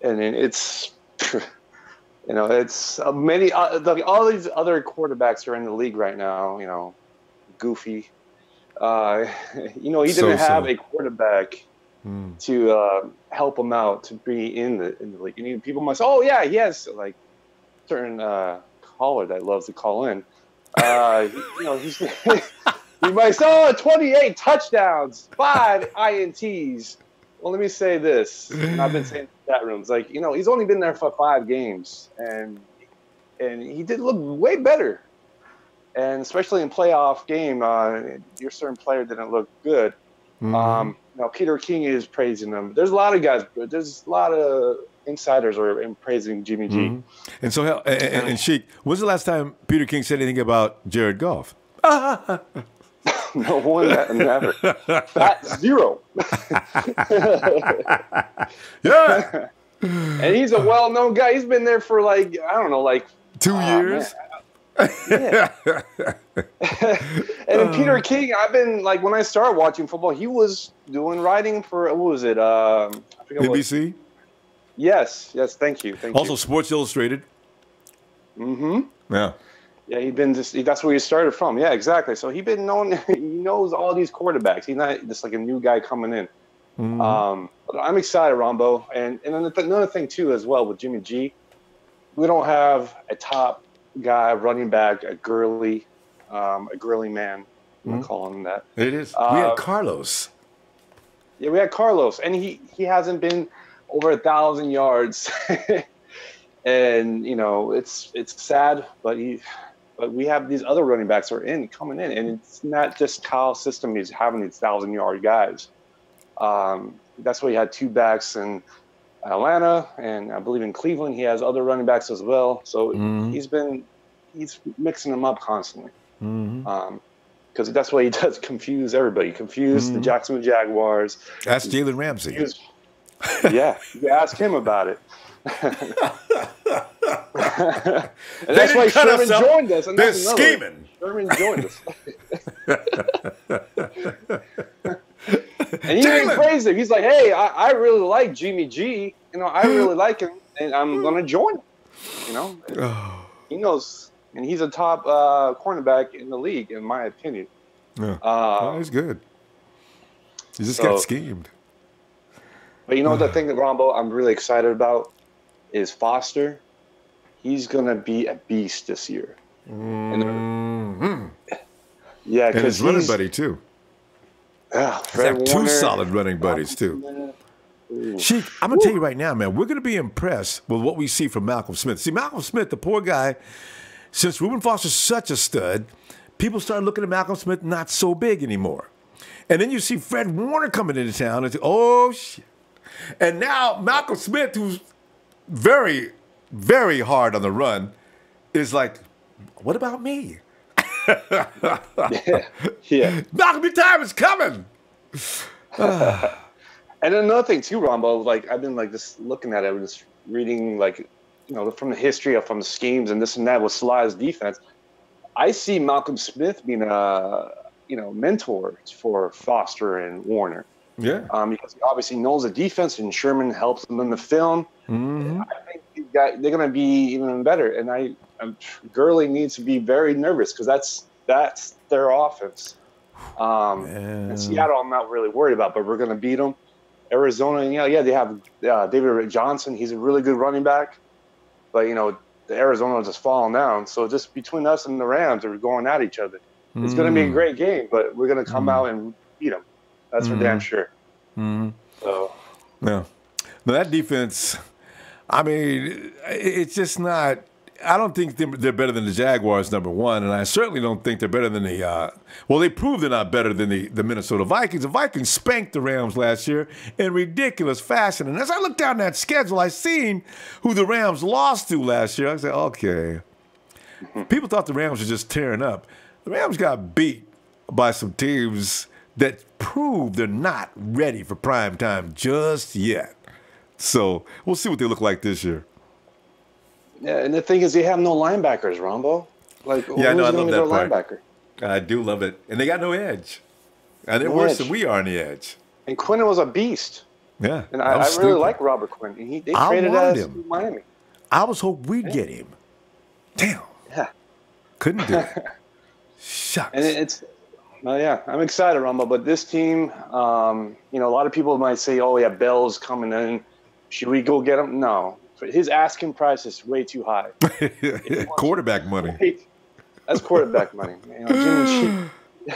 [SPEAKER 9] and then it's, you know, it's many all these other quarterbacks are in the league right now. You know, Goofy. You know, he didn't have a quarterback to help him out to be in the league. You know, people must, oh yeah, he has like certain caller that loves to call in. You know, he's you might say, 28 touchdowns, 5 INTs. Well, let me say this, and I've been saying in chat rooms, like, you know, he's only been there for 5 games, and he did look way better. And especially in playoff game, your certain player didn't look good. Now Peter King is praising him. There's a lot of guys, but there's a lot of insiders are praising Jimmy G.
[SPEAKER 1] And so, and Sheik, when's the last time Peter King said anything about Jared Goff?
[SPEAKER 9] No one, never. Fat zero.
[SPEAKER 1] Yeah.
[SPEAKER 9] And he's a well-known guy. He's been there for like, I don't know, like
[SPEAKER 1] 2 years.
[SPEAKER 9] Yeah. And then Peter King, I've been like, when I started watching football, he was doing writing for, what was it? I forget
[SPEAKER 1] NBC?
[SPEAKER 9] Yes, thank you.
[SPEAKER 1] Also Sports Illustrated. Yeah.
[SPEAKER 9] Yeah, that's where he started from. Yeah, exactly. So he knows all these quarterbacks. He's not just like a new guy coming in. But I'm excited, Ronbo. And then another thing too, as well, with Jimmy G, we don't have a top guy running back, a girly man. I'm gonna call him that.
[SPEAKER 1] It is. We had Carlos.
[SPEAKER 9] Yeah, we had Carlos, and he hasn't been over 1,000 yards. And you know, it's sad, but we have these other running backs that are coming in, and it's not just Kyle's system. He's having these 1,000-yard guys. That's why he had 2 backs in Atlanta, and I believe in Cleveland he has other running backs as well. So he's mixing them up constantly. Because that's why he does confuse everybody. Confuse the Jacksonville Jaguars.
[SPEAKER 1] Ask Jalen Ramsey.
[SPEAKER 9] Yeah, you ask him about it. And that's why Sherman joined us. And
[SPEAKER 1] they're scheming.
[SPEAKER 9] Sherman joined us. And he even praised him. He's like, hey, I really like Jimmy G. You know, I really like him, and I'm going to join him. You know, he knows, and he's a top cornerback in the league, in my opinion.
[SPEAKER 1] Yeah, he's good. He just got schemed.
[SPEAKER 9] But you know the thing that Ronbo I'm really excited about is Foster. He's gonna be a beast this year. Yeah,
[SPEAKER 1] and his running buddy too.
[SPEAKER 9] Fred
[SPEAKER 1] Warner, 2 solid running buddies too. Sheik, I'm gonna tell you right now, man, we're gonna be impressed with what we see from Malcolm Smith. See, Malcolm Smith, the poor guy, since Reuben Foster's such a stud, people started looking at Malcolm Smith not so big anymore. And then you see Fred Warner coming into town and say, oh shit. And now Malcolm Smith, who's very, very hard on the run, is like, what about me?
[SPEAKER 9] Yeah.
[SPEAKER 1] Malcolm, your time is coming.
[SPEAKER 9] And another thing too, Ronbo, like I've been like just looking at it, just reading like, you know, from the history of from the schemes and this and that with Sly's defense. I see Malcolm Smith being a mentor for Foster and Warner.
[SPEAKER 1] Yeah.
[SPEAKER 9] Because he obviously knows the defense, and Sherman helps them in the film. I think they're going to be even better. And Gurley needs to be very nervous because that's their offense. And Seattle, I'm not really worried about, but we're going to beat them. Arizona, they have David Johnson. He's a really good running back, but the Arizona is just falling down. So just between us and the Rams, we're going at each other. It's going to be a great game, but we're going to come out and beat them. That's for damn sure. So,
[SPEAKER 1] yeah. Now that defense, I mean, it's just not. I don't think they're better than the Jaguars, number one, and I certainly don't think they're better than the. Well, they proved they're not better than the Minnesota Vikings. The Vikings spanked the Rams last year in ridiculous fashion, and as I look down that schedule, I seen who the Rams lost to last year. I said, okay. People thought the Rams were just tearing up. The Rams got beat by some teams that proved they're not ready for prime time just yet. So we'll see what they look like this year.
[SPEAKER 9] Yeah, and the thing is, they have no linebackers, Rombo. Like,
[SPEAKER 1] yeah, I know. I love that part.
[SPEAKER 9] Linebacker?
[SPEAKER 1] I do love it, and they got no edge. And they're worse than we are on the edge.
[SPEAKER 12] And Quinn was a beast.
[SPEAKER 1] Yeah.
[SPEAKER 12] And I really like Robert Quinn. They traded us to Miami.
[SPEAKER 1] I was hoping we'd get him. Damn.
[SPEAKER 12] Yeah.
[SPEAKER 1] Couldn't do it. Shucks.
[SPEAKER 12] And I'm excited, Ronbo. But this team, a lot of people might say, "Oh, yeah, Bell's coming in. Should we go get him?" No, his asking price is way too high.
[SPEAKER 1] Quarterback money.
[SPEAKER 12] That's quarterback money. Jimmy G.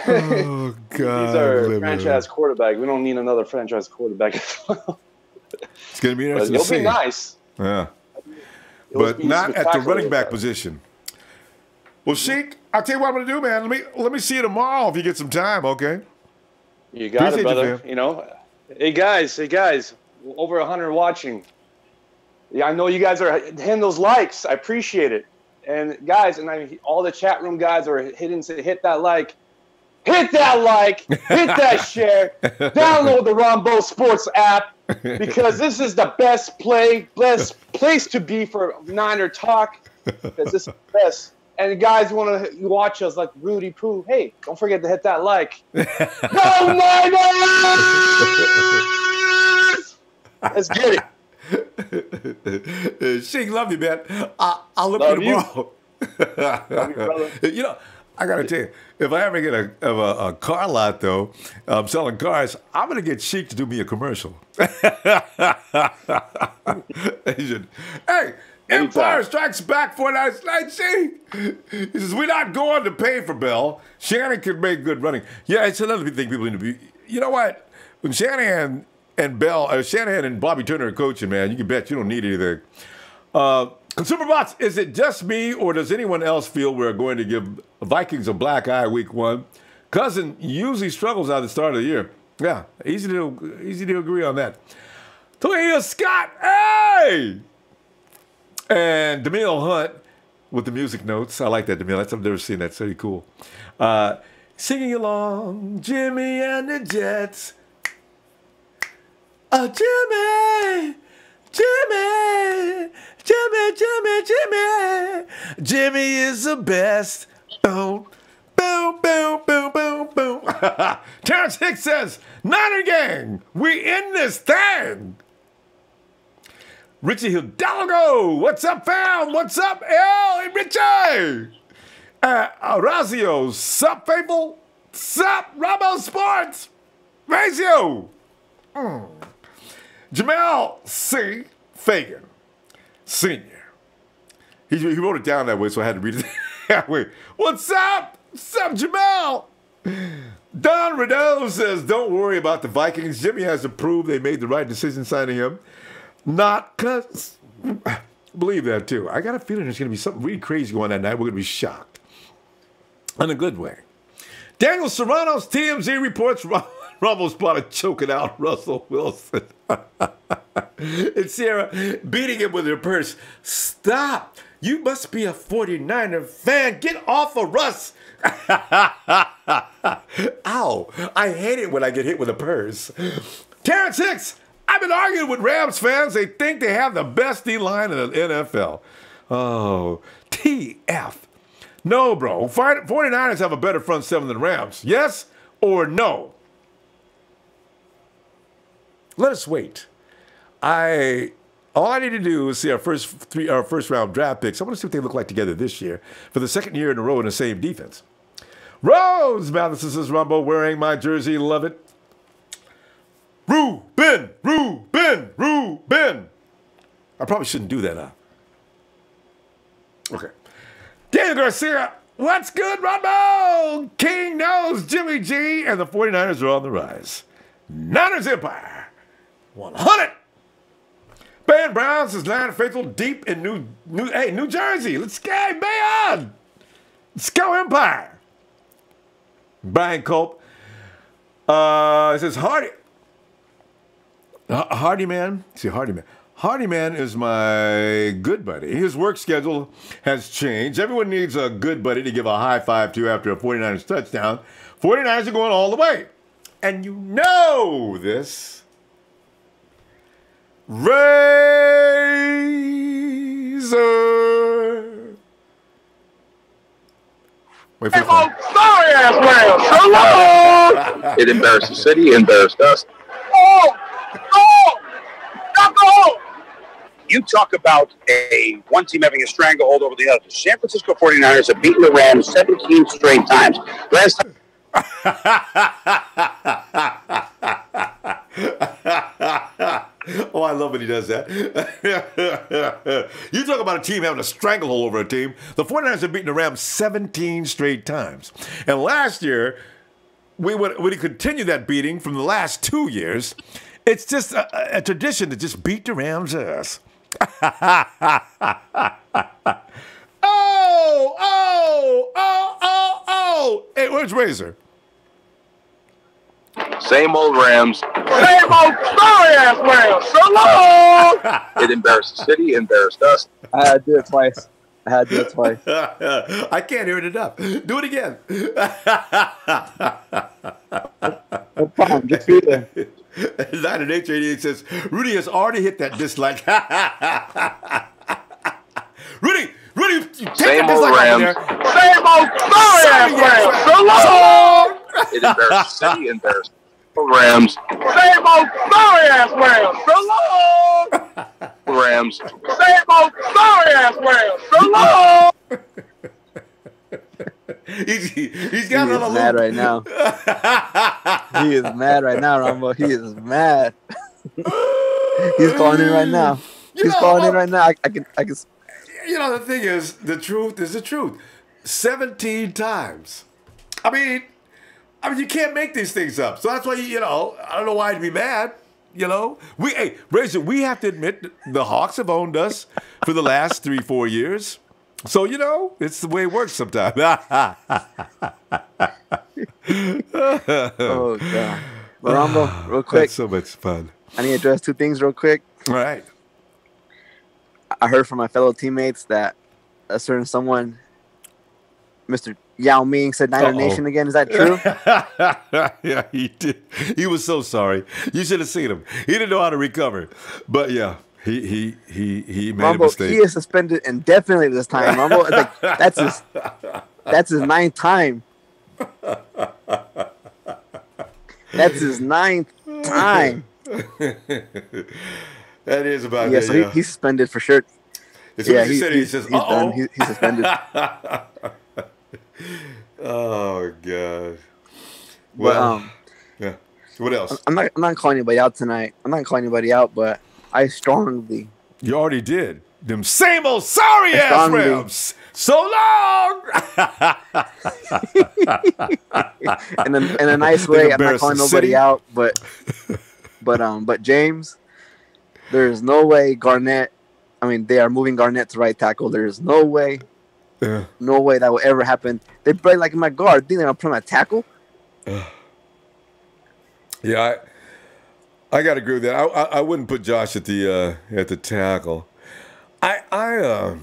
[SPEAKER 1] Oh God!
[SPEAKER 12] He's our franchise quarterback. We don't need another franchise quarterback.
[SPEAKER 1] It's going to be interesting to see.
[SPEAKER 12] He'll be nice.
[SPEAKER 1] Yeah. But not at the running back position. Well, Sheik, I'll tell you what I'm going to do, man. Let me see you tomorrow if you get some time, okay?
[SPEAKER 12] You got it, brother. Hey guys, over 100 watching. Yeah, I know you guys are hitting those likes. I appreciate it. And guys, all the chat room guys are hit that like. Hit that like, hit that share, download the Ronbo Sports app because this is the best place to be for Niner talk because this is the best. And the guys want to watch us like Rudy Poo. Hey, don't forget to hit that like. Go Niners! Let's get
[SPEAKER 1] it. Sheik, love you, man. I'll look for you tomorrow.
[SPEAKER 12] Love you, brother.
[SPEAKER 1] I got to tell you, if I ever get a car lot, though, selling cars, I'm going to get Sheik to do me a commercial. Hey, Empire Strikes Back for that night, Sheik. He says, we're not going to pay for Bell. Shanahan could make good running. Yeah, it's another thing people need to be. You know what? When Shanahan and Bobby Turner are coaching, man, you can bet you don't need anything. Consumer Bots, is it just me or does anyone else feel we're going to give Vikings a black eye week 1? Cousin usually struggles at the start of the year. Yeah, easy to agree on that. Toya Scott, hey! And DeMille Hunt with the music notes. I like that, DeMille. I've never seen that. It's pretty cool. Singing along, Jimmy and the Jets. Jimmy! Jimmy! Jimmy, Jimmy, Jimmy. Jimmy is the best. Boom, boom, boom, boom, boom, boom. Terrence Hicks says, Niner gang, we in this thing. Richie Hidalgo, what's up, fam? What's up, L and Richie? Orazio, sup, faithful? Sup, Ronbo Sports? Razio. Jamel C. Fagan. Senior. He wrote it down that way, so I had to read it that way. What's up? What's up, Jamal? Don Rideau says, don't worry about the Vikings. Jimmy has to prove they made the right decision signing him. Not because... Believe that, too. I got a feeling there's going to be something really crazy going on that night. We're going to be shocked. In a good way. Daniel Serrano's TMZ reports Rumble spotted choking out Russell Wilson. And Sarah beating him with her purse. Stop. You must be a 49er fan. Get off of Russ. Ow. I hate it when I get hit with a purse. Terrence Hicks. I've been arguing with Rams fans. They think they have the best D-line in the NFL. Oh, TF. No, bro. 49ers have a better front seven than the Rams. Yes or no? Let us wait. All I need to do is see our first round draft picks. I want to see what they look like together this year for the second year in a row in the same defense. Rose Matheson says, Ronbo wearing my jersey. Love it. Ruben. I probably shouldn't do that, huh? Okay. Daniel Garcia, what's good, Ronbo? King knows Jimmy G and the 49ers are on the rise. Niners Empire. 100. Ben Brown says, Niner faithful deep in New Jersey. Let's go, man. Let's go, Empire. Brian Culp says, Hardy Man. See, Hardy Man. Hardy Man is my good buddy. His work schedule has changed. Everyone needs a good buddy to give a high five to after a 49ers touchdown. 49ers are going all the way. And you know this. Razor. Wait for the phone.
[SPEAKER 13] Sorry ass Rams. Hello.
[SPEAKER 14] It embarrassed the city, embarrassed us. You talk about one team having a stranglehold over the other. The San Francisco 49ers have beaten the Rams 17 straight times. Last time.
[SPEAKER 1] Oh, I love when he does that. You talk about a team having a stranglehold over a team. The 49ers have beaten the Rams 17 straight times. And last year, we would continue that beating from the last 2 years. It's just a tradition to just beat the Rams' ass. Oh! Hey, where's Razor?
[SPEAKER 14] Same old Rams.
[SPEAKER 13] Same old sorry ass Rams. Hello.
[SPEAKER 14] It embarrassed the city, embarrassed us.
[SPEAKER 12] I had to do it twice. I
[SPEAKER 1] can't hear it enough. Do it again.
[SPEAKER 12] No problem. Just be there.
[SPEAKER 1] 98888 says, Rudy has already hit that dislike. Rudy, take
[SPEAKER 14] Same
[SPEAKER 1] that
[SPEAKER 14] old
[SPEAKER 1] dislike
[SPEAKER 14] Rams.
[SPEAKER 1] over there.
[SPEAKER 13] Same old sorry ass Rams. Hello.
[SPEAKER 14] It embarrassed the city, embarrassed the Rams.
[SPEAKER 13] Same old sorry ass Rams. Hello.
[SPEAKER 14] Rams.
[SPEAKER 13] Same old sorry ass Rams. Hello.
[SPEAKER 1] He's got another
[SPEAKER 12] mad right now. He is mad right now, Ronbo. He is mad. He's calling in right now. He's calling in right now. I can.
[SPEAKER 1] You know, the thing is, the truth is the truth. 17 times. I mean, you can't make these things up. So that's why, I don't know why I'd be mad. Razor, we have to admit the Hawks have owned us for the last 3-4 years. So, it's the way it works sometimes.
[SPEAKER 12] Oh, God. But Ronbo, real quick.
[SPEAKER 1] That's so much fun.
[SPEAKER 12] I need to address two things real quick.
[SPEAKER 1] All right.
[SPEAKER 12] I heard from my fellow teammates that a certain someone, Mr. Yao Ming, said Niner Nation again. Is that true?
[SPEAKER 1] Yeah, he did. He was so sorry. You should have seen him. He didn't know how to recover. But, yeah. He made a mistake.
[SPEAKER 12] He is suspended indefinitely this time. Ronbo, that's his ninth time. That's his ninth time.
[SPEAKER 1] That is about
[SPEAKER 12] it. So he's suspended for sure.
[SPEAKER 1] As soon as he said it, he says,
[SPEAKER 12] he's done. He's suspended.
[SPEAKER 1] Oh God.
[SPEAKER 12] Well,
[SPEAKER 1] yeah. What else?
[SPEAKER 12] I'm not calling anybody out tonight. I'm not calling anybody out, but I strongly.
[SPEAKER 1] You already did. Them same old sorry ass Rams. So long.
[SPEAKER 12] in a nice way. I'm not calling nobody out, but James, there's no way Garnett. I mean, they are moving Garnett to right tackle. There's no way. No way that will ever happen. They play like my guard. Think they're gonna put him at tackle?
[SPEAKER 1] Yeah, I got to agree with that. I wouldn't put Josh at the tackle. Man,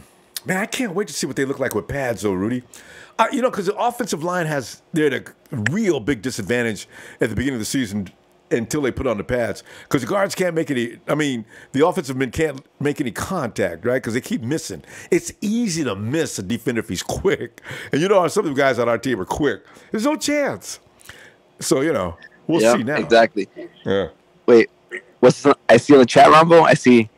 [SPEAKER 1] I can't wait to see what they look like with pads, though, Rudy. Because the offensive line they're at a real big disadvantage at the beginning of the season until they put on the pads. Because the guards can't make any. I mean, the offensive men can't make any contact, right? Because they keep missing. It's easy to miss a defender if he's quick. And some of the guys on our team are quick. There's no chance. So we'll see now.
[SPEAKER 12] Exactly.
[SPEAKER 1] Yeah.
[SPEAKER 12] Wait, I see in the chat, Ronbo? I see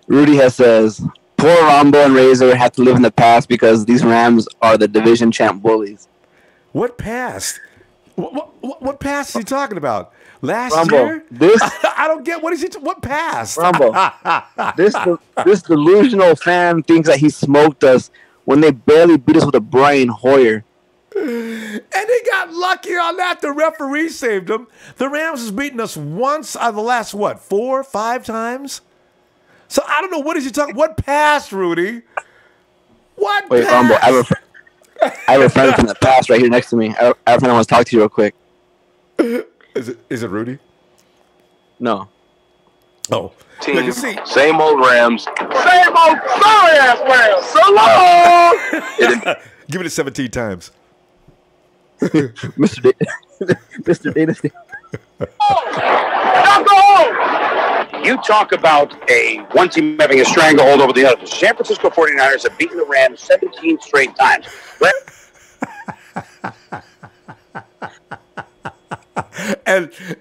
[SPEAKER 12] Rudy says, poor Ronbo and Razor have to live in the past because these Rams are the division champ bullies.
[SPEAKER 1] What past? What past is he talking about? Last
[SPEAKER 12] Ronbo,
[SPEAKER 1] year? I don't get what past?
[SPEAKER 12] Ronbo, this delusional fan thinks that he smoked us when they barely beat us with a Brian Hoyer.
[SPEAKER 1] And they got lucky on that. The referee saved them. The Rams has beaten us once out of the last, 4, 5 times? So I don't know. What is he talking? What past, Rudy? What
[SPEAKER 12] Wait,
[SPEAKER 1] past?
[SPEAKER 12] Ronbo, I have a friend from the past right here next to me. I have a friend I want to talk to you real quick.
[SPEAKER 1] Is it Rudy?
[SPEAKER 12] No.
[SPEAKER 1] Oh.
[SPEAKER 14] Team, same old Rams.
[SPEAKER 13] Same old sorry ass Rams. So long.
[SPEAKER 1] Give it 17 times.
[SPEAKER 12] Mr. Dynasty.
[SPEAKER 14] You talk about one team having a stranglehold over the other. The San Francisco 49ers have beaten the Rams 17 straight times.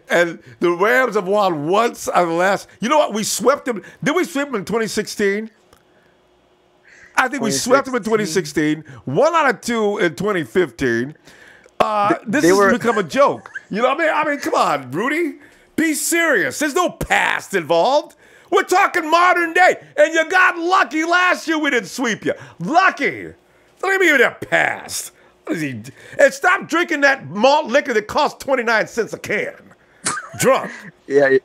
[SPEAKER 1] And the Rams have won once out of the last. You know what? We swept them. Did we sweep them in 2016? I think we swept them in 2016. 1 out of 2 in 2015. This has become a joke. You know what I mean? I mean, come on, Rudy. Be serious. There's no past involved. We're talking modern day. And you got lucky last year we didn't sweep you. Lucky. Don't even that past. What is he? And stop drinking that malt liquor that costs 29 cents a can. Drunk.
[SPEAKER 15] Yeah,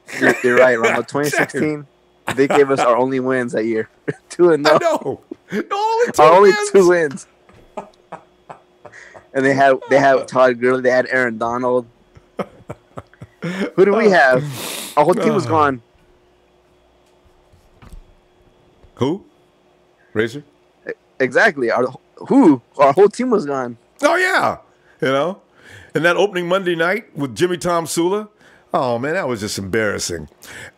[SPEAKER 15] you're right, Ronbo. 2016, they gave us our only wins that year. 2-0.
[SPEAKER 1] I know.
[SPEAKER 15] Only two wins. And they had Todd Gurley. They had Aaron Donald. Who do we have? Our whole team was gone.
[SPEAKER 1] Who? Razor?
[SPEAKER 15] Exactly. Our whole team was gone.
[SPEAKER 1] Oh, yeah. You know? And that opening Monday night with Jimmy Tom Sula, oh, man, that was just embarrassing.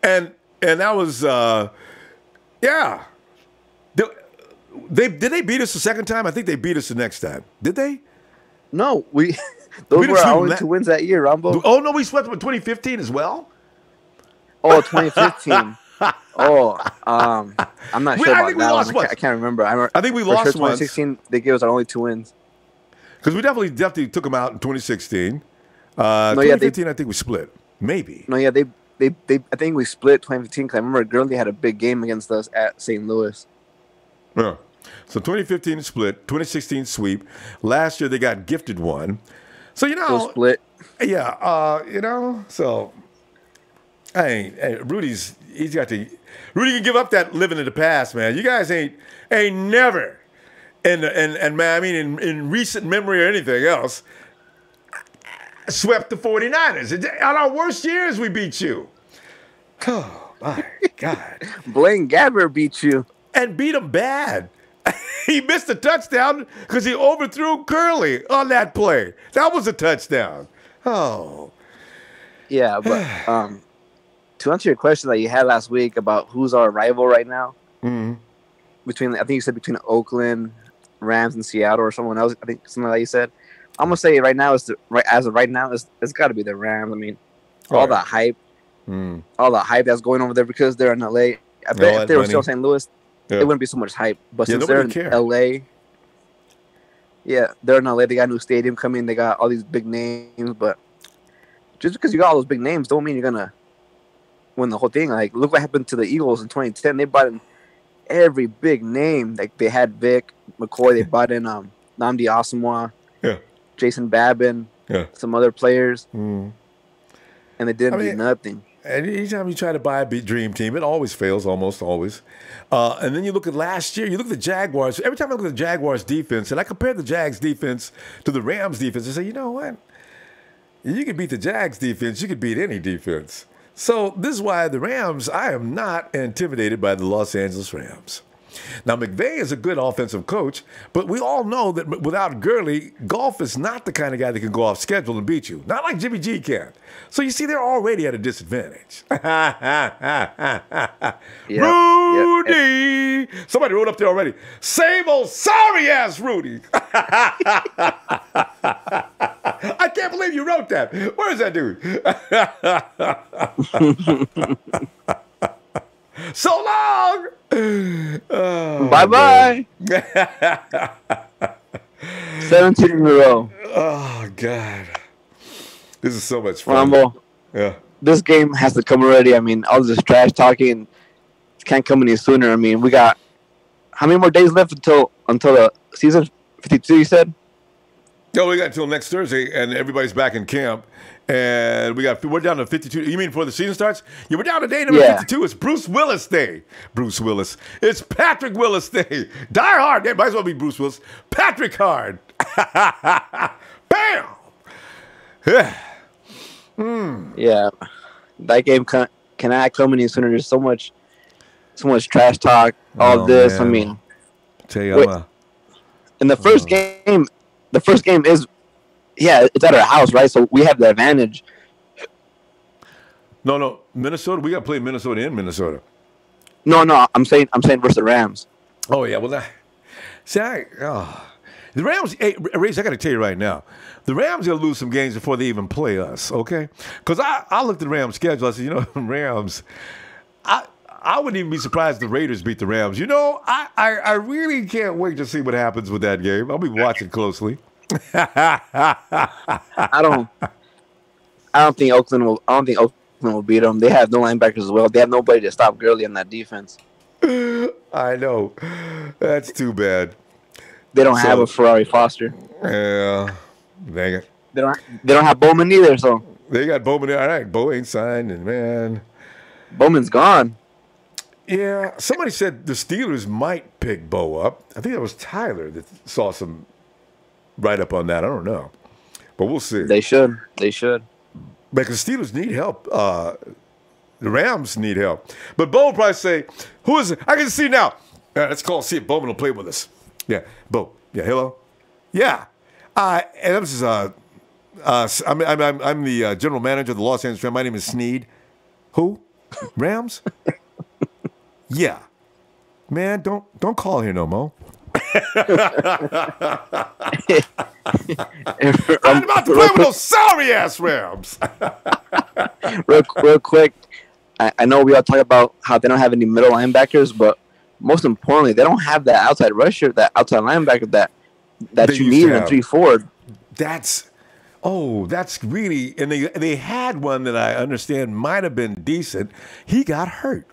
[SPEAKER 1] And that was, yeah. Did they beat us the second time? I think they beat us the next time. Did they?
[SPEAKER 15] No. Those were our only 2 wins that year, Ronbo.
[SPEAKER 1] Oh, no, we swept them in 2015 as well?
[SPEAKER 15] Oh, 2015. I'm not sure about that one. I can't remember.
[SPEAKER 1] I think we lost
[SPEAKER 15] sure 2016, they gave us our only 2 wins.
[SPEAKER 1] Because we definitely took them out in 2016. 2015, I think we split. Maybe.
[SPEAKER 15] No, yeah, they I think we split 2015 because I remember Gurley had a big game against us at St. Louis.
[SPEAKER 1] Yeah. So 2015 split, 2016 sweep. Last year they got gifted one. So, you know.
[SPEAKER 15] So split.
[SPEAKER 1] Yeah, you know, so. Hey, Rudy can give up that living in the past, man. You guys ain't never, and man, I mean, in recent memory or anything else, swept the 49ers. On our worst years, we beat you. Oh, my God.
[SPEAKER 15] Blaine Gabbert beat you.
[SPEAKER 1] And beat him bad. He missed a touchdown because he overthrew Curley on that play. That was a touchdown. Oh.
[SPEAKER 15] Yeah, but to answer your question that you had last week about who's our rival right now, between, I think you said between Oakland, Rams, and Seattle, or someone else. I think something like that you said. I'm gonna say right now as of right now, it's got to be the Rams. I mean, all the hype that's going over there because they're in LA. I bet if they were still in St. Louis, it wouldn't be so much hype. But since they're in LA, they're in LA. They got a new stadium coming. They got all these big names. But just because you got all those big names, don't mean you're gonna win the whole thing. Like, look what happened to the Eagles in 2010. They brought in every big name. Like, they had Vic McCoy. They brought in Nnamdi Asomugha, Jason Babin, some other players, and they didn't do nothing.
[SPEAKER 1] And anytime you try to buy a big dream team, it always fails, almost always. And then you look at last year, you look at the Jaguars. Every time I look at the Jaguars defense, and I compare the Jags defense to the Rams defense, I say, you know what? You can beat the Jags defense, you can beat any defense. So this is why the Rams, I am not intimidated by the Los Angeles Rams. Now, McVay is a good offensive coach, but we all know that without Gurley, Goff is not the kind of guy that can go off schedule and beat you. Not like Jimmy G can. So you see, they're already at a disadvantage. Rudy! Somebody wrote up there already. Same old sorry-ass Rudy. I can't believe you wrote that. Where is that dude? So long! Oh,
[SPEAKER 15] bye-bye. 17 in a row.
[SPEAKER 1] Oh, God. This is so much fun.
[SPEAKER 15] Ronbo,
[SPEAKER 1] yeah.
[SPEAKER 15] This game has to come already. I mean, all this trash talking can't come any sooner. I mean, we got how many more days left until the season? 52, you said?
[SPEAKER 1] No, we got until next Thursday, and everybody's back in camp. And we're down to 52. You mean before the season starts? Yeah, we're down to day number 52. It's Bruce Willis Day. Bruce Willis. It's Patrick Willis Day. Die Hard. It might as well be Bruce Willis. Patrick Hard. Bam!
[SPEAKER 15] Yeah. That game cannot come any sooner. There's so much trash talk, all this. Man. I mean,
[SPEAKER 1] tell you,
[SPEAKER 15] in the first game, is it's at our house, right? So we have the advantage.
[SPEAKER 1] No, Minnesota. We got to play Minnesota in Minnesota.
[SPEAKER 15] No, I'm saying versus the Rams.
[SPEAKER 1] Oh yeah, well, The Rams, hey, Rage, I got to tell you right now, the Rams are going to lose some games before they even play us, okay? Because I looked at the Rams' schedule. I said, you know, Rams, I wouldn't even be surprised if the Raiders beat the Rams. You know, I really can't wait to see what happens with that game. I'll be watching closely.
[SPEAKER 15] I don't think Oakland will beat them. They have no linebackers as well. They have nobody to stop Gurley in that defense.
[SPEAKER 1] I know. That's too bad.
[SPEAKER 15] They don't have a Ferrari Foster.
[SPEAKER 1] Yeah. Dang it.
[SPEAKER 15] They don't have Bowman either, so.
[SPEAKER 1] They got Bowman. All right, Bo ain't signed, and man.
[SPEAKER 15] Bowman's gone.
[SPEAKER 1] Yeah, somebody said the Steelers might pick Bo up. I think that was Tyler that saw some write-up on that. I don't know. But we'll see.
[SPEAKER 15] They should.
[SPEAKER 1] Because the Steelers need help. The Rams need help. But Bo will probably say, who is it? I can see now. Let's call, see if Bowman will play with us. Yeah, Bo. Yeah, hello? Yeah. And this is, I'm the general manager of the Los Angeles Rams. My name is Sneed. Who? Rams? Yeah. Man, don't call here no more. I'm about to play with those sorry-ass Rams.
[SPEAKER 15] real quick, I know we all talk about how they don't have any middle linebackers, but most importantly, they don't have that outside rusher, that outside linebacker that you need in a 3-4.
[SPEAKER 1] That's really, and they had one that I understand might have been decent. He got hurt.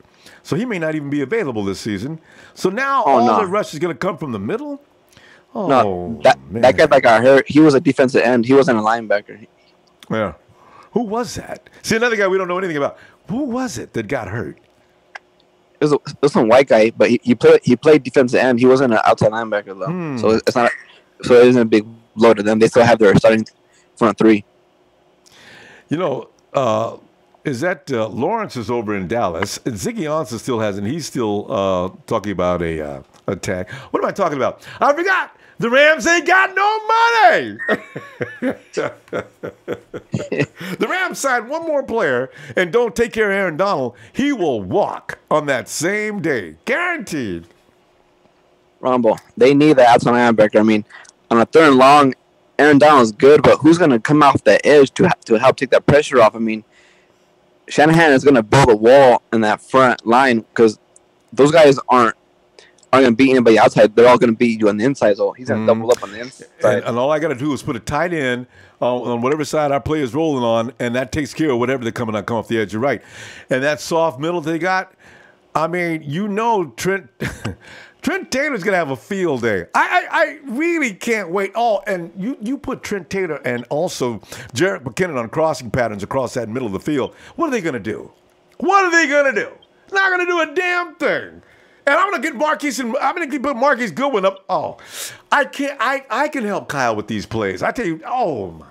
[SPEAKER 1] So he may not even be available this season. So now the rush is going to come from the middle?
[SPEAKER 15] Oh, that guy that got hurt, he was a defensive end. He wasn't a linebacker.
[SPEAKER 1] Yeah. Who was that? See, another guy we don't know anything about. Who was it that got hurt?
[SPEAKER 15] It was some white guy, but he played defensive end. He wasn't an outside linebacker, though. So it's not. So it isn't a big blow to them. They still have their starting front three.
[SPEAKER 1] You know, is that Lawrence is over in Dallas? And Ziggy Ansah still hasn't. He's still talking about a tag. What am I talking about? I forgot. The Rams ain't got no money. The Rams signed one more player and don't take care of Aaron Donald. He will walk on that same day. Guaranteed.
[SPEAKER 15] Ronbo, they need that outside linebacker. I mean, on a third and long, Aaron Donald's good, but who's going to come off that edge to help take that pressure off? I mean, Shanahan is going to build a wall in that front line because those guys aren't going to beat anybody outside. They're all going to beat you on the inside. So he's going to double up on the inside.
[SPEAKER 1] And all I got to do is put a tight end on whatever side our player is rolling on, and that takes care of whatever they're come off the edge. You're right. And that soft middle they got, I mean, you know, Trent Taylor's going to have a field day. I really can't wait. Oh, and you put Trent Taylor and also Jerick McKinnon on crossing patterns across that middle of the field. What are they going to do? What are they going to do? Not going to do a damn thing. And I'm going to get Marquise, and I'm going to put Marquise Goodwin up. Oh, I can help Kyle with these plays. I tell you, oh my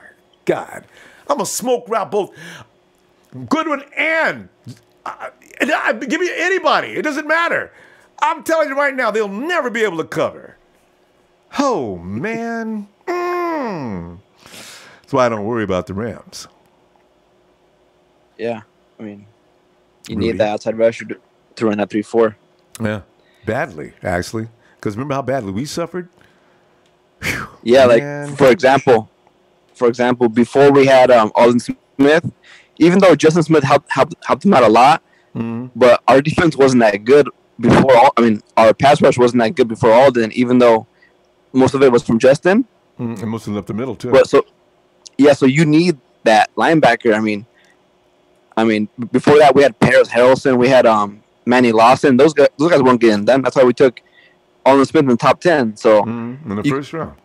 [SPEAKER 1] God. I'm going to smoke route both Goodwin and give me anybody. It doesn't matter. I'm telling you right now, they'll never be able to cover. Oh, man. That's why I don't worry about the Rams.
[SPEAKER 15] Yeah. I mean, you need that outside rusher to run that 3-4.
[SPEAKER 1] Yeah. Badly, actually. Because remember how badly we suffered? Whew,
[SPEAKER 15] yeah,
[SPEAKER 1] man.
[SPEAKER 15] like, for example, before we had Alden Smith, even though Justin Smith helped him out a lot, but our defense wasn't that good before. Our pass rush wasn't that good before Alden, even though most of it was from Justin.
[SPEAKER 1] And most of it up the middle, too.
[SPEAKER 15] But so you need that linebacker. I mean, before that, we had Paris Harrelson, we had Manny Lawson. Those guys weren't getting done. That's why we took Alden Smith in the top 10. So
[SPEAKER 1] in the first round.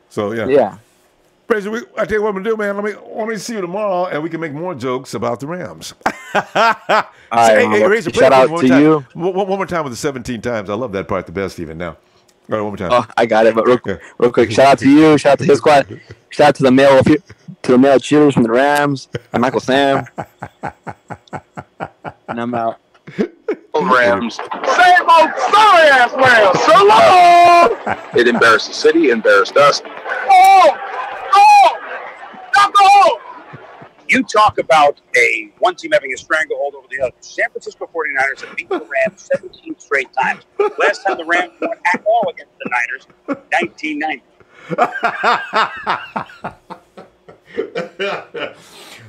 [SPEAKER 1] So yeah.
[SPEAKER 15] Yeah.
[SPEAKER 1] Fraser, I tell you what I'm gonna do, man. Let me see you tomorrow, and we can make more jokes about the Rams. Hey, Razor,
[SPEAKER 15] shout out to you.
[SPEAKER 1] One more time with the 17 times. I love that part the best, even now. All right, one more time.
[SPEAKER 15] Oh, I got it. But real quick, shout out to you. Shout out to his squad. Shout out to the male cheerleaders from the Rams and Michael Sam. And I'm out.
[SPEAKER 13] Rams. Same old sorry ass Rams. So long.
[SPEAKER 14] It embarrassed the city, embarrassed us.
[SPEAKER 13] Oh! Not go home!
[SPEAKER 14] You talk about one team having a stranglehold over the other. San Francisco 49ers have beaten the Rams 17 straight times. Last time the Rams won at all against the Niners, 1990.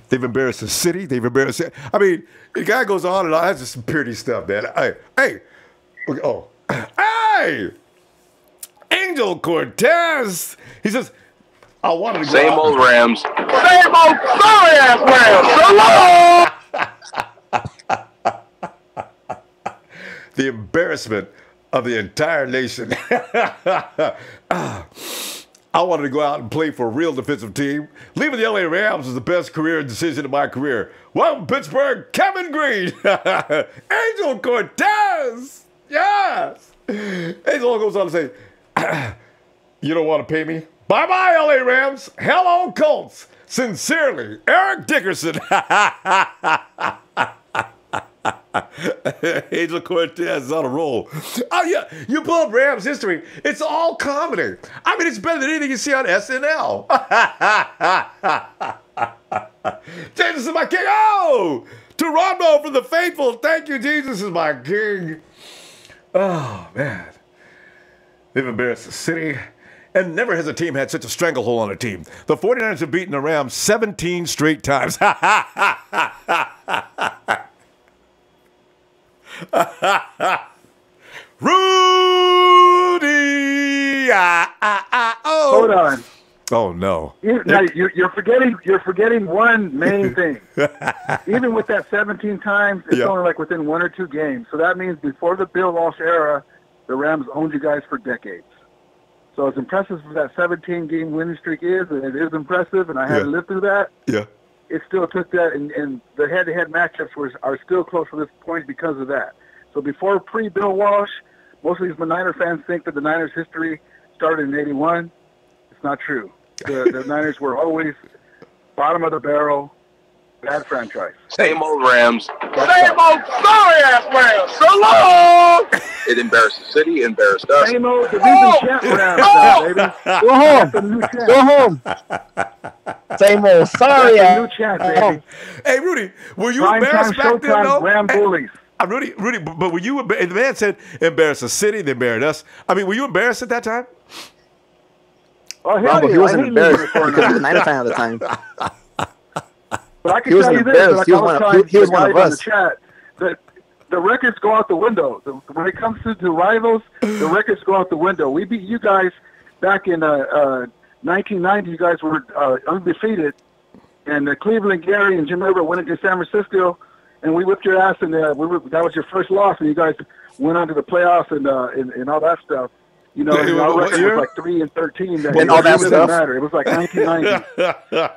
[SPEAKER 1] They've embarrassed the city. They've embarrassed. I mean, the guy goes on and on. That's just some pretty stuff, man. Hey. Angel Cortez. He says, I wanted to go
[SPEAKER 13] Same
[SPEAKER 1] out.
[SPEAKER 13] old Rams. Same old sorry ass Rams.
[SPEAKER 1] The embarrassment of the entire nation. I wanted to go out and play for a real defensive team. Leaving the LA Rams was the best career decision of my career. Welcome, Pittsburgh, Kevin Green. Angel Cortez. Yes. Angel goes on to say, you don't want to pay me? Bye-bye, LA Rams. Hello, Colts. Sincerely, Eric Dickerson. Angel Cortez is on a roll. Oh, yeah. You pull up Rams history. It's all comedy. I mean, it's better than anything you see on SNL. Jesus is my king. Oh, to Ronbo for the faithful. Thank you, Jesus is my king. Oh, man. They've embarrassed the city. And never has a team had such a stranglehold on a team. The 49ers have beaten the Rams 17 straight times. Rudy!
[SPEAKER 16] Hold on.
[SPEAKER 1] Oh no!
[SPEAKER 16] You're forgetting one main thing. Even with that 17 times, it's only like within 1 or 2 games. So that means before the Bill Walsh era, the Rams owned you guys for decades. So as impressive as that 17-game winning streak is, and it is impressive, and I had to live through that.
[SPEAKER 1] Yeah.
[SPEAKER 16] It still took that, and the head-to-head matchups are still close to this point because of that. So before pre-Bill Walsh, most of these Niner fans think that the Niners' history started in '81. It's not true. The Niners were always bottom of the barrel, bad franchise.
[SPEAKER 13] Same old Rams. Same old sorry ass Rams. So long. It embarrassed the city, embarrassed us.
[SPEAKER 16] Same old division champ Rams, baby.
[SPEAKER 15] Go home. Go home. Same old sorry ass.
[SPEAKER 16] New champ, baby.
[SPEAKER 1] Hey, Rudy, were you embarrassed back then, though?
[SPEAKER 16] Ram bullies.
[SPEAKER 1] Rudy, but were you? The man said embarrass the city, they embarrassed us. I mean, were you embarrassed at that time?
[SPEAKER 16] Oh,
[SPEAKER 15] Ronbo, he wasn't embarrassed because he was a Niner fan at the time.
[SPEAKER 16] But I can tell you this, like I was telling the guys on the chat, that the records go out the window. When it comes to rivals, the records go out the window. We beat you guys back in 1990. You guys were undefeated, and Cleveland, Gary, and Jim Everett went into San Francisco, and we whipped your ass, and that was your first loss, and you guys went on to the playoffs and all that stuff. You know, our record was like 3-13.
[SPEAKER 15] And all that stuff.
[SPEAKER 16] Matter. It was like 1990.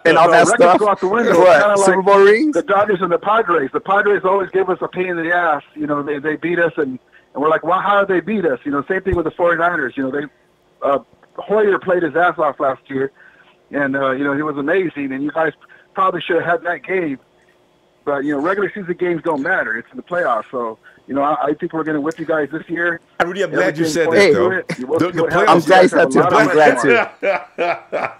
[SPEAKER 15] And all that stuff.
[SPEAKER 16] Go out the window.
[SPEAKER 15] What? Super Bowl rings?
[SPEAKER 16] The Dodgers and the Padres. The Padres always give us a pain in the ass. You know, they beat us, and we're like, well, how did they beat us? You know, same thing with the 49ers. You know, Hoyer played his ass off last year, and you know, he was amazing. And you guys probably should have had that game. But you know, regular season games don't matter. It's in the playoffs, so. You know, I think we're going to whip you guys this year.
[SPEAKER 1] I'm glad you said that, though.
[SPEAKER 15] I'm glad you said too. I'm glad too.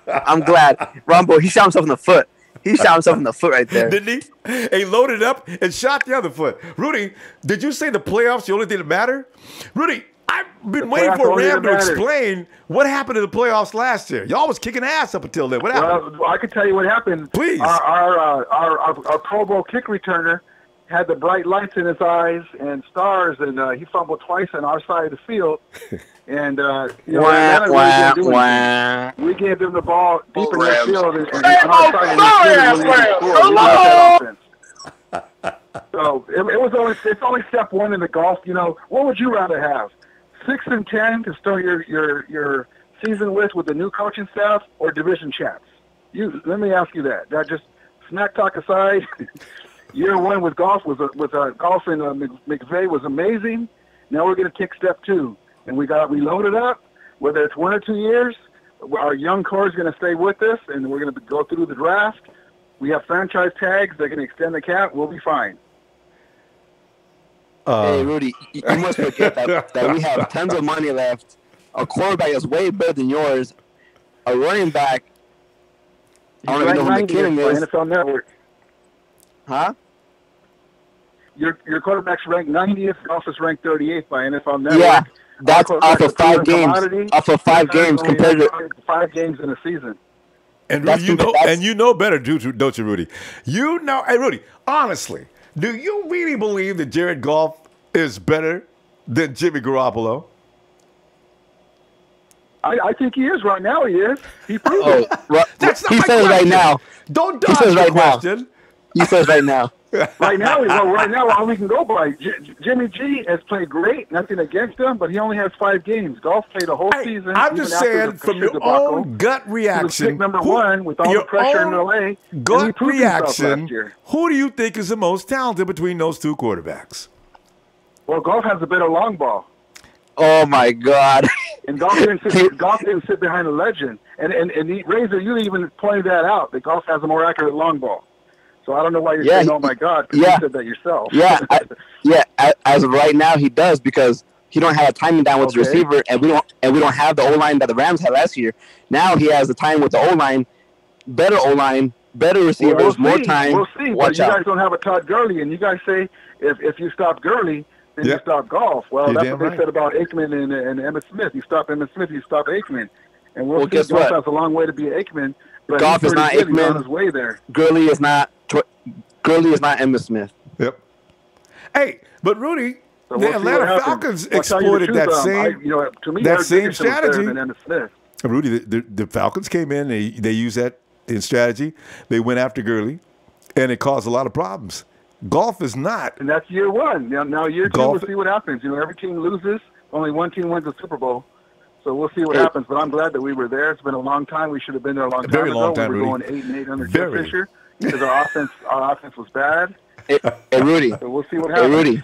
[SPEAKER 15] I'm glad. Ronbo, he shot himself in the foot. He shot himself in the foot right there.
[SPEAKER 1] Didn't he? He loaded up and shot the other foot. Rudy, did you say the playoffs the only thing that matter? Rudy, I've been waiting for Ram to explain what happened to the playoffs last year. Y'all was kicking ass up until then. What happened?
[SPEAKER 16] Well, I can tell you what happened.
[SPEAKER 1] Please.
[SPEAKER 16] Our Pro Bowl kick returner had the bright lights in his eyes and stars, and he fumbled twice on our side of the field. And you know, we gave him the ball deep in the field, and on our side of the field, so it's only step one in the golf. You know, what would you rather have? 6-10 to start your season with the new coaching staff, or division champs? Let me ask you that. That just smack talk aside. Year one with Goff Goff and McVay was amazing. Now we're going to take step 2, and we loaded up. Whether it's 1 or 2 years, our young core is going to stay with us, and we're going to go through the draft. We have franchise tags. They're going to extend the cap. We'll be fine.
[SPEAKER 15] Hey, Rudy, you must forget that we have tons of money left. A quarterback is way better than yours. A running back, I don't even know who McKinnon is.
[SPEAKER 16] NFL Network.
[SPEAKER 15] Huh?
[SPEAKER 16] Your quarterback's ranked 90th. Goff is ranked 38th by NFL Network.
[SPEAKER 15] Yeah.
[SPEAKER 9] That's off of 5 games. Off of 5 games compared to
[SPEAKER 16] 5 games in a season.
[SPEAKER 1] And Rudy, you know better, don't you, Rudy? You know, hey, Rudy, honestly, do you really believe that Jared Goff is better than Jimmy Garoppolo?
[SPEAKER 16] I think he is right now. He is. He proved it.
[SPEAKER 1] That's not
[SPEAKER 9] he
[SPEAKER 1] my
[SPEAKER 9] says
[SPEAKER 1] question.
[SPEAKER 9] right now.
[SPEAKER 1] Don't dodge the question.
[SPEAKER 9] He says right now.
[SPEAKER 16] Right now, all we can go by. Jimmy G has played great. Nothing against him, but he only has 5 games. Goff played a whole season.
[SPEAKER 1] I'm just saying, from your own gut reaction,
[SPEAKER 16] he was pick number 1 with all the pressure in LA.
[SPEAKER 1] Gut reaction. Who do you think is the most talented between those 2 quarterbacks?
[SPEAKER 16] Well, Goff has a better long ball.
[SPEAKER 9] Oh my God!
[SPEAKER 16] And Goff didn't sit behind a legend. And Razor, you even pointed that out. That Goff has a more accurate long ball. So I don't know why you're saying, "Oh my God," because you said that yourself.
[SPEAKER 9] As of right now, he does because he don't have a timing down with the receiver, and we don't have the O line that the Rams had last year. Now he has the time with the O line, better receivers, more time.
[SPEAKER 16] We'll see.
[SPEAKER 9] Watch
[SPEAKER 16] but you
[SPEAKER 9] out.
[SPEAKER 16] guys don't have a Todd Gurley, and you guys say if you stop Gurley, then you stop Goff. Well, that's what they said about Aikman and Emmitt Smith. You stop Emmitt Smith, you stop Aikman. And we'll see.
[SPEAKER 9] Guess
[SPEAKER 16] Goff
[SPEAKER 9] what?
[SPEAKER 16] has a long way to be Aikman. But
[SPEAKER 9] Goff is not
[SPEAKER 16] Aikman. He's
[SPEAKER 9] Aikman.
[SPEAKER 16] on his way there.
[SPEAKER 9] Gurley is not Emmitt Smith.
[SPEAKER 1] Yep. Hey, but Rudy,
[SPEAKER 16] So
[SPEAKER 1] the
[SPEAKER 16] we'll see what
[SPEAKER 1] Atlanta
[SPEAKER 16] happens.
[SPEAKER 1] Falcons
[SPEAKER 16] I'll tell you the
[SPEAKER 1] exploited
[SPEAKER 16] truth,
[SPEAKER 1] that same
[SPEAKER 16] to me,
[SPEAKER 1] that
[SPEAKER 16] Eric
[SPEAKER 1] same
[SPEAKER 16] Dickerson was better
[SPEAKER 1] strategy.
[SPEAKER 16] than Emmitt Smith.
[SPEAKER 1] Rudy, the Falcons came in, they used that in strategy. They went after Gurley, and it caused a lot of problems. Goff is not.
[SPEAKER 16] And that's year 1. Now year 2,
[SPEAKER 1] Goff,
[SPEAKER 16] we'll see what happens. Every team loses. Only one team wins the Super Bowl. So we'll see what happens. But I'm glad that we were there. It's been a long time. We should have been there a long time
[SPEAKER 1] Very
[SPEAKER 16] ago.
[SPEAKER 1] long time,
[SPEAKER 16] we were
[SPEAKER 1] Rudy.
[SPEAKER 16] going 8-8 under Jeff Fisher because our offense was bad.
[SPEAKER 9] Hey, Rudy.
[SPEAKER 16] So we'll see what happens.
[SPEAKER 9] Hey, Rudy.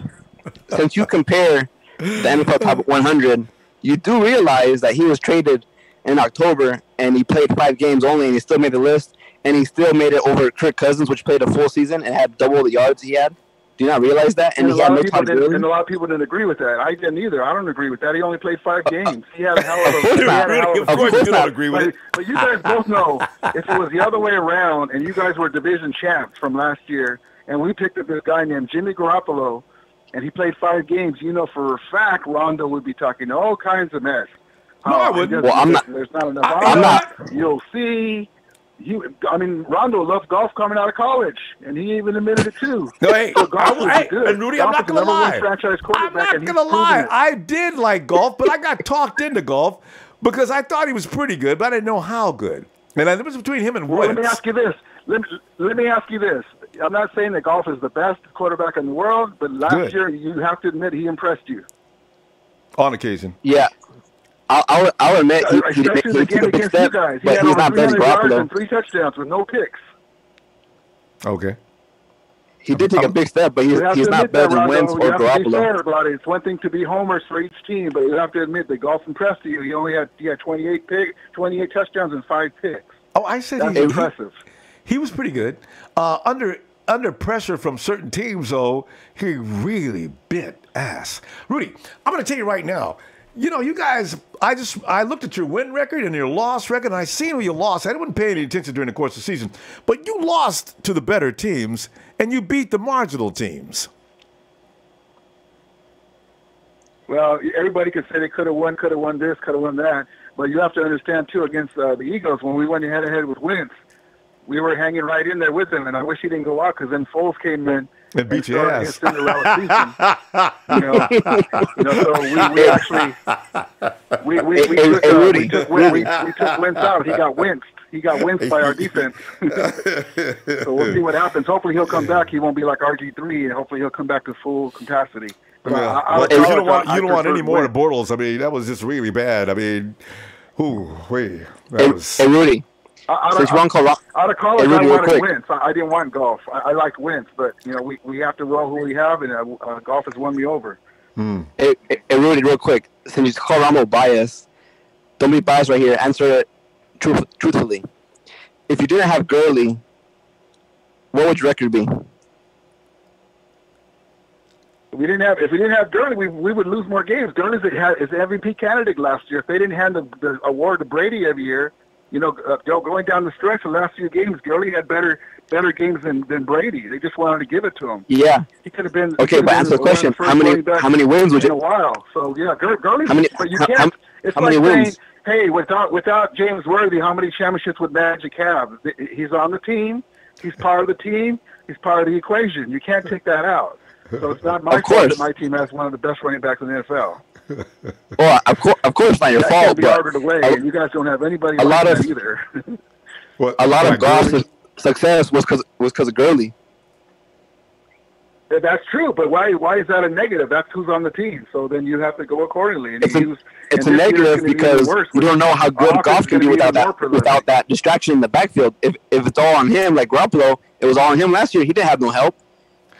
[SPEAKER 9] Since you compare the NFL Top 100, you do realize that he was traded in October and he played 5 games only, and he still made the list, and he still made it over Kirk Cousins, which played a full season and had double the yards he had. Do you not realize that? And he had no Todd Gurley.
[SPEAKER 16] And a lot of people didn't agree with that. I didn't either. I don't agree with that. He only played 5 games. He had a hell of a.
[SPEAKER 1] Of course you don't agree with it.
[SPEAKER 16] But you guys both know if it was the other way around and you guys were division champs from last year and we picked up this guy named Jimmy Garoppolo and he played 5 games, you know for a fact Rondo would be talking all kinds of mess.
[SPEAKER 1] No, I wouldn't.
[SPEAKER 9] Well, I'm not.
[SPEAKER 16] There's not enough.
[SPEAKER 9] I'm not.
[SPEAKER 16] You'll see. Rondo loved golf coming out of college, and he even admitted it too.
[SPEAKER 1] No, hey,
[SPEAKER 16] so good.
[SPEAKER 1] and Rudy, I'm not going to lie. I'm not going to lie. I did like golf, but I got talked into golf because I thought he was pretty good, but I didn't know how good. And it was between him and Wentz.
[SPEAKER 16] Let me ask you this. Let me ask you this. I'm not saying that Goff is the best quarterback in the world, but last year you have to admit he impressed you.
[SPEAKER 1] On occasion.
[SPEAKER 9] Yeah. I'll admit he took a big step, but he's not better than Garoppolo.
[SPEAKER 16] And 3 touchdowns with no picks.
[SPEAKER 1] Okay.
[SPEAKER 9] He did take a big step, but he's not better than Wentz or
[SPEAKER 16] Garoppolo. You have to be fair
[SPEAKER 9] Garoppolo.
[SPEAKER 16] about it. It's one thing to be homers for each team, but you have to admit that Goff impressed you. He only had 28 touchdowns and 5 picks.
[SPEAKER 1] Oh, I said
[SPEAKER 16] that's impressive.
[SPEAKER 1] He was pretty good. Under pressure from certain teams, though, he really bit ass. Rudy, I'm going to tell you right now. You know, you guys, I looked at your win record and your loss record, and I seen where you lost. I didn't pay any attention during the course of the season, but you lost to the better teams, and you beat the marginal teams.
[SPEAKER 16] Well, everybody could say they could have won this, could have won that, but you have to understand, too, against the Eagles, when we went head-to-head with Wentz, we were hanging right in there with him, and I wish he didn't go out because then Foles came in
[SPEAKER 1] and beat your ass.
[SPEAKER 16] So we actually we took Wentz out. He got winced. He got winced by our defense. So we'll see what happens. Hopefully he'll come back. He won't be like RG3, and hopefully he'll come back to full capacity. But
[SPEAKER 1] you don't want any more of Bortles. I mean, that was just really bad. I mean,
[SPEAKER 9] Hey, Rudy.
[SPEAKER 16] Out of college, I wanted Wentz. I didn't want Goff. I liked Wentz, but we have to roll who we have, and Goff has won me over.
[SPEAKER 9] Hey, Rudy, real quick, since you call Ronbo bias, don't be biased right here. Answer it truthfully. If you didn't have Gurley, what would your record be?
[SPEAKER 16] If we didn't have Gurley, we would lose more games. Gurley is the MVP candidate last year. If they didn't hand the award to Brady every year, Going down the stretch, the last few games, Gurley had better games than Brady. They just wanted to give it to him.
[SPEAKER 15] Yeah.
[SPEAKER 16] He could have been.
[SPEAKER 15] Okay, but answer the question: how many wins would you?
[SPEAKER 16] In a while, so yeah, Gurley.
[SPEAKER 15] How many?
[SPEAKER 16] But you can't. It's
[SPEAKER 15] how
[SPEAKER 16] like
[SPEAKER 15] many
[SPEAKER 16] saying,
[SPEAKER 15] wins?
[SPEAKER 16] hey, without James Worthy, how many championships would Magic have? He's on the team. He's part of the team. He's part of the equation. You can't take that out. So it's not my fault that my team has one of the best running backs in the NFL.
[SPEAKER 15] Well, of course, it's not your
[SPEAKER 16] that
[SPEAKER 15] fault.
[SPEAKER 16] Can't be
[SPEAKER 15] but
[SPEAKER 16] argued away, and you guys don't have anybody
[SPEAKER 15] a lot
[SPEAKER 16] like
[SPEAKER 15] of
[SPEAKER 16] that either.
[SPEAKER 15] a lot of Goff's success was because of Gurley.
[SPEAKER 16] That's true, but why is that a negative? That's who's on the team, so then you have to go accordingly. And
[SPEAKER 15] it's a negative because we don't know how good Goff can be without that distraction in the backfield. If it's all on him, like Garoppolo, it was all on him last year. He didn't have no help.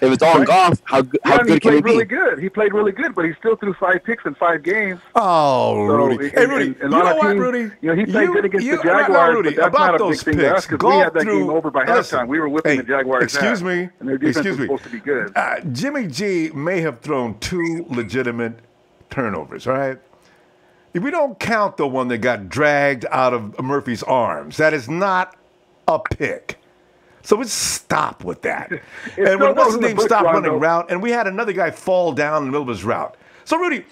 [SPEAKER 15] If it's all on Goff, how good can he be?
[SPEAKER 16] He played really good, but he still threw 5 picks in 5 games.
[SPEAKER 1] Oh, Rudy. Hey, Rudy, you know what, Rudy?
[SPEAKER 16] He played good against the Jaguars, but that's not a big thing to us because we had that game over by halftime. We were whipping the Jaguars'
[SPEAKER 1] Excuse me.
[SPEAKER 16] And their defense was supposed to be good.
[SPEAKER 1] Jimmy G may have thrown 2 legitimate turnovers, all right? If we don't count the one that got dragged out of Murphy's arms, that is not a pick. So let's stop with that. And when what's his name stopped running route, and we had another guy fall down in the middle of his route. So, Rudy,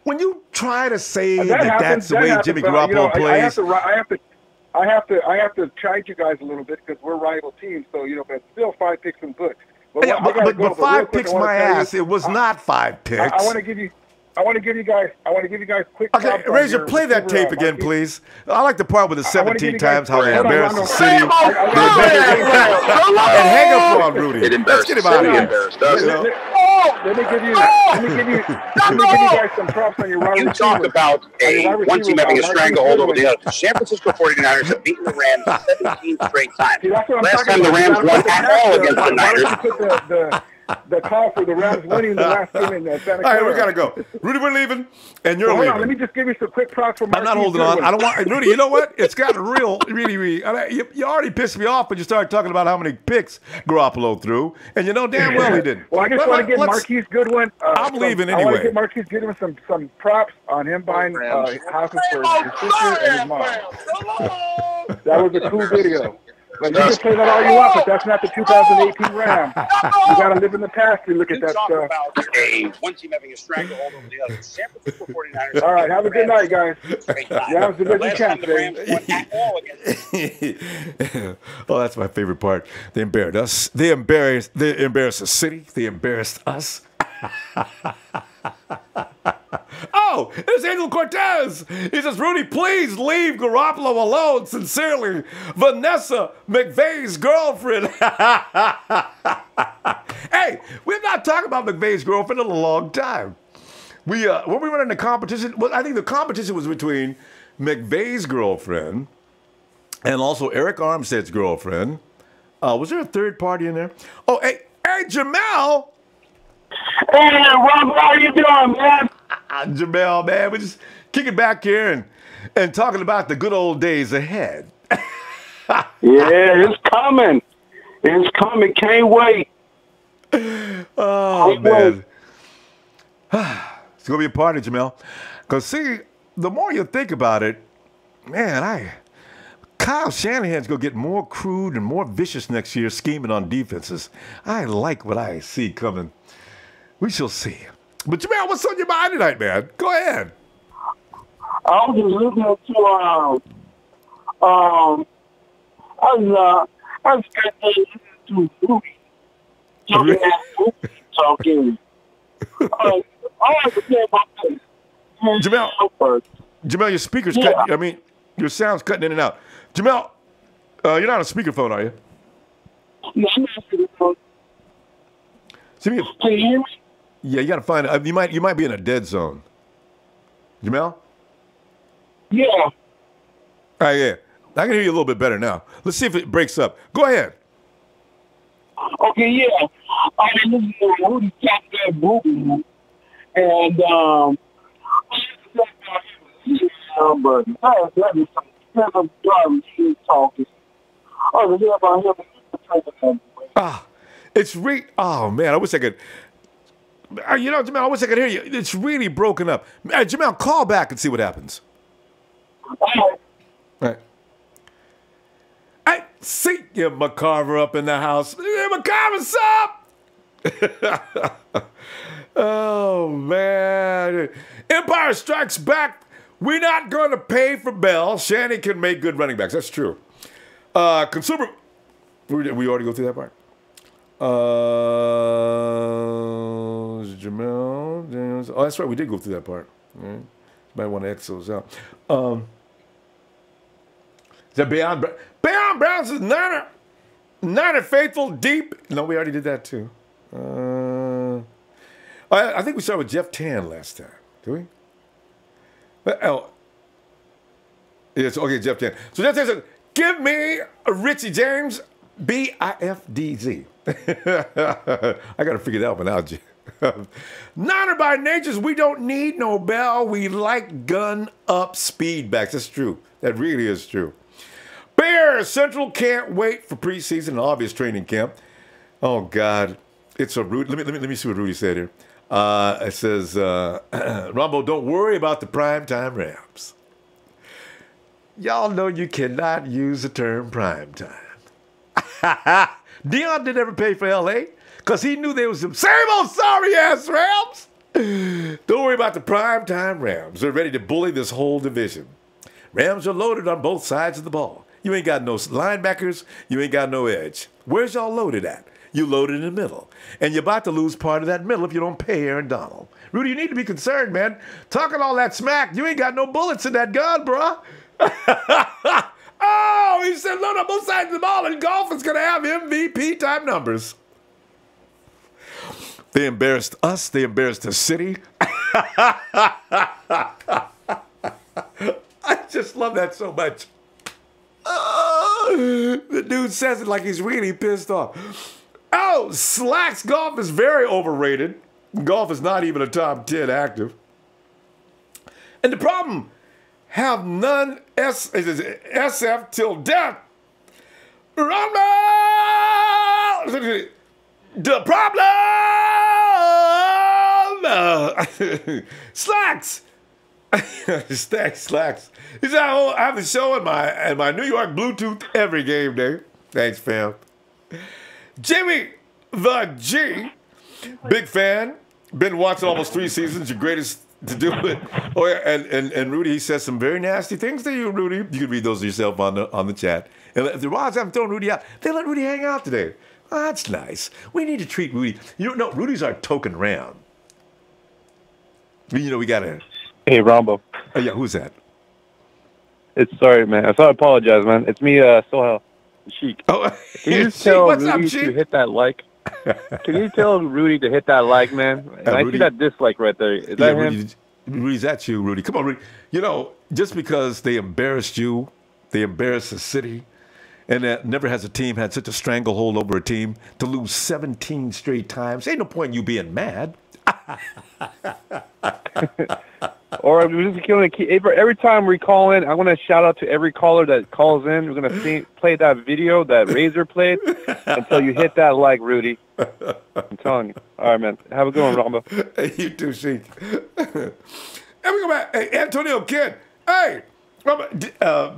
[SPEAKER 1] when you try to say that's the way Jimmy Garoppolo plays,
[SPEAKER 16] I have to chide you guys a little bit because we're rival teams. So but still 5 picks and books.
[SPEAKER 1] But 5 picks my ass. It was not 5 picks.
[SPEAKER 16] I want to give you guys quick.
[SPEAKER 1] Okay, Razor, play that tape again, please. I like the part with the 17 times how they embarrassed the city. And hang up on Rudy. Let's get him out of here.
[SPEAKER 16] Let me give you guys some props on your wide receiver.
[SPEAKER 14] You talk about one team having a stranglehold over the other. The San Francisco 49ers have beaten the Rams 17 straight times. Last time the Rams won at all against the Niners.
[SPEAKER 16] The call for the Rams winning the last game in Santa Clara.
[SPEAKER 1] All right, we got to go. Rudy, we're leaving, and you're leaving.
[SPEAKER 16] Hold on, let me just give you some quick props for
[SPEAKER 1] I'm not holding on. I don't want Rudy, you know what? It's gotten really. You already pissed me off when you started talking about how many picks Garoppolo threw, and you know damn well he didn't.
[SPEAKER 16] Well, I just want to give Marquise Goodwin.
[SPEAKER 1] I'm leaving anyway.
[SPEAKER 16] I want to give Marquise Goodwin some props on him buying houses for his sister and his mom. That was a cool video. But you can say that all you want, but that's not the 2018 Rams. You got to live in the past to look at that stuff.
[SPEAKER 14] One team having a stranglehold over the other. San Francisco 49ers.
[SPEAKER 16] All right, have a good night, guys. Yeah, it was a good chance,
[SPEAKER 1] Oh, that's my favorite part. They embarrassed us. They embarrassed the city. They embarrassed us. Oh, it's Angel Cortez. He says, Rudy, please leave Garoppolo alone. Sincerely, Vanessa McVay's girlfriend. Hey, we've not talked about McVay's girlfriend in a long time. When we were in the competition, well, I think the competition was between McVay's girlfriend and also Eric Armstead's girlfriend. Was there a third party in there? Oh, hey, Jamel.
[SPEAKER 17] Hey, Ronbo, how you doing, man?
[SPEAKER 1] Jamel, man, we're just kicking back here and talking about the good old days ahead.
[SPEAKER 17] Yeah, it's coming. It's coming. Can't wait.
[SPEAKER 1] Oh, man. It's going to be a party, Jamel. Because, see, the more you think about it, man, Kyle Shanahan's going to get more crude and more vicious next year scheming on defenses. I like what I see coming. We shall see. But, Jamel, what's on your mind tonight, man? Go ahead.
[SPEAKER 17] I was just listening to, I was to Rudy talking. I like to say about this.
[SPEAKER 1] Jamel, your speaker's cutting. I mean, your sound's cutting in and out. Jamel, you're not on speakerphone, are you?
[SPEAKER 17] No, I'm not on speakerphone. Can you hear me?
[SPEAKER 1] Yeah, you got to find it. You might be in a dead zone. Jamel?
[SPEAKER 17] Yeah.
[SPEAKER 1] All right, yeah. I can hear you a little bit better now. Let's see if it breaks up. Go ahead.
[SPEAKER 17] Okay, yeah. I mean, this is Rudy talk that movie, and but that is some kind of shit talking. Oh, yeah, about him.
[SPEAKER 1] Oh man, I wish I could. Jamel, I wish I could hear you. It's really broken up. Jamel, call back and see what happens. All right. See you, McCarver up in the house. McCarver's up! Oh, man. Empire strikes back. We're not going to pay for Bell. Shannon can make good running backs. That's true. Consumer. We already go through that part. Jamel Daniels. Oh, that's right. We did go through that part. Right. Might want to X those out. Is that Beyond Browns is Niner faithful deep? No, we already did that too. I think we started with Jeff Tan last time. Did we? Oh. Yes, okay, Jeff Tan. So Jeff Tan said, give me a Richie James BIFDZ. I got to figure that one out, Jeff. Niner by natures, we don't need no Bell. We like gun up speed backs. That's true. That really is true. Bears Central can't wait for preseason and obvious training camp. Oh God, it's a Rudy. Let me see what Rudy said here. It says, Ronbo, don't worry about the primetime Rams. Y'all know you cannot use the term primetime. Dion didn't ever pay for L.A. because he knew there was some same old sorry-ass Rams. Don't worry about the primetime Rams. They're ready to bully this whole division. Rams are loaded on both sides of the ball. You ain't got no linebackers. You ain't got no edge. Where's y'all loaded at? You loaded in the middle. And you're about to lose part of that middle if you don't pay Aaron Donald. Rudy, you need to be concerned, man. Talking all that smack, you ain't got no bullets in that gun, bruh. Oh, he said load on both sides of the ball and Goff is going to have MVP type numbers. They embarrassed us. They embarrassed the city. I just love that so much. The dude says it like he's really pissed off. Oh, slacks. Goff is very overrated. Goff is not even a top 10 active. And the problem, have none SF till death. Rumble! The problem! Slacks! Slacks. He said, I have the show in my New York Bluetooth every game day. Thanks, fam. Jimmy the G, big fan. Been watching almost 3 seasons. Your greatest to do it. Oh yeah, and Rudy, he says some very nasty things to you, Rudy. You can read those yourself on the chat. And if the Rods haven't thrown Rudy out, they let Rudy hang out today. Oh, that's nice. We need to treat Rudy. You don't know, Rudy's our token Ram. You know, we gotta.
[SPEAKER 18] Hey, Ronbo.
[SPEAKER 1] Oh yeah, who's that?
[SPEAKER 18] Sorry, man. I apologize, man. It's me, Sohel Sheik.
[SPEAKER 1] Oh,
[SPEAKER 18] can you tell Rudy to hit that like? Can you tell Rudy to hit that like, man? I see that dislike right there. Is that him?
[SPEAKER 1] Rudy's at you, Rudy. Come on, Rudy. You know, just because they embarrassed you, they embarrassed the city, and that never has a team had such a stranglehold over a team to lose 17 straight times. Ain't no point in you being mad.
[SPEAKER 18] Or we're just going to keep every time we call in. I want to shout out to every caller that calls in. We're going to play that video that Razor played until you hit that like, Rudy. I'm telling you. All right, man. Have a good one, Ramba.
[SPEAKER 1] Hey, you too, Sheik. And we go back. Hey, Antonio Kidd. Hey,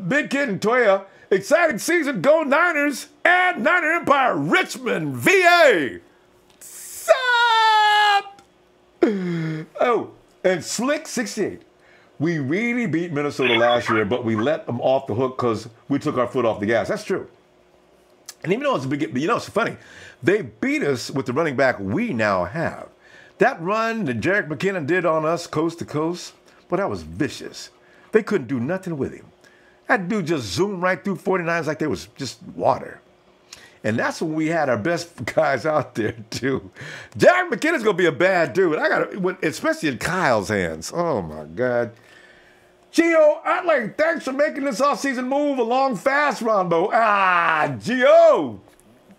[SPEAKER 1] Big Kid and Toya. Exciting season. Go Niners and Niner Empire. Richmond, VA. Sup? Oh. And Slick 68. We really beat Minnesota last year, but we let them off the hook because we took our foot off the gas. That's true. And even though it's a big, you know, it's funny. They beat us with the running back we now have. That run that Jerick McKinnon did on us coast to coast, well, that was vicious. They couldn't do nothing with him. That dude just zoomed right through 49s like they was just water. And that's when we had our best guys out there, too. Jerick McKinnon's going to be a bad dude. Especially in Kyle's hands. Oh, my God. Gio, I'd like thanks for making this offseason move along fast, Ronbo. Gio.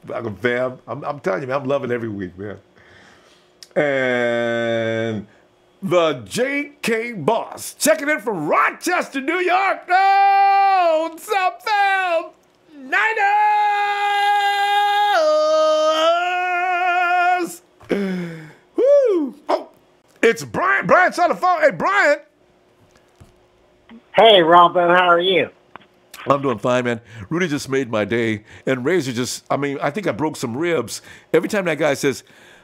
[SPEAKER 1] Welcome, fam. I'm telling you, man, I'm loving every week, man. And the J.K. Boss checking in from Rochester, New York. Oh, what's up, fam? Niners! Woo! Oh, it's Brian. Brian's on the phone. Hey, Brian.
[SPEAKER 19] Hey, Ronbo, how are you?
[SPEAKER 1] I'm doing fine, man. Rudy just made my day. And Razor I think I broke some ribs. Every time that guy says,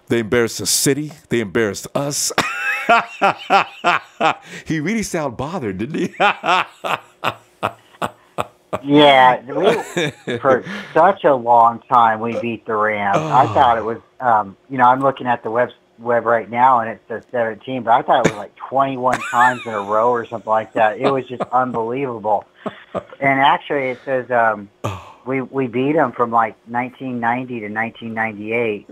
[SPEAKER 1] they embarrassed the city, they embarrassed us. He really sounded bothered, didn't he?
[SPEAKER 19] Yeah, for such a long time we beat the Rams. I thought it was, I'm looking at the web right now and it says 17, but I thought it was like 21 times in a row or something like that. It was just unbelievable. And actually it says we beat them from like 1990 to 1998.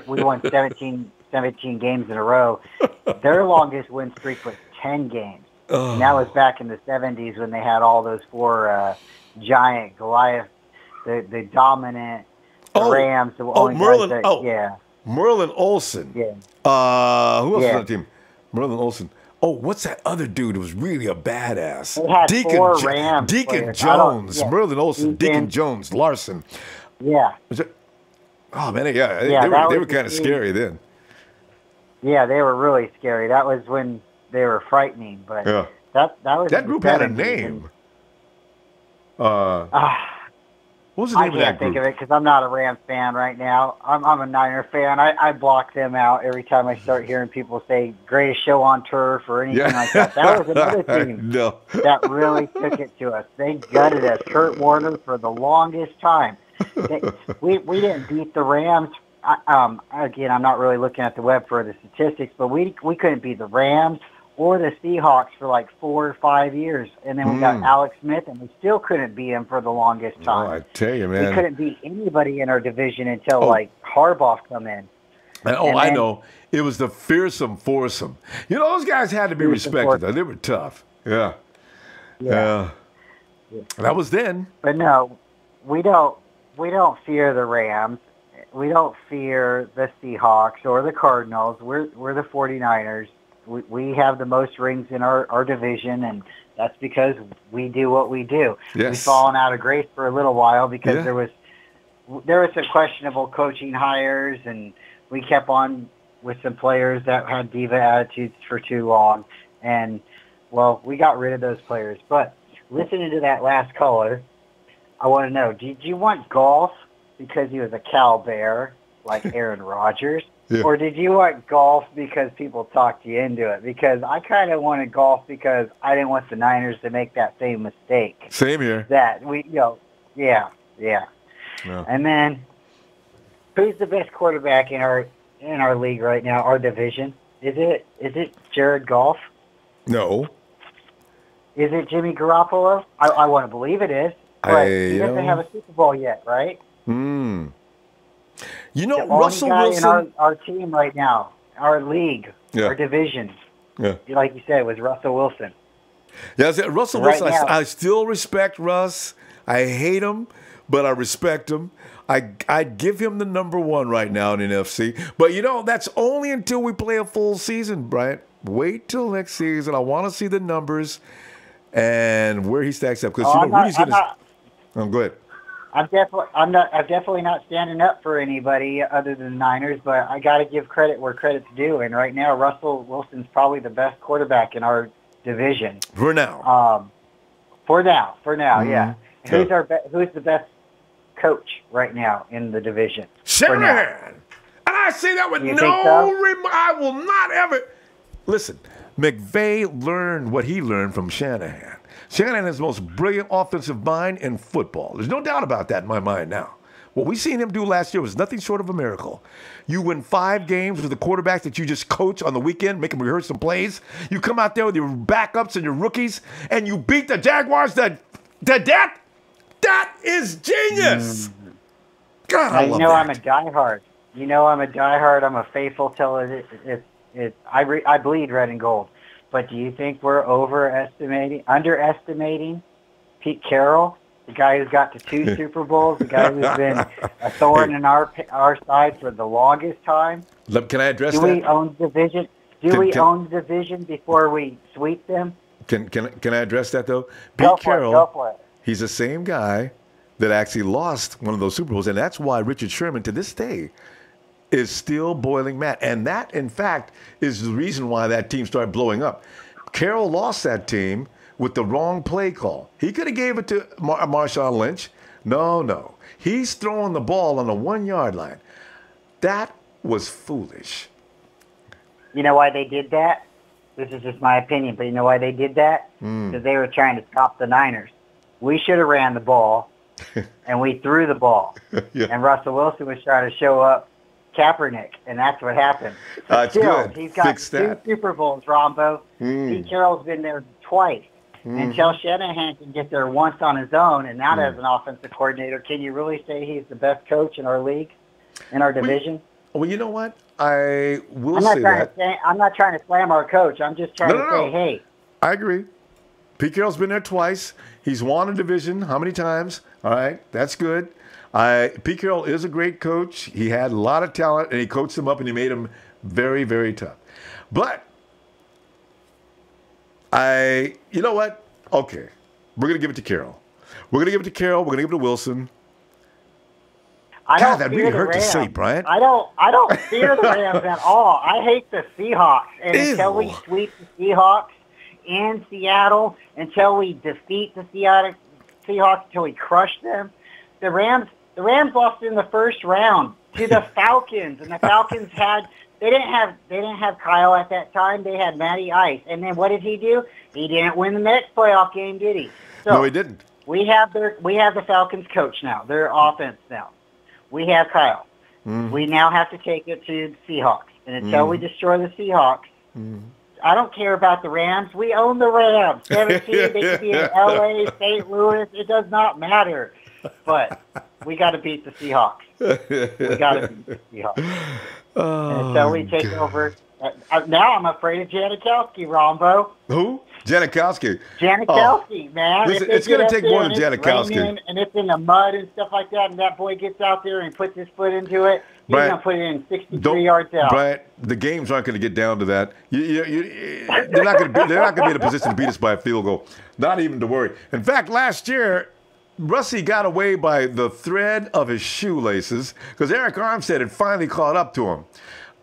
[SPEAKER 19] We won 17 games in a row. Their longest win streak was 10 games. And that was back in the 70s when they had all those four giant Goliath, the dominant Rams. The only
[SPEAKER 1] Merlin.
[SPEAKER 19] Yeah.
[SPEAKER 1] Merlin Olsen.
[SPEAKER 19] Yeah.
[SPEAKER 1] Who else was on the team? Merlin Olsen. Oh, what's that other dude who was really a badass?
[SPEAKER 19] They had four Rams
[SPEAKER 1] Deacon
[SPEAKER 19] players.
[SPEAKER 1] Jones.
[SPEAKER 19] Yeah.
[SPEAKER 1] Merlin Olsen. Deacon Jones. Larson.
[SPEAKER 19] Yeah.
[SPEAKER 1] Oh, man. Yeah. They were kind of scary then.
[SPEAKER 19] Yeah, they were really scary. That was when they were frightening. But that
[SPEAKER 1] group had a name. What was the name of that
[SPEAKER 19] I can't think of it because I'm not a Rams fan right now. I'm a Niner fan. I block them out every time I start hearing people say greatest show on turf or anything like that. That was another team that really took it to us. They gutted us. Kurt Warner for the longest time. We didn't beat the Rams. Again, I'm not really looking at the web for the statistics, but we couldn't beat the Rams or the Seahawks for like 4 or 5 years. And then we got Alex Smith, and we still couldn't beat him for the longest time.
[SPEAKER 1] Oh, I tell you, man.
[SPEAKER 19] We couldn't beat anybody in our division until, Harbaugh come in.
[SPEAKER 1] I know. It was the fearsome foursome. You know, those guys had to be respected, though. They were tough. Yeah. That was then.
[SPEAKER 19] But no, we don't fear the Rams. We don't fear the Seahawks or the Cardinals. We're the 49ers. We have the most rings in our division, and that's because we do what we do.
[SPEAKER 1] Yes.
[SPEAKER 19] We've fallen out of grace for a little while because there was some questionable coaching hires, and we kept on with some players that had diva attitudes for too long. And, well, we got rid of those players. But listening to that last caller, I want to know, did you want Goff because he was a Cal Bear like Aaron Rodgers? Yeah. Or did you want Goff because people talked you into it? Because I kind of wanted Goff because I didn't want the Niners to make that same mistake.
[SPEAKER 1] Same here.
[SPEAKER 19] That yeah. And then, who's the best quarterback in our league right now? Our division? Is it Jared Goff?
[SPEAKER 1] No.
[SPEAKER 19] Is it Jimmy Garoppolo? I want to believe it is. But he doesn't have a Super Bowl yet, right?
[SPEAKER 1] You know,
[SPEAKER 19] the
[SPEAKER 1] Russell
[SPEAKER 19] only guy
[SPEAKER 1] Wilson
[SPEAKER 19] in our team right now, our league, our division, like you said, was Russell Wilson.
[SPEAKER 1] Yeah, Russell
[SPEAKER 19] right
[SPEAKER 1] Wilson.
[SPEAKER 19] Now,
[SPEAKER 1] I still respect Russ. I hate him, but I respect him. I'd give him the number one right now in the NFC. But that's only until we play a full season, Bryant. Wait till next season. I want to see the numbers and where he stacks up because Rudy's going to. Oh, go ahead.
[SPEAKER 19] I'm definitely not standing up for anybody other than the Niners, but I got to give credit where credit's due. And right now, Russell Wilson's probably the best quarterback in our division.
[SPEAKER 1] For now.
[SPEAKER 19] Yeah. Who's the best coach right now in the division?
[SPEAKER 1] Shanahan. And I say that with I will not ever. Listen, McVay learned what he learned from Shanahan. Shanahan is the most brilliant offensive mind in football. There's no doubt about that in my mind now. What we seen him do last year was nothing short of a miracle. You win 5 games with the quarterback that you just coach on the weekend, make them rehearse some plays. You come out there with your backups and your rookies, and you beat the Jaguars to death. That is genius. God, I love that.
[SPEAKER 19] I'm a diehard. I'm a diehard. I'm a faithful till I bleed red and gold. But do you think we're underestimating Pete Carroll, the guy who's got to 2 Super Bowls, the guy who's been a thorn in our side for the longest time?
[SPEAKER 1] Can I address that?
[SPEAKER 19] Do we own the division? Own the division before we sweep them?
[SPEAKER 1] Can I address that though? Pete Carroll,
[SPEAKER 19] go for it.
[SPEAKER 1] He's the same guy that actually lost one of those Super Bowls, and that's why Richard Sherman to this day is still boiling mad. And that, in fact, is the reason why that team started blowing up. Carroll lost that team with the wrong play call. He could have gave it to Marshawn Lynch. No. He's throwing the ball on the 1 yard line. That was foolish.
[SPEAKER 19] You know why they did that? This is just my opinion, but you know why they did that? Because they were trying to stop the Niners. We should have ran the ball, and we threw the ball.
[SPEAKER 1] Yeah.
[SPEAKER 19] And Russell Wilson was trying to show up Kaepernick, and that's what happened.
[SPEAKER 1] That's good.
[SPEAKER 19] He's got
[SPEAKER 1] Fix
[SPEAKER 19] two
[SPEAKER 1] that.
[SPEAKER 19] Super Bowls, Ronbo. Pete Carroll's been there twice. Until Shanahan can get there once on his own, and now as an offensive coordinator, can you really say he's the best coach in our league, in our division?
[SPEAKER 1] Well, you know what? I will
[SPEAKER 19] I'm not
[SPEAKER 1] say
[SPEAKER 19] trying
[SPEAKER 1] that.
[SPEAKER 19] to say, I'm not trying to slam our coach. I'm just trying to say, hey.
[SPEAKER 1] I agree. Pete Carroll's been there twice. He's won a division. How many times? All right, that's good. Pete Carroll is a great coach. He had a lot of talent, and he coached them up, and he made them very, very tough. But you know what? Okay, we're going to give it to Carroll. We're going to give it to Carroll. We're going to give it to Wilson. God, that really hurt to say, Brian.
[SPEAKER 19] I don't fear the Rams at all. I hate the Seahawks. And until we sweep the Seahawks in Seattle, until we defeat the Seahawks, until we crush them, the Rams lost in the first round to the Falcons, and the Falcons they didn't have Kyle at that time. They had Matty Ice, and then what did he do? He didn't win the next playoff game, did he? So
[SPEAKER 1] no, he didn't.
[SPEAKER 19] We have the Falcons coach now. Their offense now. We have Kyle. We now have to take it to the Seahawks. And until we destroy the Seahawks, I don't care about the Rams. We own the Rams. 17, they could be in L.A., St. Louis. It does not matter. But we got to beat the Seahawks. We got to beat the Seahawks. And until we take over. Now I'm afraid of Janikowski, Rombo.
[SPEAKER 1] Who? Janikowski.
[SPEAKER 19] Janikowski, man.
[SPEAKER 1] Listen, it's going to take more than Janikowski.
[SPEAKER 19] And it's in the mud and stuff like that, and that boy gets out there and puts his foot into it. He's going to put it in 63 yards out.
[SPEAKER 1] Brian, the games aren't going to get down to that. They're not going to be in a position to beat us by a field goal. Not even to worry. In fact, last year, Russie got away by the thread of his shoelaces because Eric Armstead had finally caught up to him.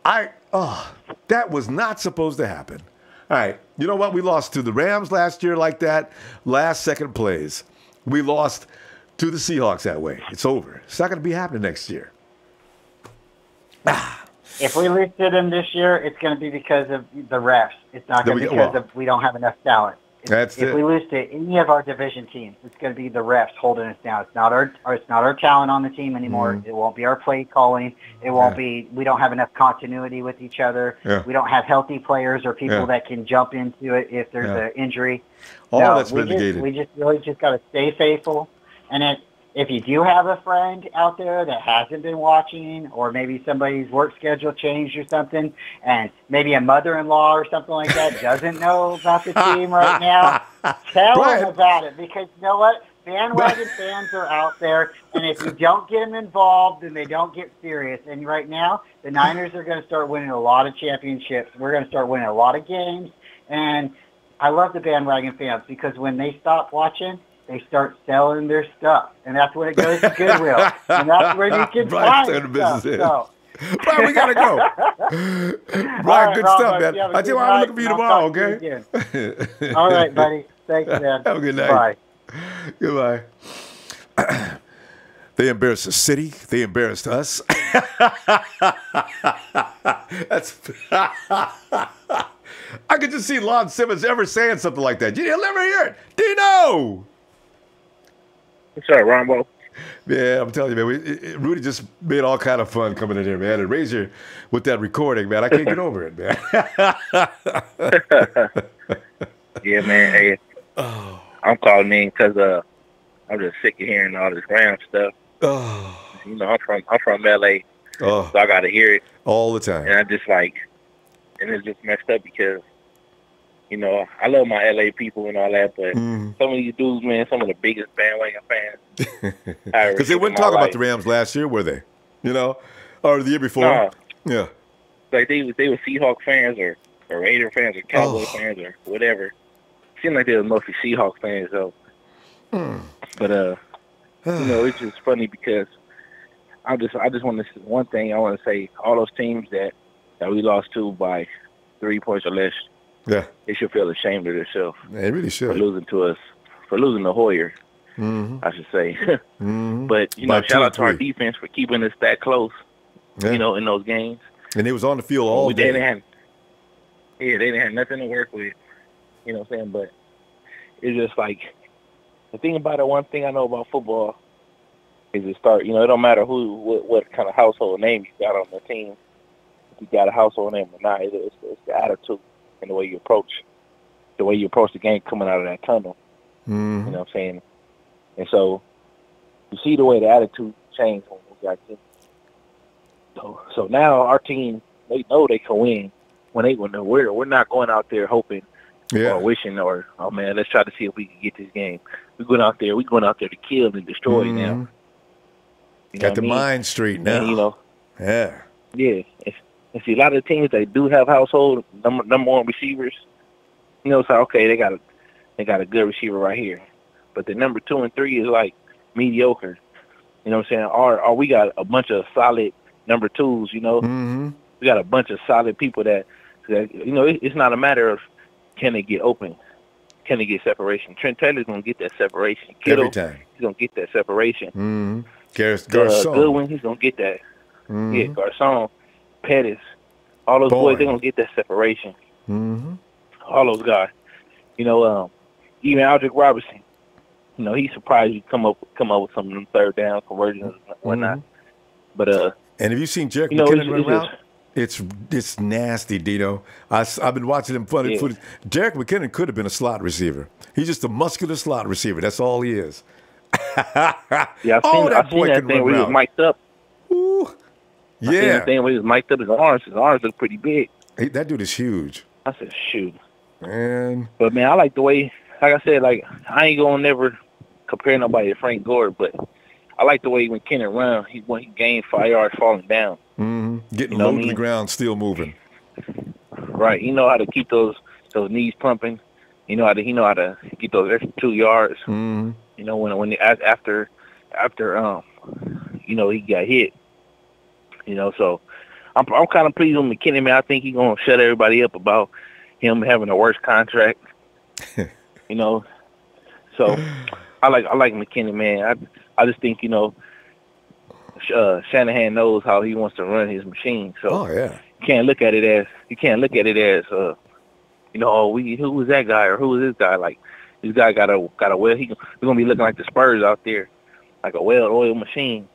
[SPEAKER 1] That was not supposed to happen. All right, you know what? We lost to the Rams last year like that, last second plays. We lost to the Seahawks that way. It's over. It's not going to be happening next year.
[SPEAKER 19] If we lose to them this year, it's going to be because of the refs. It's not going to be because we don't have enough talent. If we lose to any of our division teams, it's going to be the refs holding us down. It's not our talent on the team anymore. It won't be our play calling. It won't be. We don't have enough continuity with each other. We don't have healthy players or people that can jump into it if there's an injury.
[SPEAKER 1] That's mitigated.
[SPEAKER 19] We just got to stay faithful. And if you do have a friend out there that hasn't been watching, or maybe somebody's work schedule changed or something, and maybe a mother-in-law or something like that doesn't know about the team right now, tell them about it, because you know what? Bandwagon fans are out there, and if you don't get them involved, then they don't get serious. And right now, the Niners are going to start winning a lot of championships. We're going to start winning a lot of games, and I love the bandwagon fans because when they stop watching, they start selling their stuff, and that's when it goes to Goodwill, and that's where you can find stuff. So.
[SPEAKER 1] Brian, we gotta go. Brian,
[SPEAKER 19] right,
[SPEAKER 1] good
[SPEAKER 19] Ronbo,
[SPEAKER 1] stuff, man. I tell you what, I'm looking for you tomorrow, okay?
[SPEAKER 19] All right, buddy. Thanks, man.
[SPEAKER 1] Have a good night.
[SPEAKER 19] Bye.
[SPEAKER 1] Goodbye. They embarrassed the city. They embarrassed us. That's. I could just see Lon Simmons ever saying something like that. You'll never hear it. Dino!
[SPEAKER 20] What's up, Rombo?
[SPEAKER 1] Yeah, I'm telling you, man. Rudy just made all kind of fun coming in here, man. And Razor with that recording, man. I can't get over it, man.
[SPEAKER 20] Yeah, man. Hey, I'm calling in because I'm just sick of hearing all this Ram stuff. You know, I'm from LA, so I got to hear it
[SPEAKER 1] all the time.
[SPEAKER 20] And I just and it's just messed up because, you know, I love my LA people and all that, but some of these dudes, man, some of the biggest bandwagon fans.
[SPEAKER 1] Because they wouldn't talk about the Rams last year, were they? You know, or the year before?
[SPEAKER 20] No.
[SPEAKER 1] Yeah.
[SPEAKER 20] Like they were Seahawks fans or Raider fans or Cowboy fans or whatever. Seemed like they were mostly Seahawks fans though. But you know, it's just funny because I just want to say one thing. I want to say all those teams that we lost to by 3 points or less,
[SPEAKER 1] Yeah.
[SPEAKER 20] They should feel ashamed of themselves.
[SPEAKER 1] They really should.
[SPEAKER 20] For losing to us, for losing to Hoyer, I should say. But, shout out to our defense for keeping us that close, in those games.
[SPEAKER 1] And it was on the field all day.
[SPEAKER 20] They didn't have nothing to work with. You know what I'm saying? But it's just like, the thing about it, one thing I know about football is it don't matter what kind of household name you got on the team. If you got a household name or not, it's the attitude and the way you approach the game coming out of that tunnel. You know what I'm saying? And so you see the way the attitude changed when we got in. So now our team, they know they can win when we're not going out there hoping or wishing or, oh man, let's try to see if we can get this game. We're going out there to kill and destroy now.
[SPEAKER 1] Got the mind straight now.
[SPEAKER 20] And, yeah. And see, a lot of the teams, they do have household number one receivers. So okay, they got a good receiver right here, but the number 2 and 3 is like mediocre. You know what I'm saying? Or we got a bunch of solid number 2s. We got a bunch of solid people that it's not a matter of can they get open, can they get separation. Trent Taylor's gonna get that separation. Kittle,
[SPEAKER 1] every time
[SPEAKER 20] he's gonna get that separation.
[SPEAKER 1] Garcon,
[SPEAKER 20] Goodwin, he's gonna get that. Yeah, Garcon, Pettis, all those boys, they're gonna get that separation. All those guys. Even Aldrick Robertson. He's surprised you come up with some of them third down conversions and whatnot. But
[SPEAKER 1] and have you seen Jerick McKinnon run around? It's nasty, Dino. I've been watching him funny footage. Jerick McKinnon could have been a slot receiver. He's just a muscular slot receiver. That's all he is.
[SPEAKER 20] Yeah, I've seen that thing where he was mic'd up.
[SPEAKER 1] Ooh.
[SPEAKER 20] I seen that thing where he was mic'd up. His arms look pretty big.
[SPEAKER 1] That dude is huge.
[SPEAKER 20] I said, shoot.
[SPEAKER 1] Man.
[SPEAKER 20] But, man, I like the way, like I said, I ain't going to never compare nobody to Frank Gore, but I like the way when McKinnon run, he gained 5 yards falling down.
[SPEAKER 1] Getting low to the ground, still moving.
[SPEAKER 20] Right. He know how to keep those knees pumping. He know how to get those extra 2 yards. When after he got hit. So I'm kind of pleased with McKinnon, man. I think he's gonna shut everybody up about him having a worse contract. So I like McKinnon, man. I just think Shanahan knows how he wants to run his machine. So you can't look at it as who is that guy or who is this guy? Like this guy got a well. He's gonna be looking like the Spurs out there, like a well-oiled machine.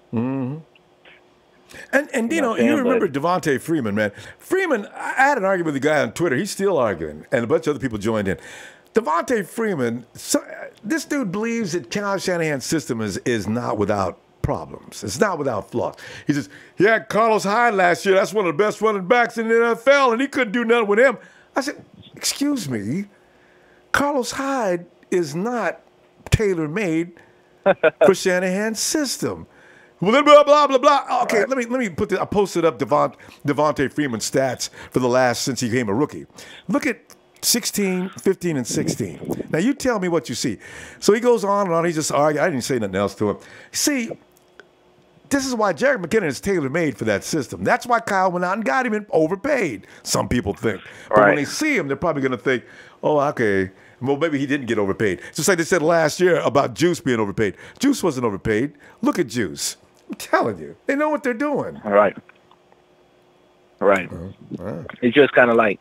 [SPEAKER 1] And Dino, you remember Devontae Freeman, man. Freeman, I had an argument with the guy on Twitter. He's still arguing, and a bunch of other people joined in. Devontae Freeman, this dude believes that Kyle Shanahan's system is not without problems. It's not without flaws. He says, he had Carlos Hyde last year. That's one of the best running backs in the NFL, and he couldn't do nothing with him. I said, excuse me, Carlos Hyde is not tailor-made for Shanahan's system. Blah, blah, blah, blah, blah. Okay, let me put this. I posted up Devontae Freeman's stats for the last since he became a rookie. Look at 16, 15, and 16. Now, you tell me what you see. So he goes on and on. He just argued. I didn't say nothing else to him. See, this is why Jerick McKinnon is tailor-made for that system. That's why Kyle went out and got him and overpaid, some people think. But when they see him, they're probably going to think, oh, okay, well, maybe he didn't get overpaid. Just like they said last year about Juice being overpaid. Juice wasn't overpaid. Look at Juice. I'm telling you. They know what they're doing.
[SPEAKER 20] All right. It's just kind of like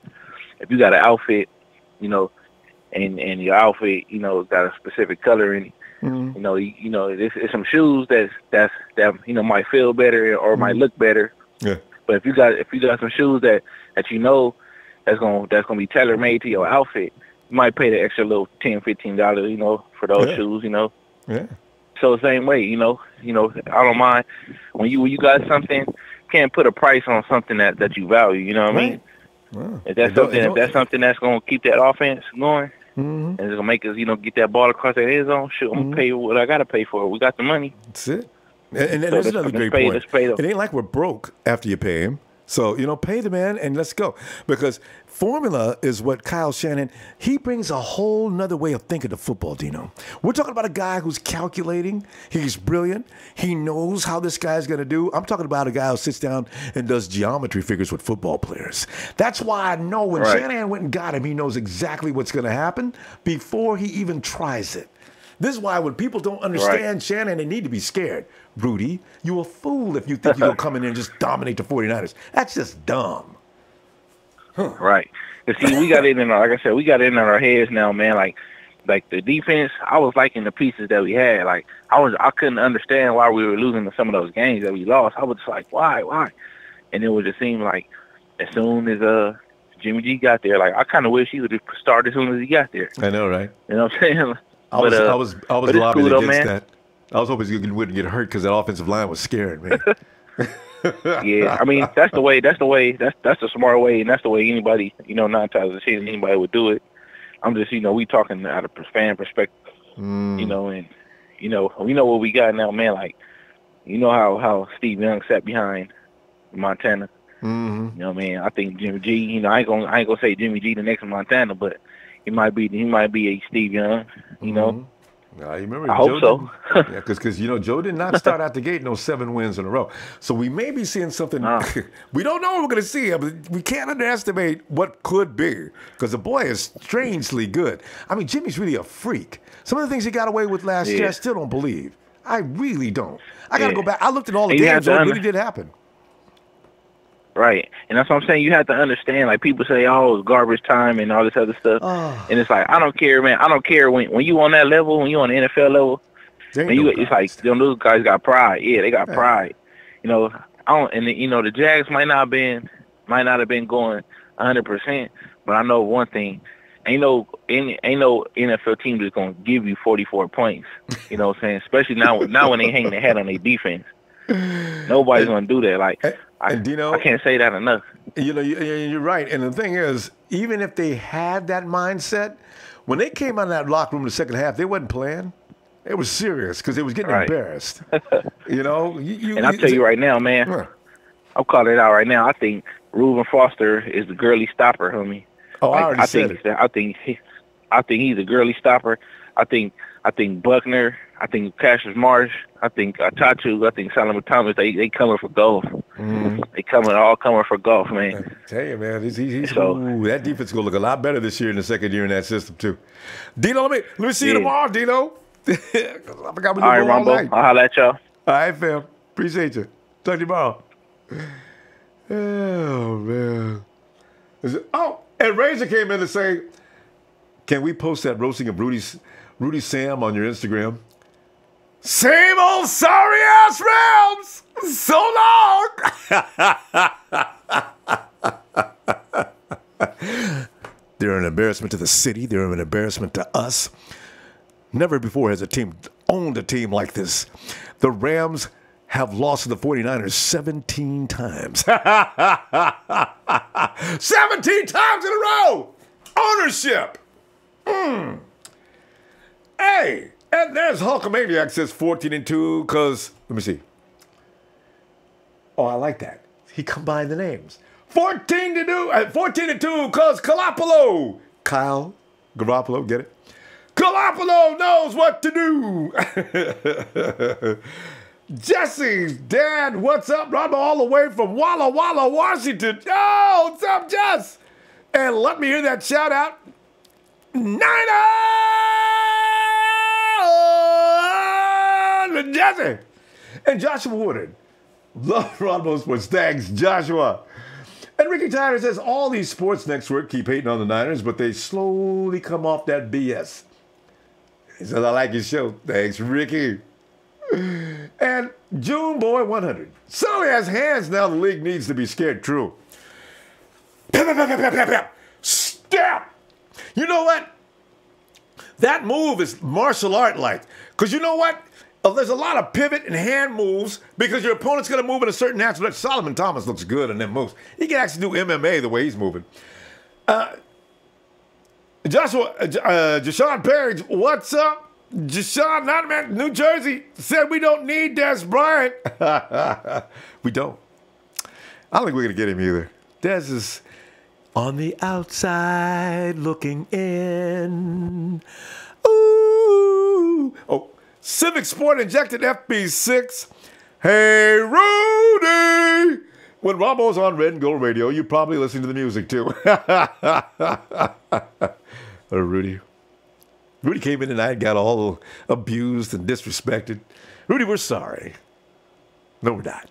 [SPEAKER 20] if you got an outfit, and your outfit, got a specific color in it. It's some shoes that might feel better or might look better.
[SPEAKER 1] Yeah.
[SPEAKER 20] But if you got some shoes that that's gonna be tailor made to your outfit, you might pay the extra little $10, $15, for those shoes.
[SPEAKER 1] Yeah.
[SPEAKER 20] So the same way, I don't mind when you got something. Can't put a price on something that you value. You know what I mean?
[SPEAKER 1] Wow.
[SPEAKER 20] If that's something that's gonna keep that offense going, and it's gonna make us, get that ball across that end zone. Shoot, I'm gonna pay what I gotta pay for. We got the money.
[SPEAKER 1] That's it. And there's another great point. It ain't like we're broke after you pay him. So, pay the man and let's go. Because formula is what Kyle Shanahan, he brings a whole nother way of thinking to football, Dino. We're talking about a guy who's calculating. He's brilliant. He knows how this guy's going to do. I'm talking about a guy who sits down and does geometry figures with football players. That's why I know when Shanahan went and got him, he knows exactly what's going to happen before he even tries it. This is why when people don't understand Shanahan, they need to be scared. Rudy, you're a fool if you think you're going to come in there and just dominate the 49ers. That's just dumb.
[SPEAKER 20] Right. Cause see, we got it in our, like I said, we got it in our heads now, man. Like the defense, I was liking the pieces that we had. Like I couldn't understand why we were losing some of those games that we lost. I was just like, why? And it would just seem like as soon as Jimmy G got there, like I kind of wish he would have started as soon as he got there.
[SPEAKER 1] I know, right?
[SPEAKER 20] You know what I'm saying?
[SPEAKER 1] I was lobbying against that. I was hoping he wouldn't get hurt because that offensive line was scared, man.
[SPEAKER 20] Yeah, I mean that's the smart way, and that's the way anybody, 9 times out of 10 anybody would do it. I'm just, we talking out of fan perspective, and we know what we got now, man. Like, how Steve Young sat behind Montana.
[SPEAKER 1] Mm-hmm.
[SPEAKER 20] You know what I mean? I think Jimmy G. I ain't gonna say Jimmy G the next Montana, but he might be a Steve Young. You
[SPEAKER 1] remember?
[SPEAKER 20] I hope so.
[SPEAKER 1] Yeah, because Joe did not start out the gate no 7 wins in a row. So we may be seeing something. We don't know what we're going to see, but we can't underestimate what could be because the boy is strangely good. I mean, Jimmy's really a freak. Some of the things he got away with last year, I still don't believe. I really don't. I got to go back. I looked at all the games. It really did happen.
[SPEAKER 20] Right. And that's what I'm saying. You have to understand, like people say, oh, it's garbage time and all this other stuff. And it's like, I don't care, man. I don't care when you on that level, when you on the NFL level, it's like those guys got pride. Yeah, they got pride. The Jags might not have been going 100%, but I know one thing. Ain't no NFL team that's gonna give you 44 points. You know what I'm saying? Especially now when they hang their head on their defense. Nobody's gonna do that. Like, I can't say that enough.
[SPEAKER 1] You're right. And the thing is, even if they had that mindset, when they came out of that locker room in the second half, they wasn't playing. They were serious because they was getting embarrassed. And I'll tell you right now, man.
[SPEAKER 20] I'll call it out right now. I think Reuben Foster is the girly stopper, homie.
[SPEAKER 1] Oh, I already said it.
[SPEAKER 20] I think he's a girly stopper. I think Buckner. I think Cassius Marsh. I think Tatu. I think Solomon Thomas. They coming for Goff.
[SPEAKER 1] Mm-hmm.
[SPEAKER 20] They all coming for Goff, man.
[SPEAKER 1] I tell you, man, that defense is gonna look a lot better this year in the second year in that system too. Dino, let me see you tomorrow, Dino. I forgot we
[SPEAKER 20] all right, Ronbo. I'll holler at y'all.
[SPEAKER 1] All right, fam. Appreciate you. Talk to you tomorrow. Oh man. And Razor came in to say, "Can we post that roasting of Rudy Sam on your Instagram?" Same old sorry ass Rams. So long. They're an embarrassment to the city. They're an embarrassment to us. Never before has a team owned a team like this. The Rams have lost to the 49ers 17 times. 17 times in a row. Ownership. Hey. And there's Hulkamaniac says 14-2 because, let me see. Oh, I like that. He combined the names. 14-2 because Garoppolo. Kyle Garoppolo, get it? Garoppolo knows what to do. Jesse's dad, what's up? Ronbo all the way from Walla Walla, Washington. Oh, what's up, Jess? And let me hear that shout out. Jesse and Joshua Woodard. Love Ronbo Sports. Thanks, Joshua. And Ricky Tyler says, all these sports networks keep hating on the Niners, but they slowly come off that BS. He says, I like your show. Thanks, Ricky. And June Boy 100. Sully has hands now. The league needs to be scared. True. Step. You know what? That move is martial art like. Because you know what? There's a lot of pivot and hand moves because your opponent's going to move in a certain natural. Solomon Thomas looks good in them moves. He can actually do MMA the way he's moving. Jashawn Perry, what's up? Jashawn, not man, New Jersey, said we don't need Des Bryant. We don't. I don't think we're going to get him either. Dez is on the outside looking in. Ooh. Oh, Civic Sport injected FB6. Hey, Rudy! When Ronbo's on Red and Gold Radio, you probably listen to the music, too. Rudy. Rudy came in tonight and got all abused and disrespected. Rudy, we're sorry. No, we're not.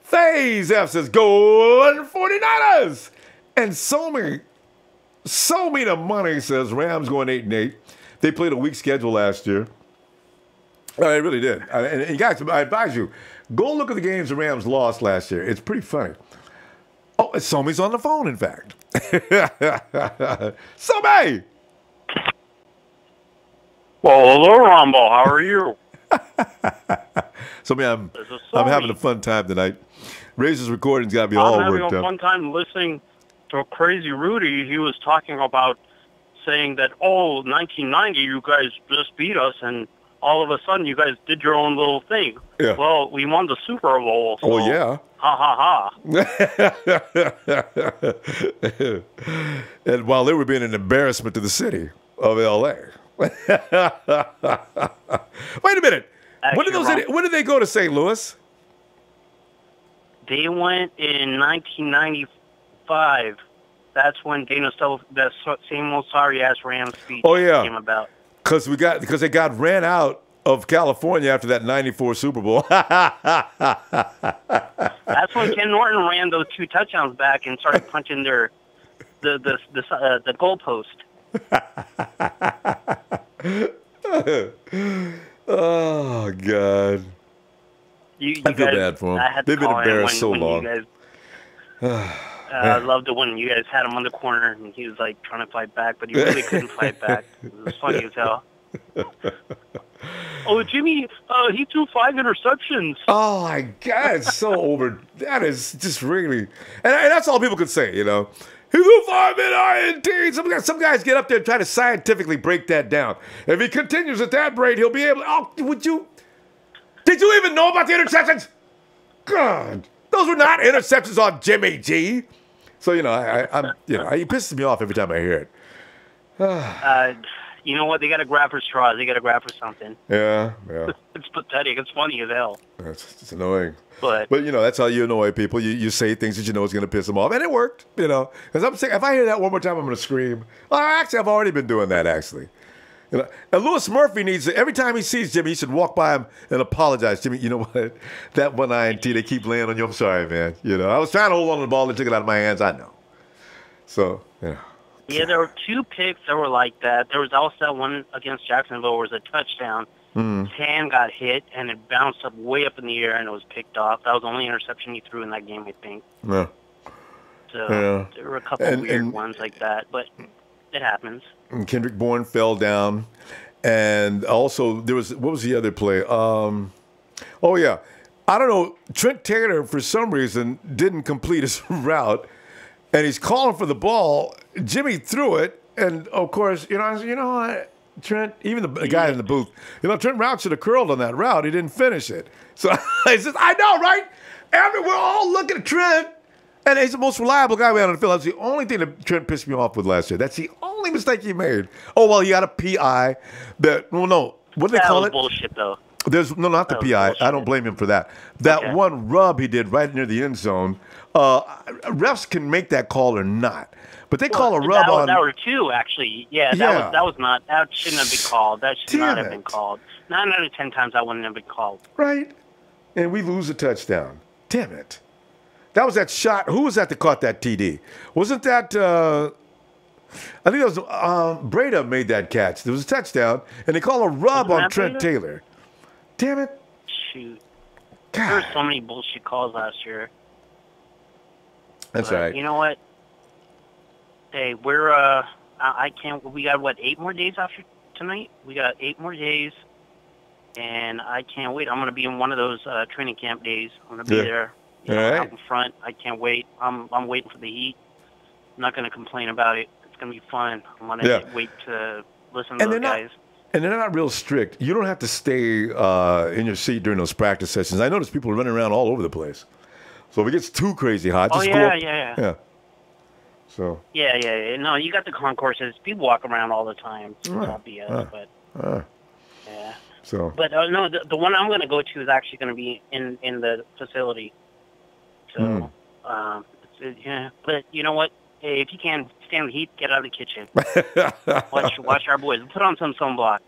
[SPEAKER 1] Faze F says, go 49ers! And so me the money says Rams going 8-8. They played a weak schedule last year. They really did. And guys, I advise you, go look at the games the Rams lost last year. It's pretty funny. Oh, Somi's on the phone, in fact. Somi!
[SPEAKER 21] Well, hello, Ronbo. How are you?
[SPEAKER 1] Somi, I'm having a fun time tonight. Razor's recording's got me all worked up.
[SPEAKER 21] I'm having a fun time listening to a crazy Rudy. He was talking about saying that, 1990, you guys just beat us, and all of a sudden you guys did your own little thing.
[SPEAKER 1] Yeah.
[SPEAKER 21] Well, we won the Super Bowl. So,
[SPEAKER 1] oh, yeah.
[SPEAKER 21] Ha, ha,
[SPEAKER 1] ha. And while they were being an embarrassment to the city of L.A. Wait a minute.
[SPEAKER 21] Actually,
[SPEAKER 1] when did they go to St. Louis?
[SPEAKER 21] They went in 1995. That's when that same old sorry-ass Rams speech came about.
[SPEAKER 1] Because they got ran out of California after that 94 Super Bowl.
[SPEAKER 21] That's when Ken Norton ran those 2 touchdowns back and started punching the goalpost.
[SPEAKER 1] Oh, God. I feel bad for them. They've been embarrassed so long.
[SPEAKER 21] I loved it when you guys had him on the corner and he was like trying to fight back, but he really couldn't fight back. It was funny as hell. Jimmy, he threw 5 interceptions.
[SPEAKER 1] Oh, my God. It's so over. That is just really... And that's all people could say, you know. He threw 5 INTs. Some guys get up there and try to scientifically break that down. If he continues at that rate, he'll be able to... Oh, did you even know about the interceptions? God. Those were not interceptions on Jimmy G. So, you know, it pisses me off every time I hear it.
[SPEAKER 21] You know what? They got to grab for straws. They got to grab for something.
[SPEAKER 1] Yeah.
[SPEAKER 21] It's pathetic. It's funny as hell.
[SPEAKER 1] It's annoying.
[SPEAKER 21] But
[SPEAKER 1] you know, that's how you annoy people. You say things that you know is going to piss them off. And it worked, you know. Because I'm saying, if I hear that one more time, I'm going to scream. Well, actually, I've already been doing that, actually. You know, and Lewis Murphy needs to, every time he sees Jimmy, he should walk by him and apologize. Jimmy, you know what? That one INT they keep laying on you, I'm sorry, man. You know, I was trying to hold on to the ball and took it out of my hands. I know. So, you know.
[SPEAKER 21] Yeah, there were 2 picks that were like that. There was also that one against Jacksonville where it was a touchdown. His hand got hit, and it bounced up way up in the air, and it was picked off. That was the only interception he threw in that game, I think.
[SPEAKER 1] Yeah.
[SPEAKER 21] So there were a couple weird ones like that, but it happens.
[SPEAKER 1] And Kendrick Bourne fell down. And also, there was, what was the other play? I don't know. Trent Taylor, for some reason, didn't complete his route. And he's calling for the ball. Jimmy threw it. And, of course, you know what? Trent, even the guy in the booth, Trent Route should have curled on that route. He didn't finish it. So he says, I know, right? We're all looking at Trent. And he's the most reliable guy we had on the field. That's the only thing that Trent pissed me off with last year. That's the only mistake he made. Oh, well, he got a PI. What do they call it?
[SPEAKER 21] That was bullshit, though.
[SPEAKER 1] Not the PI. I don't blame him for that. That one rub he did right near the end zone. Refs can make that call or not. But they call a rub on...
[SPEAKER 21] That were 2, actually. Yeah, that was not... That shouldn't have been called. That should not have been called. 9 out of 10 times that wouldn't have been called.
[SPEAKER 1] Right. And we lose a touchdown. Damn it. That was that shot. Who was that caught that TD? Wasn't that... I think that was... Breda made that catch. There was a touchdown, and they call a rub on Trent Taylor. Damn it.
[SPEAKER 21] Shoot. God. There were so many bullshit calls last year.
[SPEAKER 1] That's all right.
[SPEAKER 21] You know what? Hey, we're, we got, 8 more days after tonight? We got 8 more days, and I can't wait. I'm going to be in one of those training camp days. I'm going to be there out in front. I can't wait. I'm waiting for the heat. I'm not going to complain about it. It's going to be fun. I'm going to wait to listen to those guys.
[SPEAKER 1] And they're not real strict. You don't have to stay in your seat during those practice sessions. I notice people running around all over the place. So if it gets too crazy hot, just go up. Yeah. So.
[SPEAKER 21] Yeah. No, you got the concourses. People walk around all the time. It's all BS, but yeah.
[SPEAKER 1] So.
[SPEAKER 21] But no, the one I'm going to go to is actually going to be in the facility. So, yeah. But you know what? Hey, if you can stand the heat, get out of the kitchen. watch our boys. Put on some sunblock.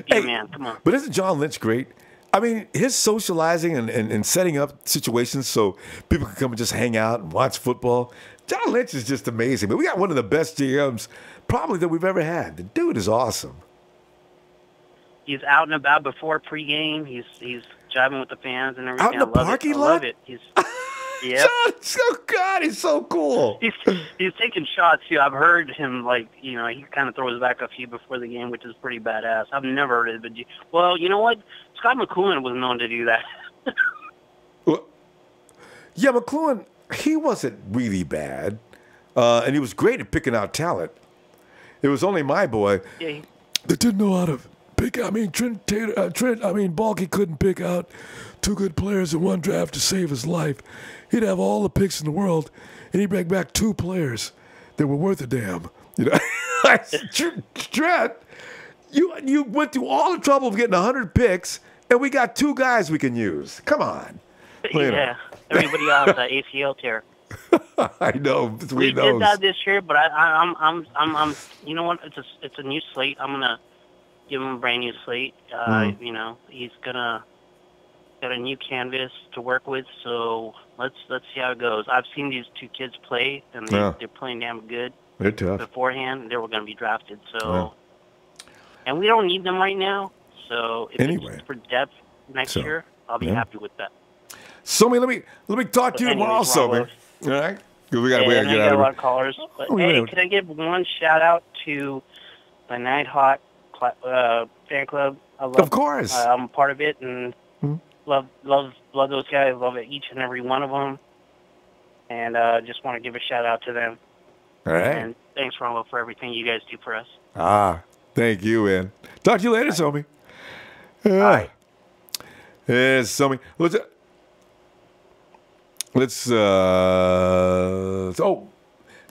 [SPEAKER 21] Hey, man, come on.
[SPEAKER 1] But isn't John Lynch great? I mean, his socializing and setting up situations so people can come and just hang out and watch football. John Lynch is just amazing. But we got one of the best GMs probably that we've ever had. The dude is awesome.
[SPEAKER 21] He's out and about before pregame. He's jiving with the fans and everything.
[SPEAKER 1] Out in the parking lot?
[SPEAKER 21] I love it. Yeah.
[SPEAKER 1] God, he's so cool.
[SPEAKER 21] He's taking shots too. I've heard him he kind of throws back a few before the game, which is pretty badass. I've never heard it, but well, you know what? Scott McLuhan was known to do that.
[SPEAKER 1] Yeah, McLuhan, he wasn't really bad, and he was great at picking out talent. It was only my boy that didn't know how to pick. I mean, Balky couldn't pick out two good players in one draft to save his life. He'd have all the picks in the world, and he'd bring back two players that were worth a damn. You know, Trent, you went through all the trouble of getting 100 picks, and we got two guys we can use. Come on.
[SPEAKER 21] Yeah, everybody else ACL tear.
[SPEAKER 1] I know.
[SPEAKER 21] We did that this year, but I'm. You know what? It's a new slate. I'm gonna give him a brand new slate. You know, he's got a new canvas to work with, so let's see how it goes. I've seen these two kids play, and they're playing damn good.
[SPEAKER 1] They're tough.
[SPEAKER 21] Beforehand, they were going to be drafted, so and we don't need them right now. So if it's for depth next year, I'll be happy with that.
[SPEAKER 1] Somi, let me talk to you tomorrow, Somi. All right? We got to get out
[SPEAKER 21] of a lot of callers. But, hey, can I give one shout out to the Nighthawk fan club?
[SPEAKER 1] Of course.
[SPEAKER 21] I'm a part of it, and love those guys. Love each and every one of them, and just want to give a shout out to them.
[SPEAKER 1] All right.
[SPEAKER 21] And thanks, Ronbo, for everything you guys do for us.
[SPEAKER 1] Thank you, man. Talk to you later, Somi. Bye. Yes, Somi. Let's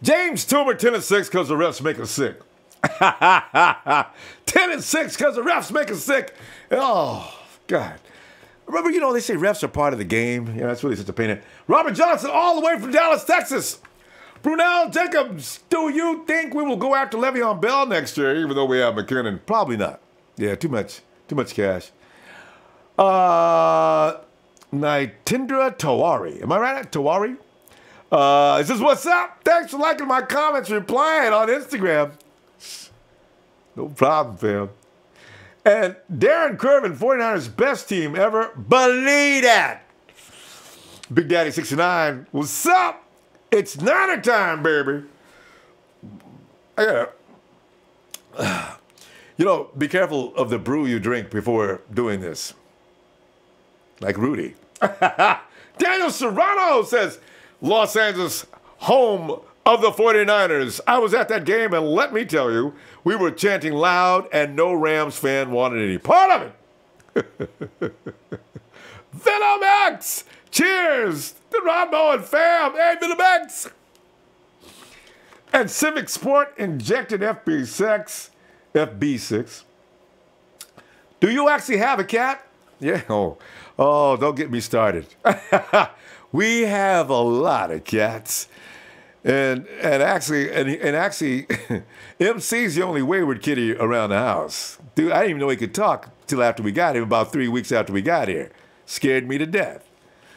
[SPEAKER 1] James Toomer 10-6 because the refs make us sick. 10-6 because the refs make us sick. Oh, God. Remember, they say refs are part of the game. That's really such a pain. Robert Johnson, all the way from Dallas, Texas. Brunel Jacobs, do you think we will go after Le'Veon Bell next year, even though we have McKinnon? Probably not. Yeah, too much cash. Naitindra Tawari. Am I right? Tawari? It says, what's up? Thanks for liking my comments, replying on Instagram. No problem, fam. And Darren Curvin, 49ers best team ever. Believe that. Big Daddy 69. What's up? It's Niner time, baby. Be careful of the brew you drink before doing this. Like Rudy. Daniel Serrano says, Los Angeles, home of the 49ers. I was at that game, and let me tell you, we were chanting loud, and no Rams fan wanted any part of it. Venom X! Cheers to Ronbo and fam. Hey, Venom X! And Civic Sport injected FB6. Do you actually have a cat? Yeah. Oh, don't get me started. We have a lot of cats. And actually, MC's the only wayward kitty around the house. Dude, I didn't even know he could talk till after we got him, about 3 weeks after we got here. Scared me to death.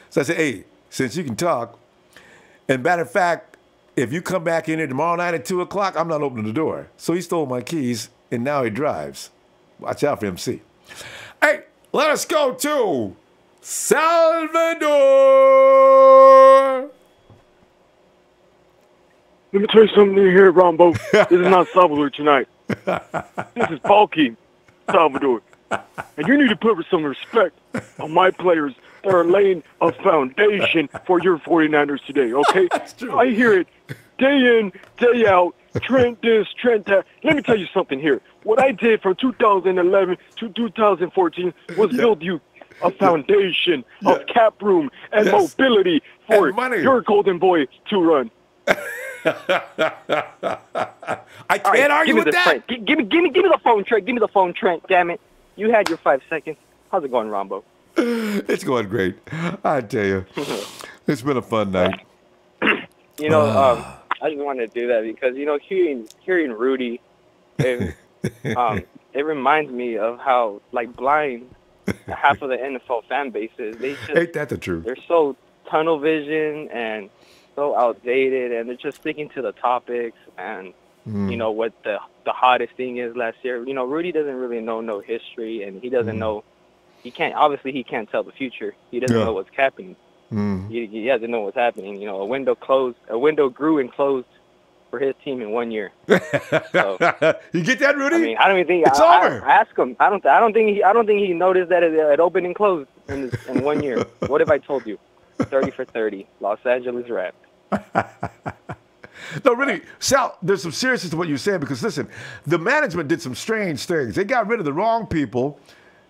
[SPEAKER 1] So I said, hey, since you can talk, and matter of fact, if you come back in here tomorrow night at 2 o'clock, I'm not opening the door. So he stole my keys, and now he drives. Watch out for MC. Hey, let us go to Salvador.
[SPEAKER 2] Let me tell you something here, Ronbo. This is not Salvador tonight. This is Balky, Salvador. And you need to put some respect on my players that are laying a foundation for your 49ers today, okay? I hear it day in, day out, Trent this, Trent that. Let me tell you something here. What I did from 2011 to 2014 was build you a foundation of cap room and mobility for your golden boy to run.
[SPEAKER 1] I can't argue with that.
[SPEAKER 3] Give me the phone, Trent. Give me the phone, Trent. Damn it. You had your 5 seconds. How's it going, Ronbo?
[SPEAKER 1] It's going great. I tell you. It's been a fun night.
[SPEAKER 3] You know, I just wanted to do that because, you know, hearing Rudy, it reminds me of how, like, blind half of the NFL fan base is. They just,
[SPEAKER 1] ain't that the truth?
[SPEAKER 3] They're so tunnel vision and so outdated, and they're just sticking to the topics and, you know, what the hottest thing is last year. You know, Rudy doesn't really know no history, and he doesn't know. He can't tell the future. He doesn't know what's happening. He doesn't know what's happening. You know, a window grew and closed for his team in 1 year. So,
[SPEAKER 1] you get that, Rudy?
[SPEAKER 3] I mean, I don't even think
[SPEAKER 1] it's over.
[SPEAKER 3] I ask him. I don't think he noticed that it opened and closed in 1 year. What have I told you? 30 for 30, Los Angeles Rams.
[SPEAKER 1] No, really, Sal, there's some seriousness to what you're saying because, listen, the management did some strange things. They got rid of the wrong people,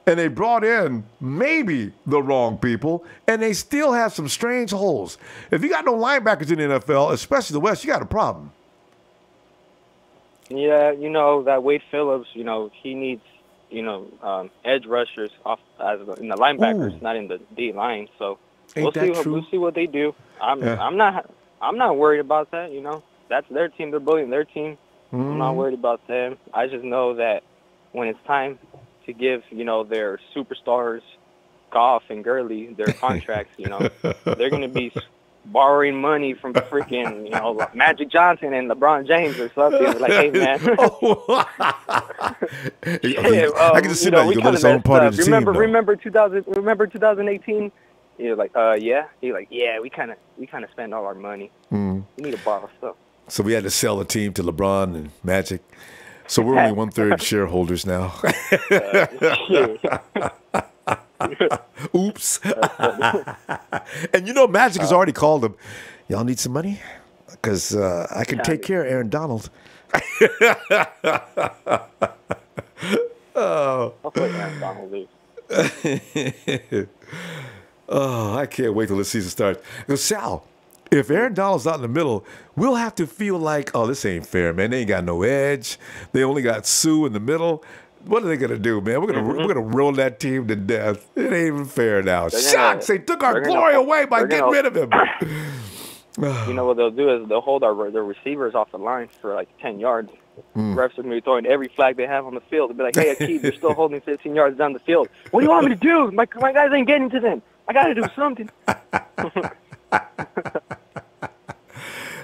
[SPEAKER 1] and they brought in maybe the wrong people, and they still have some strange holes. If you got no linebackers in the NFL, especially the West, you got a problem.
[SPEAKER 3] Yeah, you know, that Wade Phillips, you know, he needs, you know, edge rushers in the linebackers, not in the D line. So we'll see what they do. I'm not worried about that, you know. That's their team. They're building their team. I'm not worried about them. I just know that when it's time to give, you know, their superstars, Goff and Gurley, their contracts, you know, they're going to be borrowing money from freaking, you know, Magic Johnson and LeBron James or something. Like, hey, man.
[SPEAKER 1] I can just see that. You can let us own part of the team.
[SPEAKER 3] Remember 2018? You're like, yeah. You're like, yeah, we kind of spend all our money. We need to borrow stuff.
[SPEAKER 1] So we had to sell a team to LeBron and Magic. So we're only 1/3 shareholders now. Oops. And you know, Magic has already called them. Y'all need some money? Because I can take care of Aaron Donald. Oh.
[SPEAKER 3] Hopefully Aaron Donald is.
[SPEAKER 1] Oh, I can't wait till the season starts. Because Sal, if Aaron Donald's out in the middle, we'll have to feel like, oh, this ain't fair, man. They ain't got no edge. They only got Sue in the middle. What are they gonna do, man? We're gonna roll that team to death. It ain't even fair now. Shucks, they took our glory away by getting rid of him.
[SPEAKER 3] You know what they'll do is they'll hold their receivers off the line for like 10 yards. Refs are going to be throwing every flag they have on the field. They'll be like, hey, Akeem, you're still holding 15 yards down the field. What do you want me to do? My guys ain't getting to them. I got to do something. That'd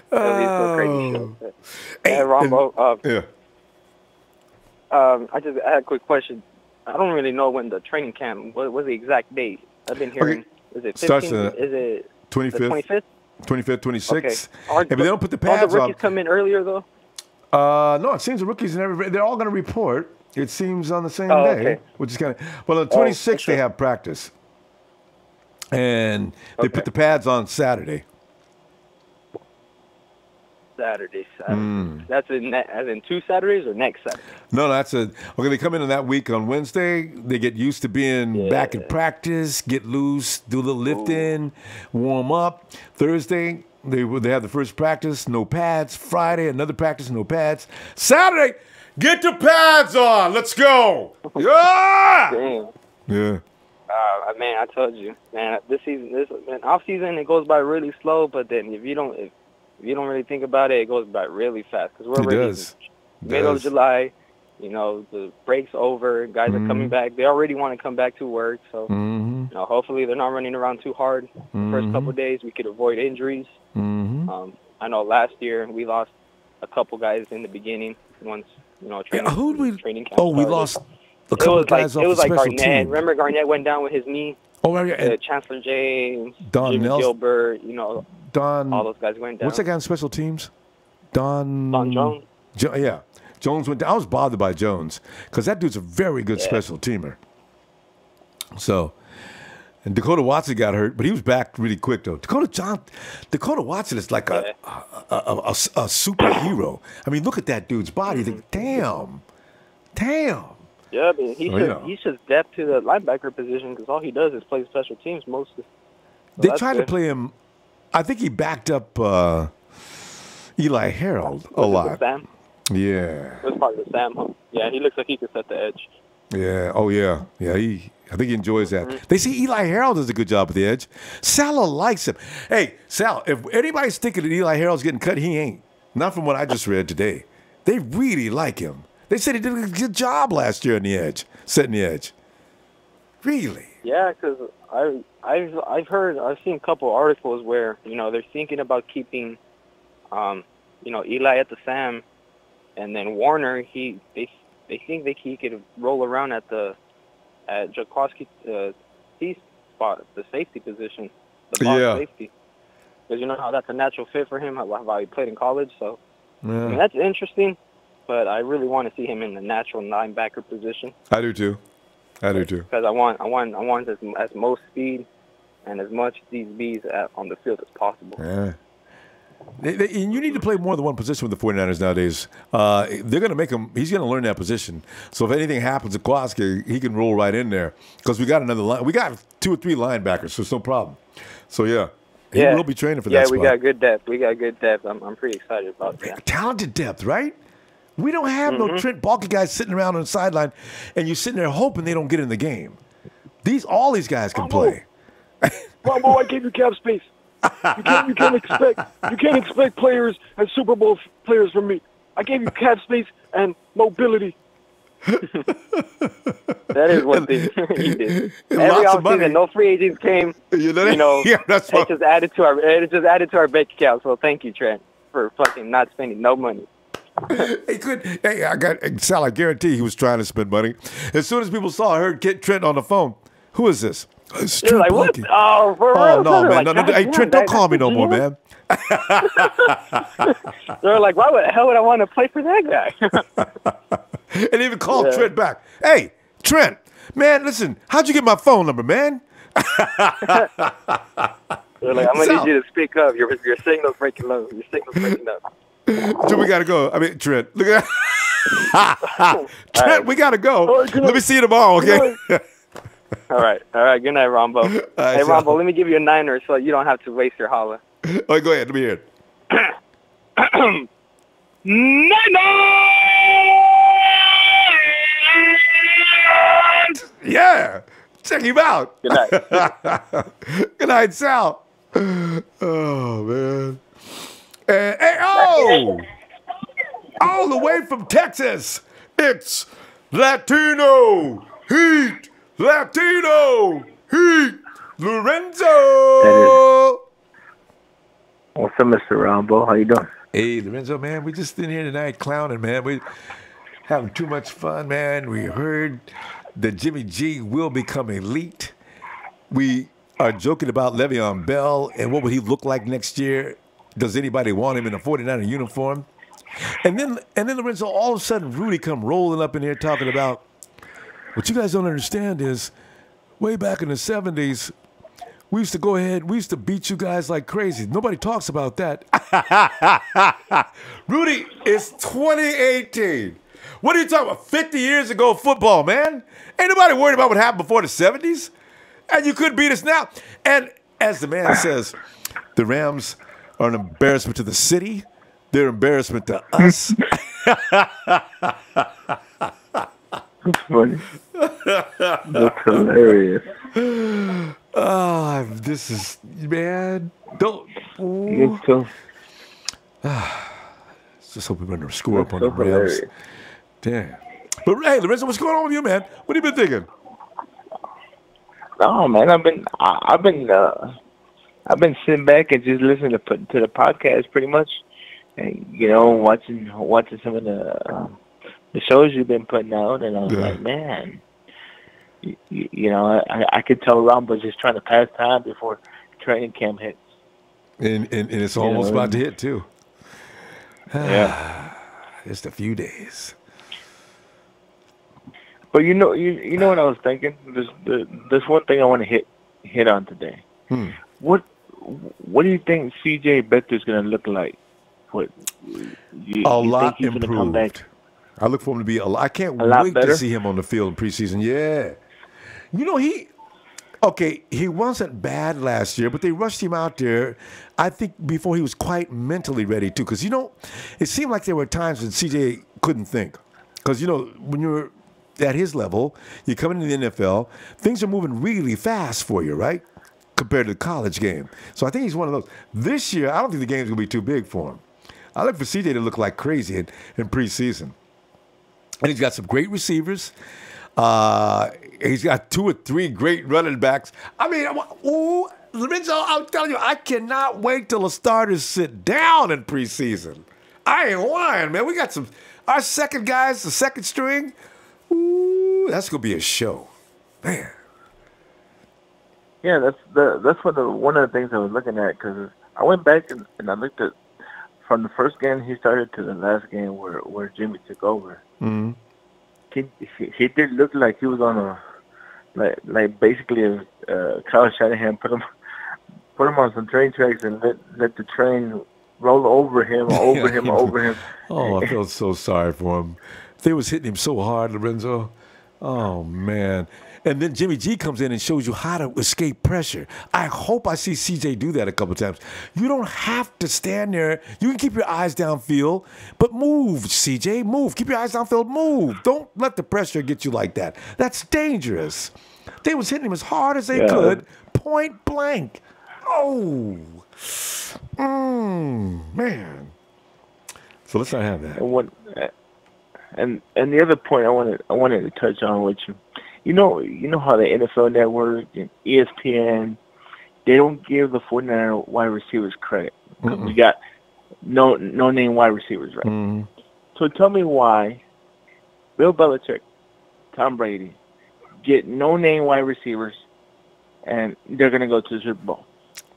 [SPEAKER 3] be so crazy. Hey, Ronbo. I had a quick question. I don't really know when the training camp, what was the exact date? I've been hearing, is it 15th? Is it
[SPEAKER 1] 25th? 25th, 26th.
[SPEAKER 3] Okay.
[SPEAKER 1] But they don't put the pads on.
[SPEAKER 3] All the rookies come in earlier, though?
[SPEAKER 1] No, it seems the rookies they're all going to report. It seems on the same day,
[SPEAKER 3] okay.
[SPEAKER 1] Which is kind of. Well, on the 26th they have practice, and they put the pads on Saturday.
[SPEAKER 3] Saturday. That's as in 2 Saturdays or next Saturday?
[SPEAKER 1] No, okay. They come in on that week on Wednesday. They get used to being back in practice, get loose, do a little lifting, warm up. Thursday. They have the first practice, no pads. Friday, another practice, no pads. Saturday, get the pads on. Let's go. Yeah.
[SPEAKER 3] Damn.
[SPEAKER 1] Yeah.
[SPEAKER 3] Man, I told you, man. This off season, it goes by really slow. But then if you don't really think about it, it goes by really fast because we're already middle of July. You know, the break's over. Guys are coming back. They already want to come back to work. So, you know, hopefully they're not running around too hard the first couple of days. We could avoid injuries. I know last year we lost a couple guys in the beginning once, you know, training camp started.
[SPEAKER 1] We lost a couple of guys off the special
[SPEAKER 3] Garnett.
[SPEAKER 1] team.
[SPEAKER 3] Remember Garnett went down with his knee?
[SPEAKER 1] Oh, yeah.
[SPEAKER 3] Chancellor James,
[SPEAKER 1] Don
[SPEAKER 3] Jimmy
[SPEAKER 1] Nelson,
[SPEAKER 3] Gilbert, you know, all those guys went down.
[SPEAKER 1] What's that guy on special teams? Don
[SPEAKER 3] Jones.
[SPEAKER 1] Yeah. Jones went down. I was bothered by Jones because that dude's a very good special teamer. So, and Dakota Watson got hurt, but he was back really quick, though. Dakota Watson is like a superhero. I mean, look at that dude's body. Damn.
[SPEAKER 3] Yeah, I mean, he's just depth to the linebacker position because all he does is play special teams mostly. So
[SPEAKER 1] they tried to play him. I think he backed up Eli Harold a lot.
[SPEAKER 3] Sam?
[SPEAKER 1] Yeah.
[SPEAKER 3] It was part of the Sam. Huh? Yeah, he looks like he could set the edge.
[SPEAKER 1] Yeah. Oh, yeah. Yeah, I think he enjoys that. They see Eli Harold does a good job at the edge. Salah likes him. Hey, Sal, if anybody's thinking that Eli Harold's getting cut, he ain't. Not from what I just read today. They really like him. They said he did a good job last year on the edge, setting the edge. Really?
[SPEAKER 3] Yeah, because I've seen a couple articles where they're thinking about keeping, Eli at the Sam, and then Warner. They think he could roll around at Jaquowski's spot, the safety position, the box safety, because you know how that's a natural fit for him. How he played in college, so I mean, that's interesting. But I really want to see him in the natural linebacker position.
[SPEAKER 1] I do too.
[SPEAKER 3] Because I want as most speed and as much DBs on the field as possible.
[SPEAKER 1] Yeah. And you need to play more than one position with the 49ers nowadays. They're going to make him. He's going to learn that position. So if anything happens to Kowalski, he can roll right in there because we got another line. We got 2 or 3 linebackers, so it's no problem. So he will be training for that.
[SPEAKER 3] Yeah,
[SPEAKER 1] spot.
[SPEAKER 3] we got good depth. I'm pretty excited about that.
[SPEAKER 1] Talented depth, right? We don't have no Trent Baalke guys sitting around on the sideline, and you're sitting there hoping they don't get in the game. All these guys can play.
[SPEAKER 2] Ronbo, I gave you cap space. You can't expect players and Super Bowl players from me. I gave you cap space and mobility.
[SPEAKER 3] That is what he did. Every offseason, no free agents came.
[SPEAKER 1] That's
[SPEAKER 3] it just added to our bank account. So thank you, Trent, for fucking not spending no money.
[SPEAKER 1] Sal, I guarantee he was trying to spend money. As soon as people heard Trent on the phone, who is this? It's Trent
[SPEAKER 3] like, what?
[SPEAKER 1] Baalke.
[SPEAKER 3] Oh, for real?
[SPEAKER 1] No, man.
[SPEAKER 3] Like,
[SPEAKER 1] Hey, Trent, don't call me no more, man.
[SPEAKER 3] They're like, why the hell would I want to play for that guy?
[SPEAKER 1] And even called Trent back. Hey, Trent, man, listen, how'd you get my phone number, man?
[SPEAKER 3] They're like, I'm going to need you to speak up. Your signal's breaking low. Your signal's breaking up.
[SPEAKER 1] Trent, we got to go. Trent, look at that. Trent, right. We got to go. Let me see you tomorrow, okay?
[SPEAKER 3] All right. Good night, Ronbo. Hey, Ronbo, let me give you a niner so you don't have to waste your holla.
[SPEAKER 1] All right, go ahead. Let me hear it.
[SPEAKER 3] Niner!
[SPEAKER 1] Yeah. Check him out.
[SPEAKER 3] Good night.
[SPEAKER 1] Good night, Sal. Oh, man. Hey, all the way from Texas, it's Latino Heat. Lorenzo.
[SPEAKER 5] What's up, Mr. Ronbo? How you doing?
[SPEAKER 1] Hey, Lorenzo, man, we just in here tonight clowning, man. We having too much fun, man. We heard that Jimmy G will become elite. We are joking about Le'Veon Bell and what would he look like next year. Does anybody want him in a 49er uniform? And then Lorenzo, all of a sudden, Rudy come rolling up in here talking about what you guys don't understand is way back in the 70s, we used to beat you guys like crazy. Nobody talks about that. Rudy, it's 2018. What are you talking about? 50 years ago football, man. Ain't nobody worried about what happened before the 70s. And you could beat us now. And as the man says, the Rams are an embarrassment to the city. They're an embarrassment to us.
[SPEAKER 5] That's funny. That's hilarious.
[SPEAKER 1] This is, man. Don't. Just hope we run a score up on the Rams. Damn. But hey, Lorenzo, what's going on with you, man? What have you been thinking?
[SPEAKER 4] No, man, I've been sitting back and just listening to the podcast pretty much, and watching some of the shows you've been putting out, and I was like, man, I could tell Ronbo's just trying to pass time before training camp hits.
[SPEAKER 1] And it's almost about to hit too.
[SPEAKER 4] Yeah,
[SPEAKER 1] just a few days.
[SPEAKER 4] But you know what I was thinking? There's one thing I want to hit on today. What do you think CJ Beathard's going to look like?
[SPEAKER 1] A lot improved. I look for him to be I can't wait to see him on the field in preseason. Yeah. You know, he wasn't bad last year, but they rushed him out there, I think, before he was quite mentally ready, too. Because, you know, it seemed like there were times when CJ couldn't think. Because, you know, when you're at his level, you come into the NFL, things are moving really fast for you, right? Compared to the college game. So I think he's one of those. This year, I don't think the game's going to be too big for him. I look for CJ to look like crazy in preseason. And he's got some great receivers. He's got 2 or 3 great running backs. I mean, Lorenzo, I'm telling you, I cannot wait till the starters sit down in preseason. I ain't lying, man. We got our second guys, the second string. Ooh, that's going to be a show. Man.
[SPEAKER 4] Yeah, that's one of the things I was looking at, because I went back and I looked at from the first game he started to the last game where Jimmy took over.
[SPEAKER 1] Mm-hmm.
[SPEAKER 4] He did look like he was on a like basically Kyle Shanahan put him on some train tracks and let the train roll over him.
[SPEAKER 1] Oh, I felt so sorry for him. They was hitting him so hard, Lorenzo. Oh man. And then Jimmy G comes in and shows you how to escape pressure. I hope I see CJ do that a couple times. You don't have to stand there. You can keep your eyes downfield, but move, CJ, move. Keep your eyes downfield, move. Don't let the pressure get you like that. That's dangerous. They was hitting him as hard as they could, point blank. Oh, man. So let's not have that.
[SPEAKER 4] And the other point I wanted to touch on with you. You know how the NFL Network and ESPN, they don't give the 49er wide receivers credit. We got no name wide receivers, right?
[SPEAKER 1] Mm-hmm.
[SPEAKER 4] So tell me why Bill Belichick, Tom Brady, get no name wide receivers, and they're going to go to the Super Bowl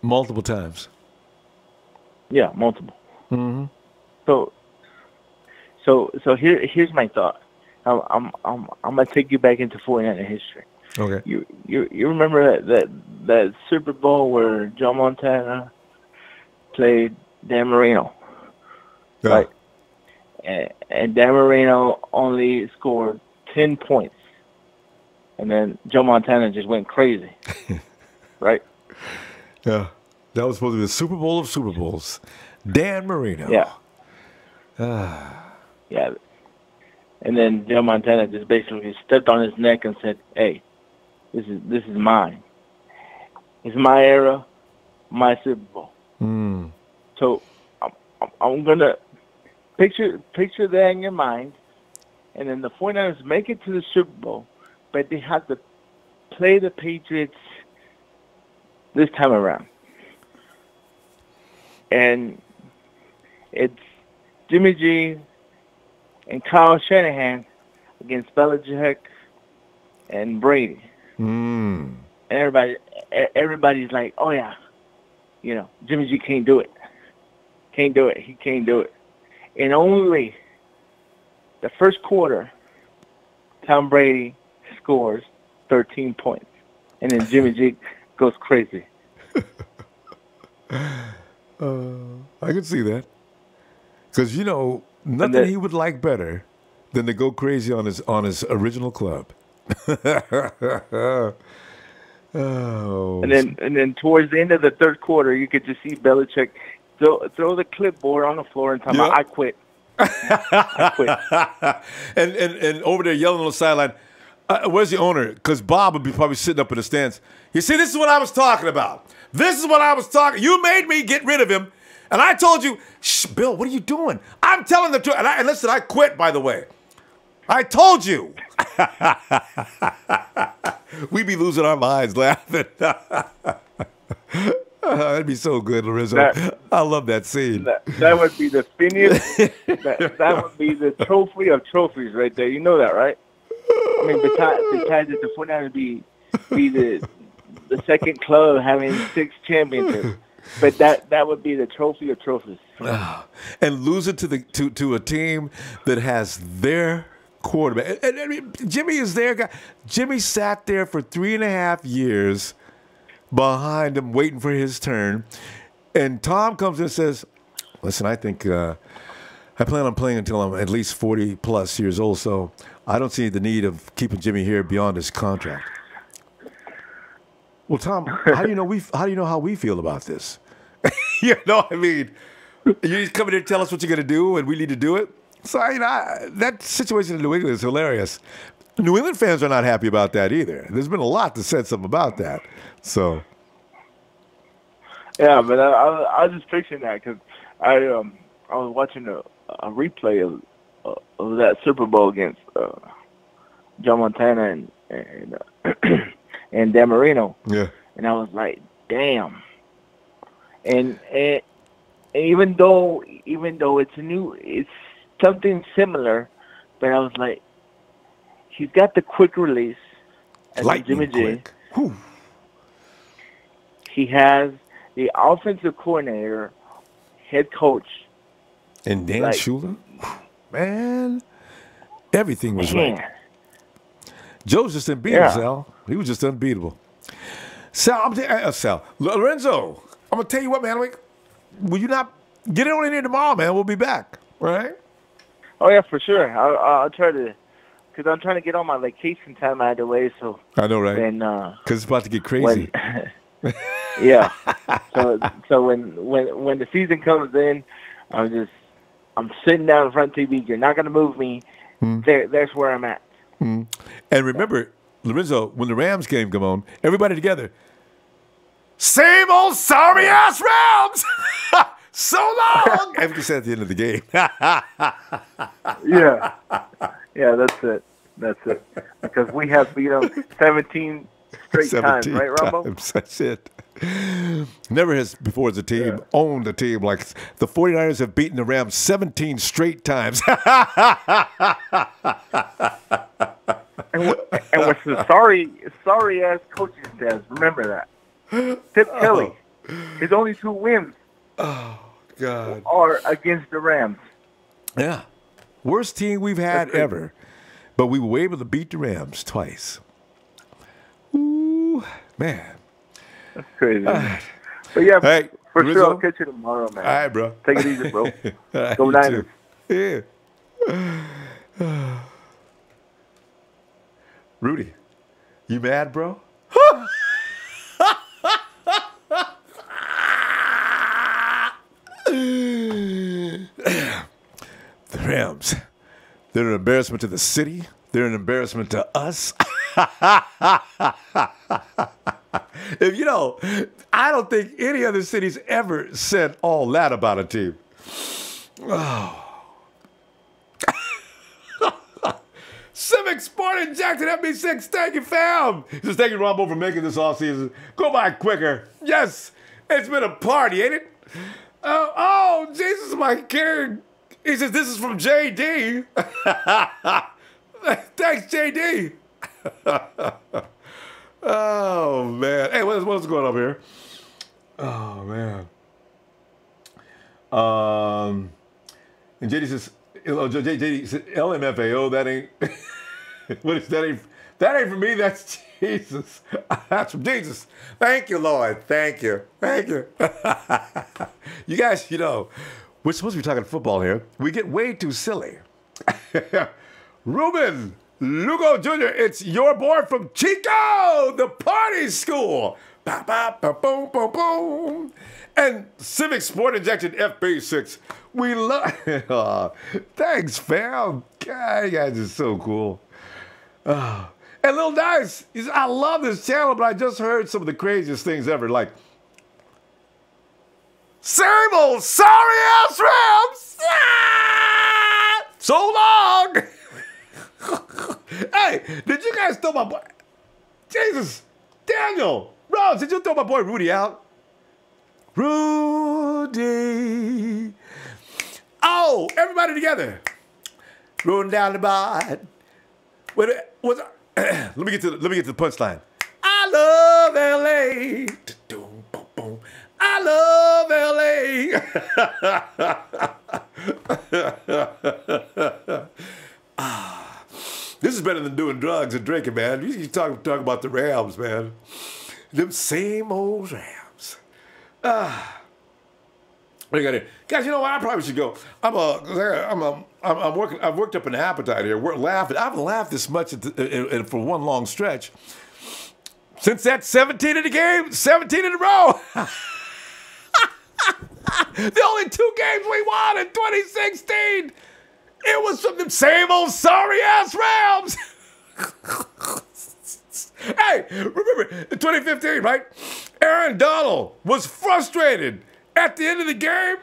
[SPEAKER 1] multiple times.
[SPEAKER 4] Yeah, multiple.
[SPEAKER 1] Mm-hmm.
[SPEAKER 4] So here's my thought. I'm gonna take you back into 49er history.
[SPEAKER 1] Okay.
[SPEAKER 4] You remember that Super Bowl where Joe Montana played Dan Marino, right? And Dan Marino only scored 10 points, and then Joe Montana just went crazy, right?
[SPEAKER 1] Yeah, that was supposed to be the Super Bowl of Super Bowls. Dan Marino.
[SPEAKER 4] Yeah. Yeah. And then Joe Montana just basically stepped on his neck and said, "Hey, this is mine. It's my era, my Super Bowl."
[SPEAKER 1] Mm.
[SPEAKER 4] So I'm gonna picture that in your mind, and then the 49ers make it to the Super Bowl, but they have to play the Patriots this time around, and it's Jimmy G and Kyle Shanahan against Belichick and Brady.
[SPEAKER 1] Mm.
[SPEAKER 4] And everybody's like, "Oh yeah, Jimmy G can't do it. He can't do it." And only the first quarter, Tom Brady scores 13 points, and then Jimmy G goes crazy.
[SPEAKER 1] I can see that. Because, nothing he would like better than to go crazy on his original club. Oh.
[SPEAKER 4] And then towards the end of the third quarter, you could just see Belichick throw the clipboard on the floor and tell him, "I quit. I quit."
[SPEAKER 1] and over there yelling on the sideline, "Where's the owner?" Because Bob would be probably sitting up in the stands. You see, this is what I was talking about. You made me get rid of him. And I told you, "Shh, Bill, what are you doing?" I'm telling the truth. And listen, I quit, by the way. I told you. We'd be losing our minds laughing. That'd be so good, Lorenzo. I love that scene.
[SPEAKER 4] That would be the finish. that would be the trophy of trophies right there. You know that, right? I mean, besides that the 49ers be the second club having 6 championships. But that would be the trophy of trophies.
[SPEAKER 1] And lose it to a team that has their quarterback. And Jimmy is their guy. Jimmy sat there for 3.5 years behind him waiting for his turn. And Tom comes in and says, "Listen, I think I plan on playing until I'm at least 40+ years old, so I don't see the need of keeping Jimmy here beyond his contract. Well, Tom, how do you know how we feel about this? You know what I mean? You just come in here and tell us what you're going to do, and we need to do it. So, that situation in New England is hilarious. New England fans are not happy about that either. There's been a lot that said something about that. So,
[SPEAKER 4] yeah, but I was just picturing that because I was watching a replay of that Super Bowl against Joe Montana and Dan Marino.
[SPEAKER 1] Yeah,
[SPEAKER 4] and I was like, damn. And even though it's something similar, but I was like, he's got the quick release as Jimmy G. He has the offensive coordinator, head coach,
[SPEAKER 1] and Dan Shula. Man, everything was right. Joe's just unbeatable, Sal. He was just unbeatable. Sal, Lorenzo, I'm going to tell you what, man. Will you not get on in here tomorrow, man? We'll be back, right?
[SPEAKER 4] Oh, yeah, for sure. I'll try to, because I'm trying to get all my vacation time out of the way. So
[SPEAKER 1] I know, right? Because it's about to get crazy.
[SPEAKER 4] Yeah. So when the season comes in, I'm sitting down in front of TV. You're not going to move me. There's where I'm at.
[SPEAKER 1] And remember, Lorenzo, when the Rams game come on, everybody together. Same old sorry-ass Rams! So long! Everything said at the end of the game.
[SPEAKER 4] Yeah, that's it. Because we have, 17 straight times, right, Ronbo?
[SPEAKER 1] That's it. Never has before as a team owned a team like the 49ers have beaten the Rams 17 straight times.
[SPEAKER 4] and with the sorry-ass coaching staff, remember that. Tip Kelly, his only 2 wins
[SPEAKER 1] God.
[SPEAKER 4] are against the Rams.
[SPEAKER 1] Yeah. Worst team we've had ever. But we were able to beat the Rams twice. Ooh, man.
[SPEAKER 4] That's crazy. But yeah,
[SPEAKER 1] hey,
[SPEAKER 4] for
[SPEAKER 1] Rizzo,
[SPEAKER 4] sure, I'll catch you tomorrow, man.
[SPEAKER 1] All right, bro.
[SPEAKER 4] Take it easy, bro.
[SPEAKER 1] Right,
[SPEAKER 4] Go Niners.
[SPEAKER 1] Yeah. Rudy, you mad, bro? The Rams, they're an embarrassment to the city. They're an embarrassment to us. I don't think any other city's ever said all that about a team. Oh. Civic Sport Injected FB6, thank you, fam. Just thank you, Ronbo, for making this all season go by quicker. Yes, it's been a party, ain't it? Oh, Jesus, my kid. He says, this is from JD. Thanks, JD. Oh, man. Hey, what's going on here? Oh, man. And JD says, JD said, LMFAO, that ain't, what is that? That ain't for me, that's Jesus. That's from Jesus. Thank you, Lord. Thank you. Thank you. You guys, we're supposed to be talking football here. We get way too silly. Ruben Lugo Jr., it's your boy from Chico, the party school. Ba, ba, ba, boom, boom, boom. And Civic Sport Injection FB6. We love thanks, fam. God, you guys are so cool. And Lil Dice, he says, I love this channel, but I just heard some of the craziest things ever. Like, same old sorry-ass Rams. Ah! So long. Hey, did you guys throw my boy? Jesus, Daniel, Rose, did you throw my boy Rudy out? Rudy. Oh, everybody together. Rolling down the bar. Let me get to the punchline. I love LA. I love LA. This is better than doing drugs and drinking, man. You talk about the Rams, man. Them same old Rams. What do you got here? Guys, you know what? I probably should go. I've worked up an appetite here. We're laughing. I haven't laughed this much for one long stretch since that 17 in the game, 17 in a row. The only 2 games we won in 2016. It was from the same old sorry-ass Rams. Hey, remember, in 2015, right? Aaron Donald was frustrated at the end of the game.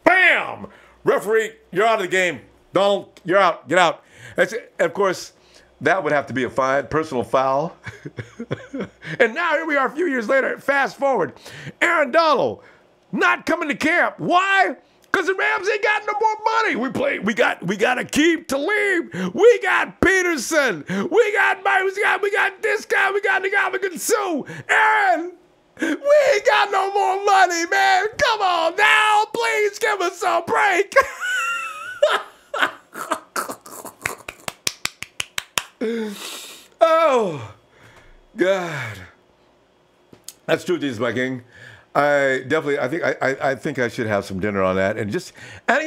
[SPEAKER 1] Bam! Referee, you're out of the game. Donald, you're out. Get out. That's it. Of course, that would have to be a fine, personal foul. And now here we are a few years later. Fast forward. Aaron Donald not coming to camp. Why? Because the Rams ain't got no more money. We got Akeem Talib. We got Peterson. We got this guy. We got the guy we can sue. Aaron, we ain't got no more money, man. Come on now. Please give us a break. Oh, God. That's true, Jesus, my king. I think I should have some dinner on that, and you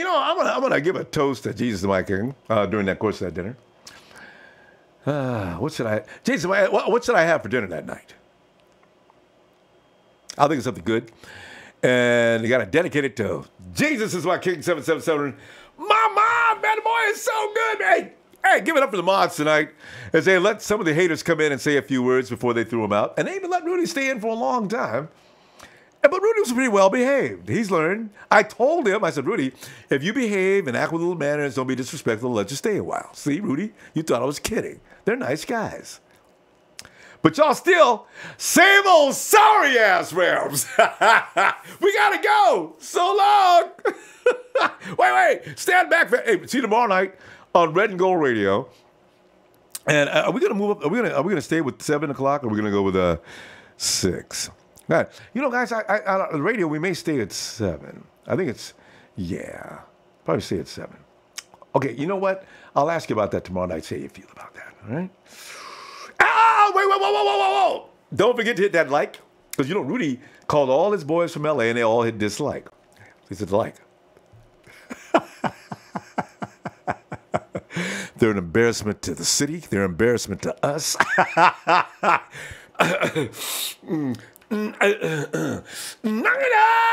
[SPEAKER 1] know, I'm gonna give a toast to Jesus, my king, during that course of that dinner. What should I have for dinner that night? I'll think of something good, and you got to dedicate it to Jesus is my king 777. My mom, man, the boy is so good, man. Hey, give it up for the mods tonight as they let some of the haters come in and say a few words before they threw him out, and they even let Rudy stay in for a long time. But Rudy was pretty well behaved. He's learned. I told him, I said, Rudy, if you behave and act with a little manners, don't be disrespectful, let you stay a while. See, Rudy, you thought I was kidding. They're nice guys. But y'all still, same old sorry-ass Rams. We got to go. So long. Wait. Stand back. Hey, see you tomorrow night on Red and Gold Radio. And are we going to move up? Are we going to stay with 7 o'clock or are we going to go with 6? Right. You know, guys, on the radio, we may stay at 7. I think probably stay at 7. Okay, you know what? I'll ask you about that tomorrow night, see how you feel about that, all right? Oh, wait, whoa. Don't forget to hit that like, because, you know, Rudy called all his boys from L.A., and they all hit dislike. He said like. They're an embarrassment to the city. They're an embarrassment to us. Knock it out!